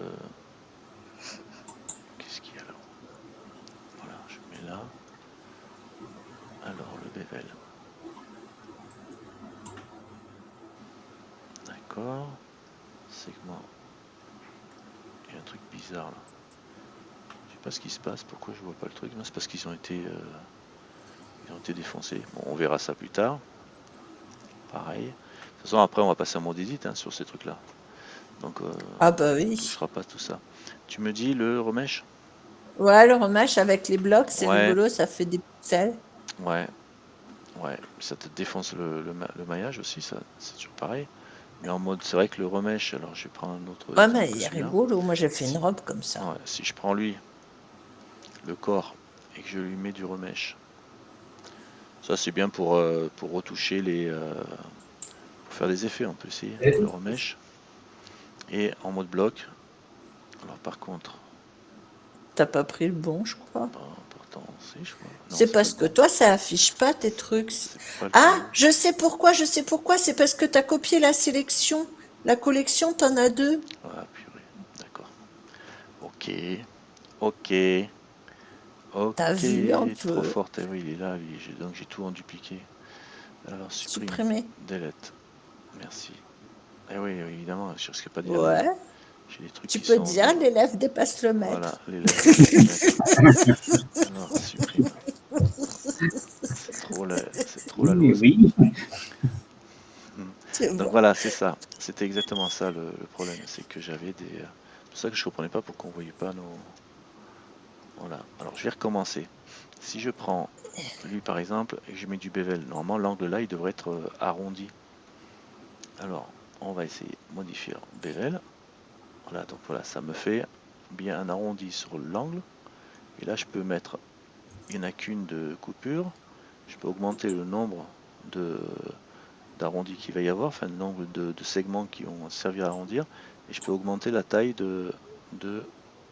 Qu'est-ce qu'il y a là? Voilà, je mets là. Alors, le bevel. D'accord. Segment. Il y a un truc bizarre là. Je sais pas ce qui se passe, pourquoi je vois pas le truc. Non, c'est parce qu'ils ont été défoncés. Bon, on verra ça plus tard. Pareil. De toute façon, après, on va passer en mode edit sur ces trucs-là. Donc, Ah bah on oui. touchera pas tout ça. Tu me dis le remesh? Ouais, le remesh avec les blocs, c'est Ouais, rigolo, ça fait des pixels. ouais, ouais. Ça te défonce le maillage aussi, ça, c'est toujours pareil. Mais en mode, c'est vrai que le remesh, alors je vais prendre un autre Ouais, exemple mais que il est celui-là. rigolo. Moi, j'ai fait une Si, robe comme ça. ouais, si je prends lui, le corps, et que je lui mets du remesh, ça c'est bien pour retoucher pour faire des effets, on peut essayer. Donc, le remesh. Et en mode bloc, alors par contre, T'as pas pris le bon, je crois. pourtant, si, je crois. Non, C'est c'est pas parce le que bon. toi, ça affiche pas tes trucs. C'est pas le Ah, bon. je sais pourquoi, je sais pourquoi. C'est parce que t'as copié la sélection. La collection, t'en as 2. Ah, purée. D'accord. Ok. Ok. T'as Ok. vu un Trop peu. forte. Eh oui, il est là, lui. Donc j'ai tout en dupliqué. Alors, supprime. Supprimé. Delete. Merci. Eh oui, oui, évidemment, je risque pas de dire Ouais. j'ai des trucs Tu qui peux sont en dire double. l'élève dépasse le Voilà, maître. l'élève dépasse le maître. Alors, supprime. C'est trop la Oui, lose. oui. C'est Donc bon. voilà, c'est ça. C'était exactement ça le problème. C'est que j'avais des. C'est pour ça que je comprenais pas pourquoi on voyait pas nos. Voilà. Alors je vais recommencer. Si je prends lui par exemple et que je mets du bevel, normalement l'angle là il devrait être arrondi. Alors on va essayer de modifier bevel. Voilà, donc voilà, ça me fait bien un arrondi sur l'angle. Et là je peux mettre, il n'y en a qu'une de coupure. Je peux augmenter le nombre de d'arrondis qu'il va y avoir, enfin le nombre de segments qui vont servir à arrondir. Et je peux augmenter la taille de...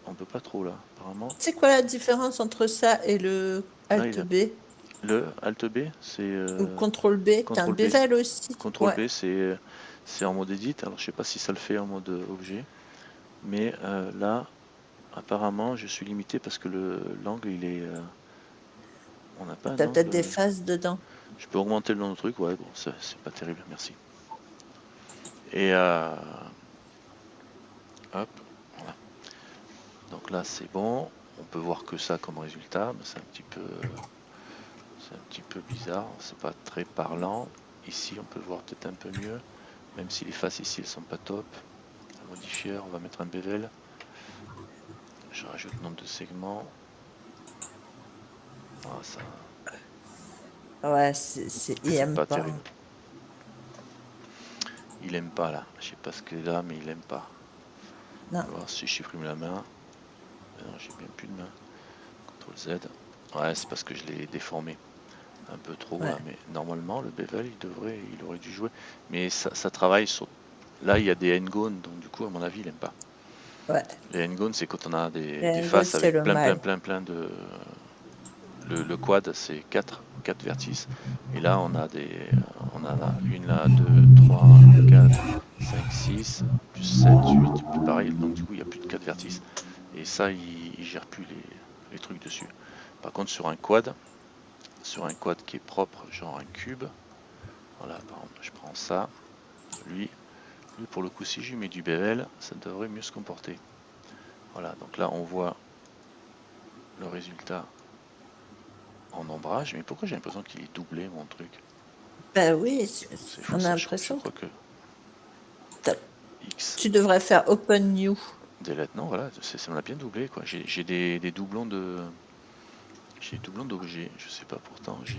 On peut pas trop là, apparemment. C'est quoi la différence entre ça et le Là, Alt B le Alt B, c'est ou CTRL B? T'as un CTRL B. bevel aussi? CTRL Ouais. B, c'est en mode edit. Alors, je sais pas si ça le fait en mode objet. Mais là, apparemment, je suis limité parce que l'angle, il est... on n'a pas un T'as peut-être angle... des phases dedans. Je peux augmenter le nom du truc. Ouais, bon, c'est pas terrible, merci. Et... hop, voilà. Donc là, c'est bon. On peut voir que ça comme résultat. Mais c'est un petit peu bizarre. C'est pas très parlant. Ici, on peut voir peut-être un peu mieux. Même si les faces ici, elles sont pas top. Un modifieur, on va mettre un bevel. Je rajoute le nombre de segments. Ah, ça, Ouais, il c'est aime pas pas. terrible. Il aime pas là. Je sais pas ce qu'il est là, mais il aime pas. Non. On va voir si je supprime la main. Non, j'ai bien plus de main. CTRL Z. Ouais, c'est parce que je l'ai déformé un peu trop Ouais. là. Mais normalement, le bevel, il aurait dû jouer. Mais ça travaille sur. Là, il y a des n-gones, donc du coup, à mon avis, il aime pas. Ouais. Les n-gones, c'est quand on a des Et faces c'est avec le plein mal. de. Le quad, c'est 4 vertices. Et là, on a là, 1, là, 2, 3, 4, 5, 6, plus 7, 8, plus pareil. Donc du coup, il n'y a plus de 4 vertices. Et ça, il gère plus les trucs dessus. Par contre, sur un quad qui est propre, genre un cube, voilà, par exemple, je prends ça. Lui pour le coup, si je lui mets du bevel, ça devrait mieux se comporter. Voilà, donc là, on voit le résultat en ombrage, mais pourquoi j'ai l'impression qu'il est doublé mon truc? Ben oui, C'est fou on a ça, je l'impression crois que X tu devrais faire Open New. delete, non voilà, ça m'a bien doublé quoi. J'ai des doublons d'objets, je sais pas pourtant, j'ai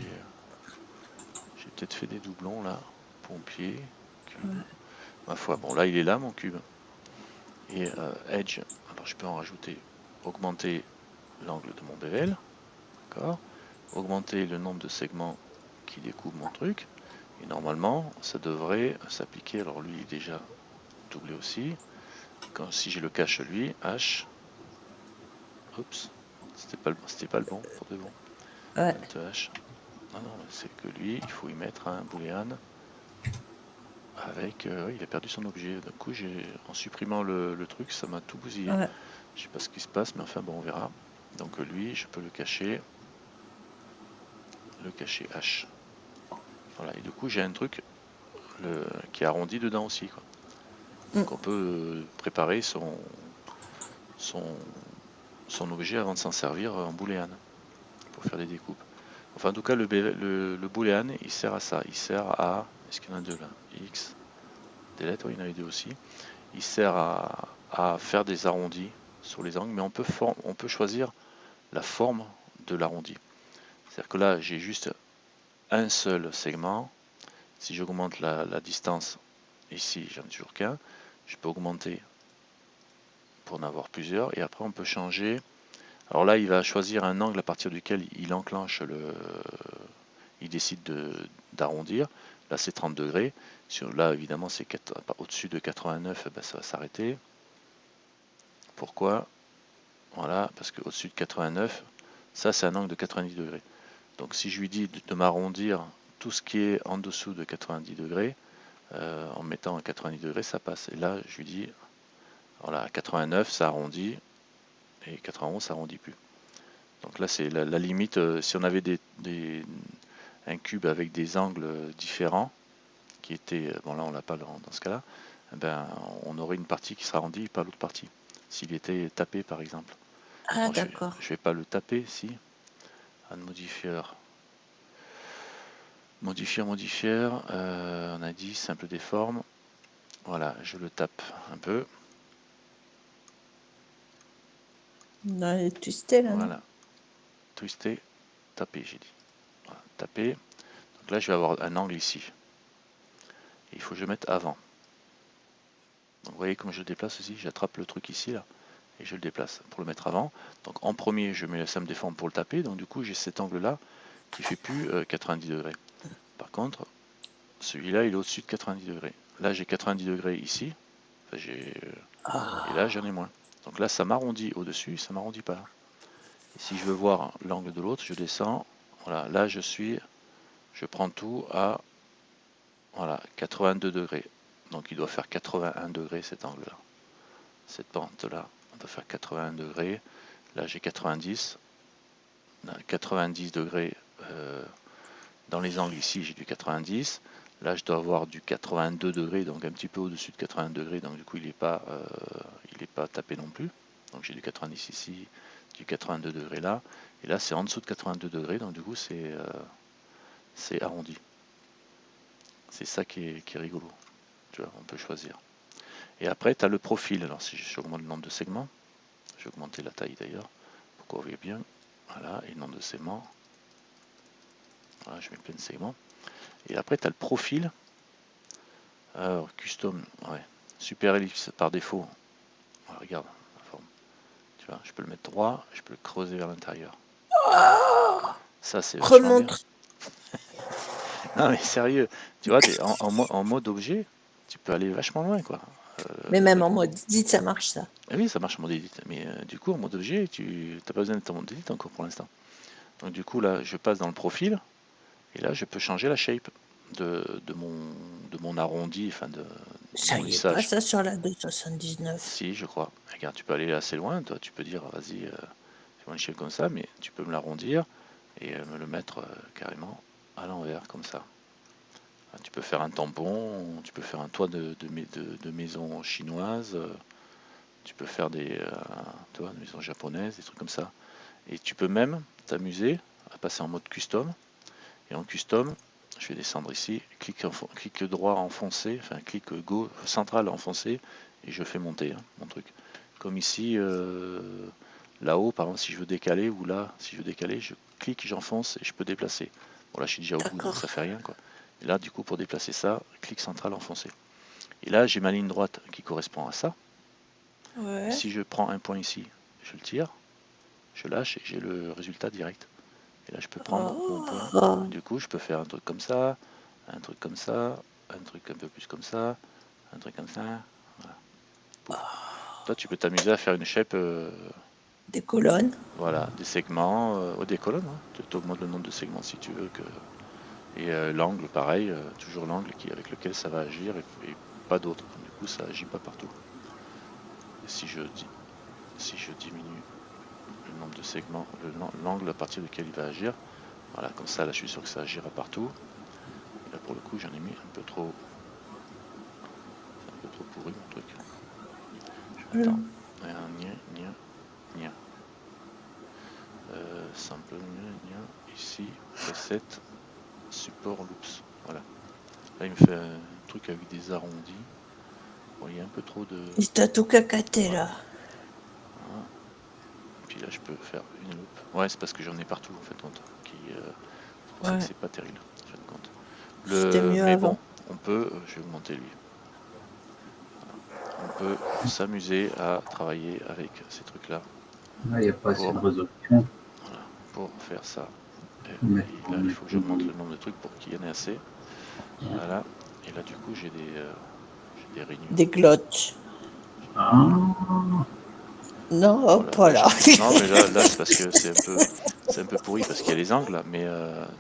peut-être fait des doublons là, pompier, cube, ma foi, bon là il est là mon cube. Et Edge, alors je peux en rajouter, augmenter l'angle de mon bevel, d'accord, augmenter le nombre de segments qui découpent mon truc, et normalement ça devrait s'appliquer. Alors lui il est déjà doublé aussi. Si je le cache lui, H, oups, c'était pas le bon pour de bon. Ouais. Alt H, non, c'est que lui, il faut y mettre un boolean avec, ouais, il a perdu son objet. D'un coup, en supprimant le truc, ça m'a tout bousillé. Ouais. Je sais pas ce qui se passe, mais enfin bon, on verra. Donc lui, je peux le cacher H. Voilà, et du coup, j'ai un truc qui est arrondi dedans aussi, quoi. Donc on peut préparer son objet avant de s'en servir en booléan pour faire des découpes. Enfin, en tout cas, le booléan, il sert à ça. Il sert à... Est-ce qu'il y en a deux là? X, des lettres, oui, il y en a deux aussi. Il sert à faire des arrondis sur les angles, mais on peut choisir la forme de l'arrondi. C'est-à-dire que là, j'ai juste un seul segment. Si j'augmente la distance, ici, j'en ai toujours qu'un. Je peux augmenter pour en avoir plusieurs. Et après, on peut changer. Alors là, il va choisir un angle à partir duquel il enclenche il décide d'arrondir. Là, c'est 30 degrés. Là, évidemment, c'est au-dessus de 89, ben, ça va s'arrêter. Pourquoi? Voilà, parce qu'au-dessus de 89, ça, c'est un angle de 90 degrés. Donc, si je lui dis de m'arrondir tout ce qui est en dessous de 90 degrés, en mettant à 90 degrés, ça passe. Et là, je lui dis, voilà, 89, ça arrondit, et 91, ça arrondit plus. Donc là, c'est la limite. Si on avait un cube avec des angles différents, qui était, bon là on l'a pas dans ce cas-là, ben, on aurait une partie qui sera arrondie, pas l'autre partie. S'il était tapé par exemple. Ah, Bon, d'accord. je vais pas le taper, si. Add modifier. Modifier, on a dit simple déforme. Voilà, je le tape un peu. Dans les twistés, là. Voilà. Twister, taper, j'ai dit. Voilà, taper. Donc là, je vais avoir un angle ici. Et il faut que je mette avant. Donc vous voyez comme je le déplace ici, j'attrape le truc ici là et je le déplace pour le mettre avant. Donc en premier je mets la somme des formes pour le taper, donc du coup j'ai cet angle là qui fait plus 90 degrés. Par contre celui-là il est au-dessus de 90 degrés. Là j'ai 90 degrés ici, enfin, et là j'en ai moins. Donc là ça m'arrondit au-dessus, ça m'arrondit pas là. Et si je veux voir l'angle de l'autre, je descends, voilà, là je prends tout à voilà, 82 degrés. Donc il doit faire 81 degrés cet angle là. Cette pente là, on doit faire 81 degrés. Là j'ai 90. 90 degrés dans les angles ici, j'ai du 90. Là je dois avoir du 82 degrés, donc un petit peu au-dessus de 80 degrés, donc du coup il n'est pas tapé non plus. Donc j'ai du 90 ici, du 82 degrés là. Et là c'est en dessous de 82 degrés, donc du coup c'est arrondi. C'est ça qui est rigolo. Tu vois, on peut choisir. Et après, tu as le profil. Alors, si j'augmente le nombre de segments, je vais augmenter la taille d'ailleurs, pour qu'on voit bien. Voilà, et le nombre de segments. Voilà, je mets plein de segments. Et après, tu as le profil. Alors, custom, ouais. Super ellipse par défaut. Voilà, regarde la forme. Tu vois, je peux le mettre droit, je peux le creuser vers l'intérieur. Ça, c'est vachement bien. Non, mais sérieux, tu vois, en mode objet, tu peux aller vachement loin, quoi. Mais même en mode edit, ça marche, ça. Oui, ça marche en mode edit, mais du coup, en mode objet, tu n'as pas besoin d'être en mode edit encore pour l'instant. Donc du coup, là, je passe dans le profil, et là, je peux changer la shape de mon arrondi, enfin de Ça mon y est pas, lissage. ça, sur la 279. Si, je crois. Regarde, tu peux aller assez loin, toi, tu peux dire, vas-y, fais-moi une shape comme ça, mais tu peux me l'arrondir et me le mettre carrément à l'envers, comme ça. Tu peux faire un tampon, tu peux faire un toit de maison chinoise, tu peux faire des maisons japonaises, des trucs comme ça. Et tu peux même t'amuser à passer en mode custom. Et en custom, je vais descendre ici, clic droit enfoncé, enfin clic gauche central enfoncé, et je fais monter mon truc. Comme ici, là-haut, par exemple, si je veux décaler, ou là, si je veux décaler, je clique, j'enfonce et je peux déplacer. Bon là, je suis déjà au bout, donc ça fait rien, quoi. Et là, du coup, pour déplacer ça, clic central enfoncé. Et là, j'ai ma ligne droite qui correspond à ça. Ouais. Si je prends un point ici, je le tire, je lâche et j'ai le résultat direct. Et là, je peux prendre mon point. Du coup, je peux faire un truc comme ça, un truc comme ça, un truc un peu plus comme ça, un truc comme ça. Voilà. Toi, tu peux t'amuser à faire une shape. Des colonnes. Voilà, des segments, des colonnes. Hein. Tu augmentes le nombre de segments si tu veux Et l'angle, pareil, toujours l'angle avec lequel ça va agir et pas d'autre. Du coup, ça agit pas partout. Et si je diminue le nombre de segments, l'angle à partir duquel il va agir, voilà, comme ça, là, je suis sûr que ça agira partout. Et là, pour le coup, j'en ai mis un peu trop. C'est un peu trop pourri mon truc. Attends. Simple, ici, preset, support loops. Voilà. Là, il me fait un truc avec des arrondis. Bon, il y a un peu trop de. Il t'a tout cacaté là. Voilà. Puis là, je peux faire une loop. Ouais, c'est parce que j'en ai partout en fait compte. C'est pour ça que c'est pas terrible en fin de compte. C'était mieux Mais avant. bon, on peut. Je vais augmenter lui. On peut s'amuser à travailler avec ces trucs-là. Là, il n'y a pas assez de résolution. Voilà, pour faire ça. Et là, il faut que j'augmente le nombre de trucs pour qu'il y en ait assez. Voilà. Et là, du coup, j'ai des rainures. Des glottes. Ah. Non, Voilà. pas là. Non, mais là c'est parce que c'est un peu pourri parce qu'il y a les angles, mais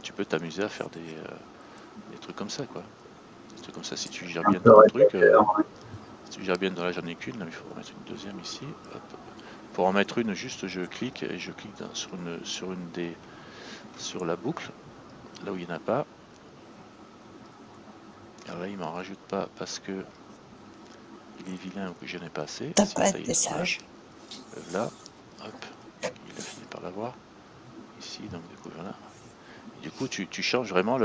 tu peux t'amuser à faire des trucs comme ça, quoi. Des trucs comme ça, si tu gères bien ton truc. Si tu gères bien, là j'en ai qu'une, là il faut en mettre une deuxième ici. Hop. Pour en mettre une, juste je clique et je clique sur la boucle, là où il n'y en a pas. Alors là il m'en rajoute pas parce que il est vilain ou que j'en ai pas assez. T'as Si, pas ça y été est, sage. là, hop, il a fini par l'avoir. Ici, donc du coup voilà. Du coup tu changes vraiment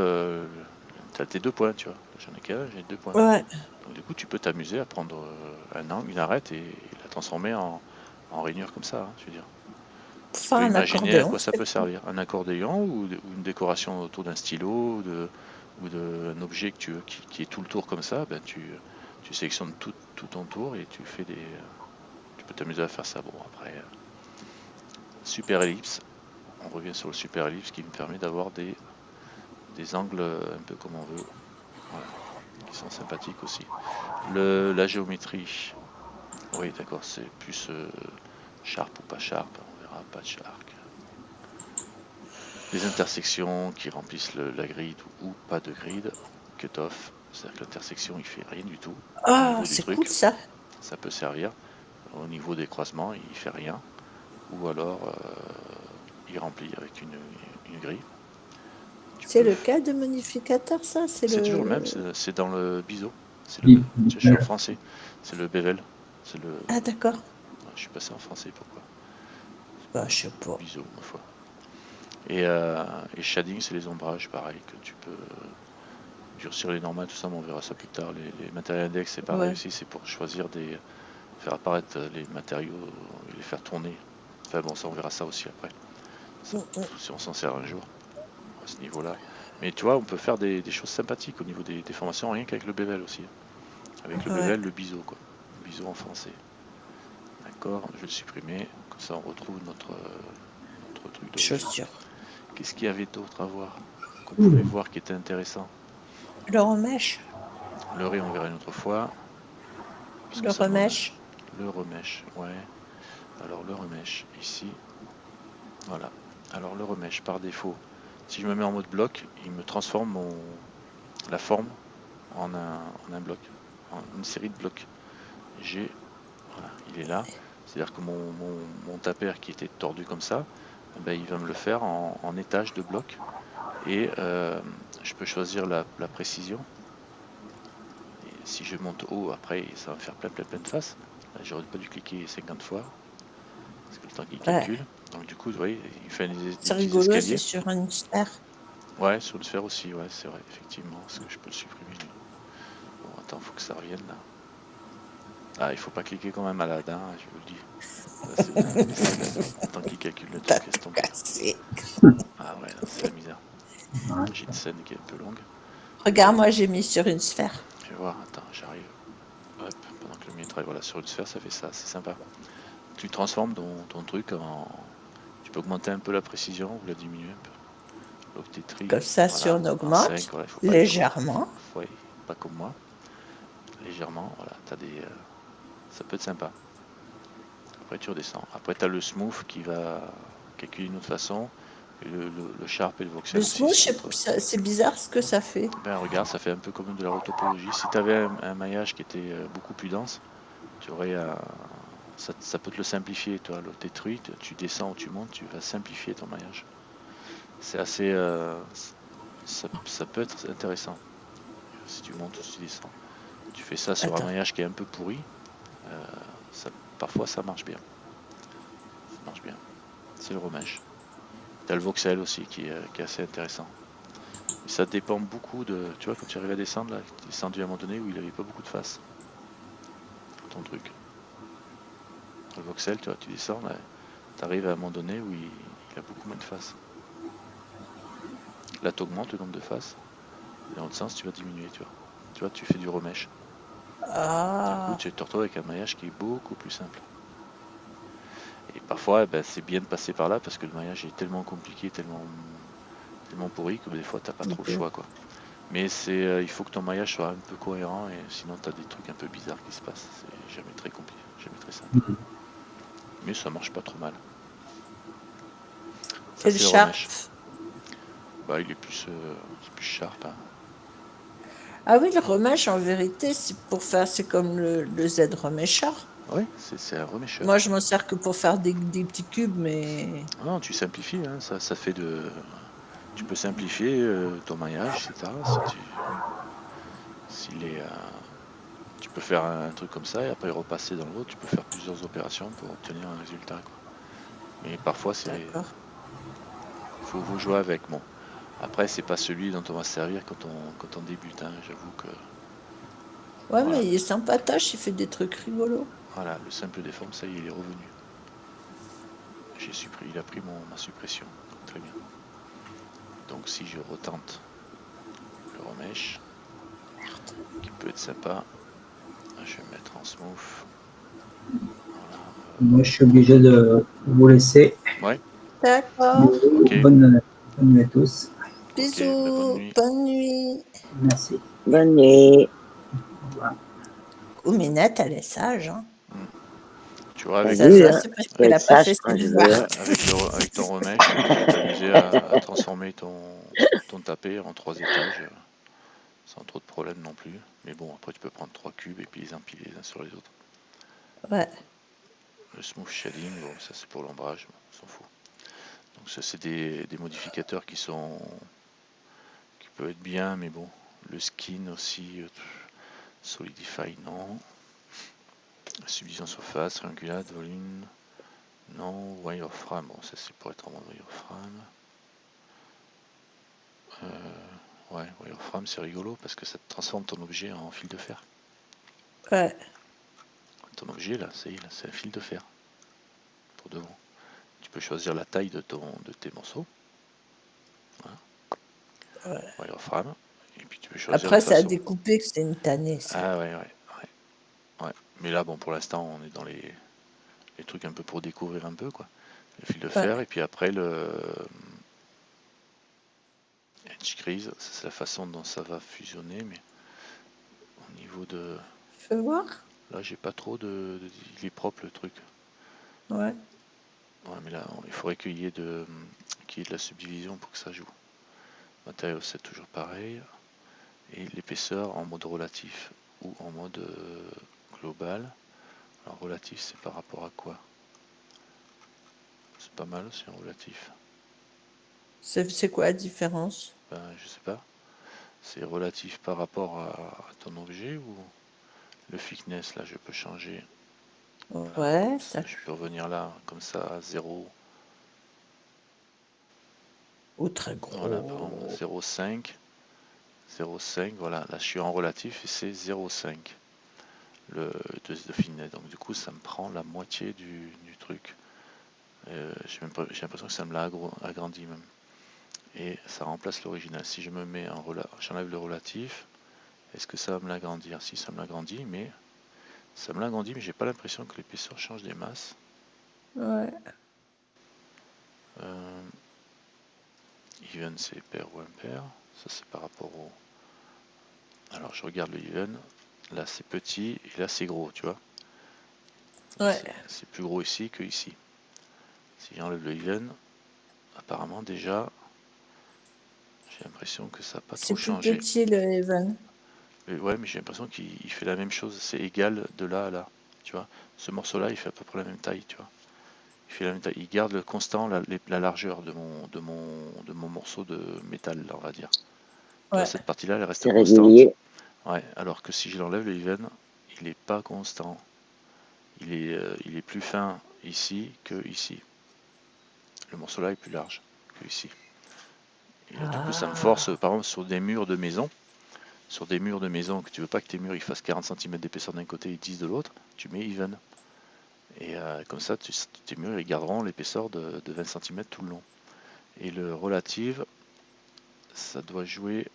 t'as tes 2 points, tu vois. J'en ai qu'un, j'ai 2 points. Ouais. Donc du coup tu peux t'amuser à prendre un angle, une arête et la transformer en rainure comme ça, hein, je veux dire. Pour Tu faire peux un imaginer à accordéon. quoi ça peut servir. Un accordéon ou une décoration autour d'un stylo ou d'un objet que tu veux qui est tout le tour comme ça, ben tu sélectionnes tout ton tour et tu peux t'amuser à faire ça. Bon après, super ellipse, on revient sur le super ellipse qui me permet d'avoir des angles un peu comme on veut, voilà, qui sont sympathiques aussi. La géométrie, oui d'accord, c'est plus sharp ou pas sharp, on verra, pas de sharp. Les intersections qui remplissent la grid ou pas de grid, cut-off, c'est-à-dire que l'intersection il fait rien du tout au Ah, niveau du c'est truc, cool ça. ça peut servir. Au niveau des croisements il fait rien, ou alors il remplit avec une grille. C'est le cas de modificateur ça. C'est toujours le même, c'est dans le biseau, je suis en français, c'est le bevel, c'est le. Ah d'accord. Je suis passé en français, pourquoi? Bah je sais pas. Biseau, ma foi. Et shading, c'est les ombrages, pareil, que tu peux durcir les normales, tout ça, mais on verra ça plus tard. Les matériaux index, c'est pareil aussi, c'est pour choisir faire apparaître les matériaux et les faire tourner. Enfin bon, ça, on verra ça aussi après. Ça, si on s'en sert un jour, à ce niveau-là. Mais tu vois, on peut faire des choses sympathiques au niveau des formations, rien qu'avec le bevel aussi. Avec le bevel, le biseau, quoi. Le biseau en français. D'accord, je vais le supprimer, comme ça on retrouve notre truc de chaussure. Qu'est-ce qu'il y avait d'autre à voir, qu'on pouvait voir qui était intéressant? Le remèche. Le riz, on verra une autre fois. Le remèche. Le remèche, ouais. Alors le remèche, ici. Voilà. Alors le remèche, par défaut, si je me mets en mode bloc, il me transforme la forme en un bloc, en une série de blocs. Voilà, il est là. C'est-à-dire que mon taper qui était tordu comme ça, ben, il va me le faire en étage de blocs. Et je peux choisir la précision. Et si je monte haut, après, ça va me faire plein de faces. Là, j'aurais pas dû cliquer 50 fois. Parce que le temps qu'il calcule. Donc du coup, vous voyez, il fait des C'est petits rigolo, escaliers. c'est sur une sphère. Ouais, sur le sphère aussi, ouais, c'est vrai, effectivement. Est-ce que je peux le supprimer lui? Bon, attends, faut que ça revienne là. Ah, il faut pas cliquer quand même à la dinde, je vous le dis. Tant qu'il calcule le truc, laisse tomber. Ah ouais, c'est la misère. J'ai une scène qui est un peu longue. Regarde, moi j'ai mis sur une sphère. Je vais voir, attends, j'arrive. Hop, pendant que le mien travaille, voilà, sur une sphère, ça fait ça, c'est sympa. Tu transformes ton truc en. Tu peux augmenter un peu la précision ou la diminuer un peu. L'octétrie. Comme ça, voilà, si on augmente 5, voilà, faut légèrement. Ouais, pas comme moi. Légèrement, voilà, ça peut être sympa. Après tu redescends. Après tu as le smooth qui va calculer d'une autre façon. Et le Sharp et le Voxel Le aussi. smooth, c'est bizarre ce que ça fait. Ben regarde, ça fait un peu comme de la rotopologie. Si tu avais un maillage qui était beaucoup plus dense, tu aurais ça peut te le simplifier, toi. Tes trucs, tu descends ou tu montes, tu vas simplifier ton maillage. C'est assez. Ça peut être intéressant. Si tu montes ou si tu descends. Tu fais ça sur un Attends. maillage qui est un peu pourri. Parfois ça marche bien. Ça marche bien. C'est le remèche. T'as le voxel aussi qui est assez intéressant. Et ça dépend beaucoup de. Tu vois, quand tu arrives à descendre, là, tu es descendu à un moment donné où il avait pas beaucoup de face. Ton truc. Le voxel, tu vois, tu descends, là, tu arrives à un moment donné où il a beaucoup moins de face. Là, tu augmentes le nombre de faces. Et dans l'autre sens, tu vas diminuer, tu vois. Tu vois, tu fais du remèche. Du coup, tu te retrouves avec un maillage qui est beaucoup plus simple. Et parfois, ben, c'est bien de passer par là parce que le maillage est tellement compliqué, tellement pourri que des fois, t'as pas trop le choix, quoi. Mais il faut que ton maillage soit un peu cohérent et sinon, tu as des trucs un peu bizarres qui se passent. C'est jamais très compliqué, jamais très simple. Mais ça marche pas trop mal. Ça, Et le Sharp? Bah, il est plus sharp. Hein. Ah oui, le remèche, en vérité, c'est comme le Z remècheur. Oui, c'est un remècheur. Moi, je m'en sers que pour faire des petits cubes, mais... Non, tu simplifies, hein, ça fait de... Tu peux simplifier ton maillage, etc. Tu peux faire un truc comme ça et après repasser dans l'autre, tu peux faire plusieurs opérations pour obtenir un résultat. Quoi. Mais parfois, faut jouer avec. Bon, après, c'est pas celui dont on va se servir quand on débute. Hein. J'avoue que. Ouais, voilà. Mais il est sympatoche, il fait des trucs rigolos. Voilà, le simple déforme, ça y est, il est revenu. Il a pris ma suppression. Donc, très bien. Donc si je retente le remèche, qui peut être sympa, je vais me mettre en smooth. Voilà, moi, je suis obligé de vous laisser. Ouais. D'accord. Okay. Bonne nuit à tous. Bisous. Okay, bonne nuit. Bonne nuit. Merci. Bonne nuit. Au revoir. Oh, mais Nat, elle est sage. Hein. Tu vois, avec, ça, c'est parce qu'elle a pas fait ses devoirs. Avec ton remèche, tu peux t'amuser à transformer ton tapé en 3 étages sans trop de problème non plus. Mais bon, après tu peux prendre 3 cubes et puis les empiler les uns sur les autres. Ouais. Le smooth shading, bon, ça c'est pour l'ombrage, on s'en fout. Donc ça c'est des modificateurs qui peuvent être bien, mais bon, le skin aussi, solidify non. Subdivision surface, ringulate, volume, non. Wireframe, bon ça c'est pour être en mode wireframe. Ouais, wireframe c'est rigolo parce que ça te transforme ton objet en fil de fer. Ouais. Ton objet là, c'est un fil de fer. Pour devant. Tu peux choisir la taille de tes morceaux. Voilà. Ouais. Wireframe. Et puis tu peux choisir après, ça a découpé que c'est une tannée. Ça. Ah ouais. Mais là, bon, pour l'instant, on est dans les trucs un peu pour découvrir un peu, quoi. Le fil de fer, et puis après le edge crease, c'est la façon dont ça va fusionner, mais au niveau de... Fais voir. Là, j'ai pas trop il est propre le truc. Ouais. Ouais, mais là, il faudrait qu'il y ait de la subdivision pour que ça joue. Matériau, c'est toujours pareil. Et l'épaisseur en mode relatif ou en mode global. Alors relatif, c'est par rapport à quoi? C'est pas mal aussi en relatif. C'est quoi la différence? Ben, je sais pas. C'est relatif par rapport à ton objet ou le thickness, là je peux changer. Ouais, ça... Je peux revenir là, comme ça, à 0. Ou très gros. Voilà, par exemple, 0,5. 0,5, voilà, là je suis en relatif et c'est 0,5 de thickness. Donc du coup ça me prend la moitié du truc. J'ai l'impression que ça me l'a agrandi même. Et ça remplace l'original. Si je me mets j'enlève le relatif, est-ce que ça va me l'agrandir? Si ça me l'agrandit, mais ça me l'agrandit, mais j'ai pas l'impression que l'épaisseur change des masses. Ouais. Even c'est pair ou impair. Ça c'est par rapport au... Alors je regarde le even. Là c'est petit et là c'est gros, tu vois. Ouais. C'est plus gros ici que ici. Si j'enlève le even, apparemment déjà, j'ai l'impression que ça n'a pas C'est trop plus changé. petit le Even. Ouais, mais j'ai l'impression qu'il fait la même chose, c'est égal de là à là, tu vois. Ce morceau-là, il fait à peu près la même taille, tu vois. Il fait la même taille. Il garde le constant la largeur de mon morceau de métal, là, on va dire. Tu vois, Ouais. cette partie-là, elle reste C'est constante. régulier. Ouais, alors que si je l'enlève, le even, il n'est pas constant. Il est plus fin ici que ici. Le morceau là est plus large que ici. Et du coup, ça me force, par exemple, sur des murs de maison, que tu veux pas que tes murs ils fassent 40 cm d'épaisseur d'un côté et 10 de l'autre, tu mets even. Et comme ça, tes murs ils garderont l'épaisseur de 20 cm tout le long. Et le relative, ça doit jouer.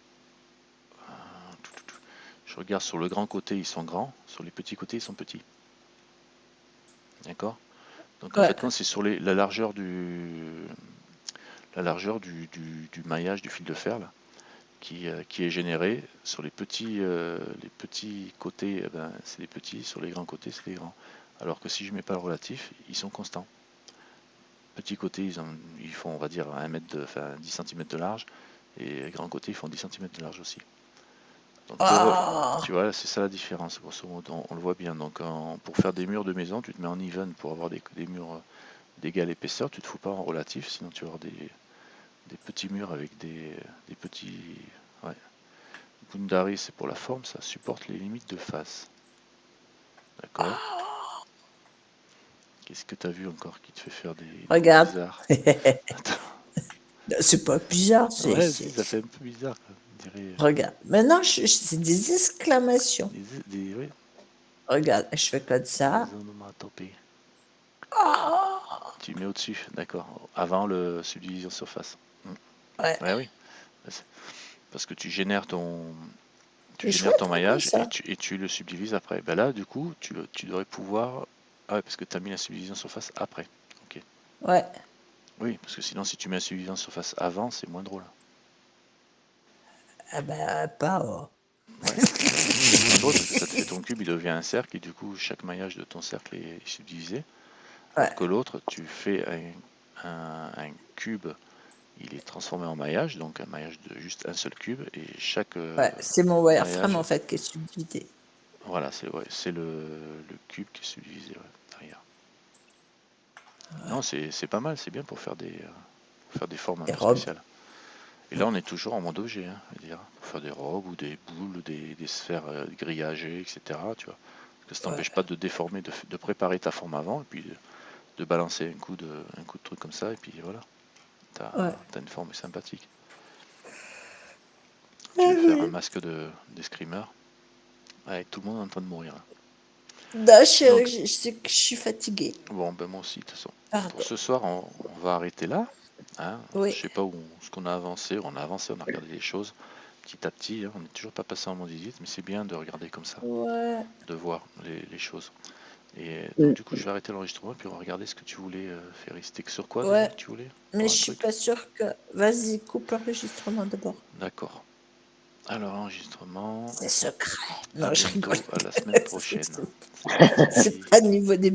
Je regarde sur le grand côté, ils sont grands, sur les petits côtés, ils sont petits. D'accord? Donc en Ouais. fait, quand c'est sur la largeur du maillage du fil de fer là, qui est généré sur les petits côtés, c'est les petits, sur les grands côtés, c'est les grands. Alors que si je mets pas le relatif, ils sont constants. Petits côtés, ils font, on va dire, 10 cm de large, et les grands côtés, ils font 10 cm de large aussi. Donc, tu vois, c'est ça la différence, grosso modo, on le voit bien. Donc, pour faire des murs de maison, tu te mets en even pour avoir des murs d'égale épaisseur, tu te fous pas en relatif, sinon tu vas avoir des petits murs avec des petits. Ouais. Gundari, c'est pour la forme, ça supporte les limites de face. D'accord. Qu'est-ce que tu as vu encore qui te fait faire des Regarde. bizarres? C'est pas bizarre, Ouais, si, ça fait un peu bizarre, quoi. On dirait, Regarde. Maintenant, c'est des exclamations. oui, Regarde, je fais comme ça. des onomatopées. Oh Tu mets au-dessus, d'accord. Avant le subdivision surface. ouais. Ouais, oui. Parce que tu génères C'est chouette comme maillage ça. et tu le subdivises après. Ben là, du coup, tu devrais pouvoir. Ah ouais, parce que tu as mis la subdivision surface après. Ok. Ouais. Oui, parce que sinon, si tu mets la subdivision surface avant, c'est moins drôle. Ah ben, pas. Ouais. C'est moins drôle parce que ça te fait ton cube, il devient un cercle et du coup, chaque maillage de ton cercle est subdivisé. Alors Ouais. que l'autre, tu fais un cube, il est transformé en maillage, donc un maillage de juste un seul cube et chaque Ouais. C'est mon wireframe maillage. en fait qui est subdivisé. Voilà, c'est le cube qui est subdivisé derrière. Non, c'est pas mal, c'est bien pour faire des formes un Et peu robe. spéciales. Et là, on est toujours en mode objet, hein, je veux dire, pour faire des robes ou des boules, ou des sphères grillagées, etc. Tu vois, parce que ça t'empêche pas de déformer, de préparer ta forme avant, et puis de balancer un coup de truc comme ça, et puis voilà, t'as une forme sympathique. Tu veux faire un masque d'escrimeur, avec tout le monde en train de mourir. Là. Non, Donc, je sais que je suis fatiguée. bon, ben moi aussi, de toute façon. Pardon. Pour ce soir, on va arrêter là. Hein. Oui. Je sais pas ce qu'on a avancé. On a avancé, on a regardé les choses petit à petit. Hein. On n'est toujours pas passé en mode visite, mais c'est bien de regarder comme ça, Ouais. de voir les choses. Et donc du coup, je vais arrêter l'enregistrement, puis on va regarder ce que tu voulais faire. C'était sur quoi déjà Ouais. que tu voulais Mais voir je un suis truc? pas sûre que. Vas-y, coupe l'enregistrement d'abord. D'accord. Alors, enregistrement. C'est secret. À Non, je rigole. bientôt, à la semaine prochaine. C'est pas au niveau des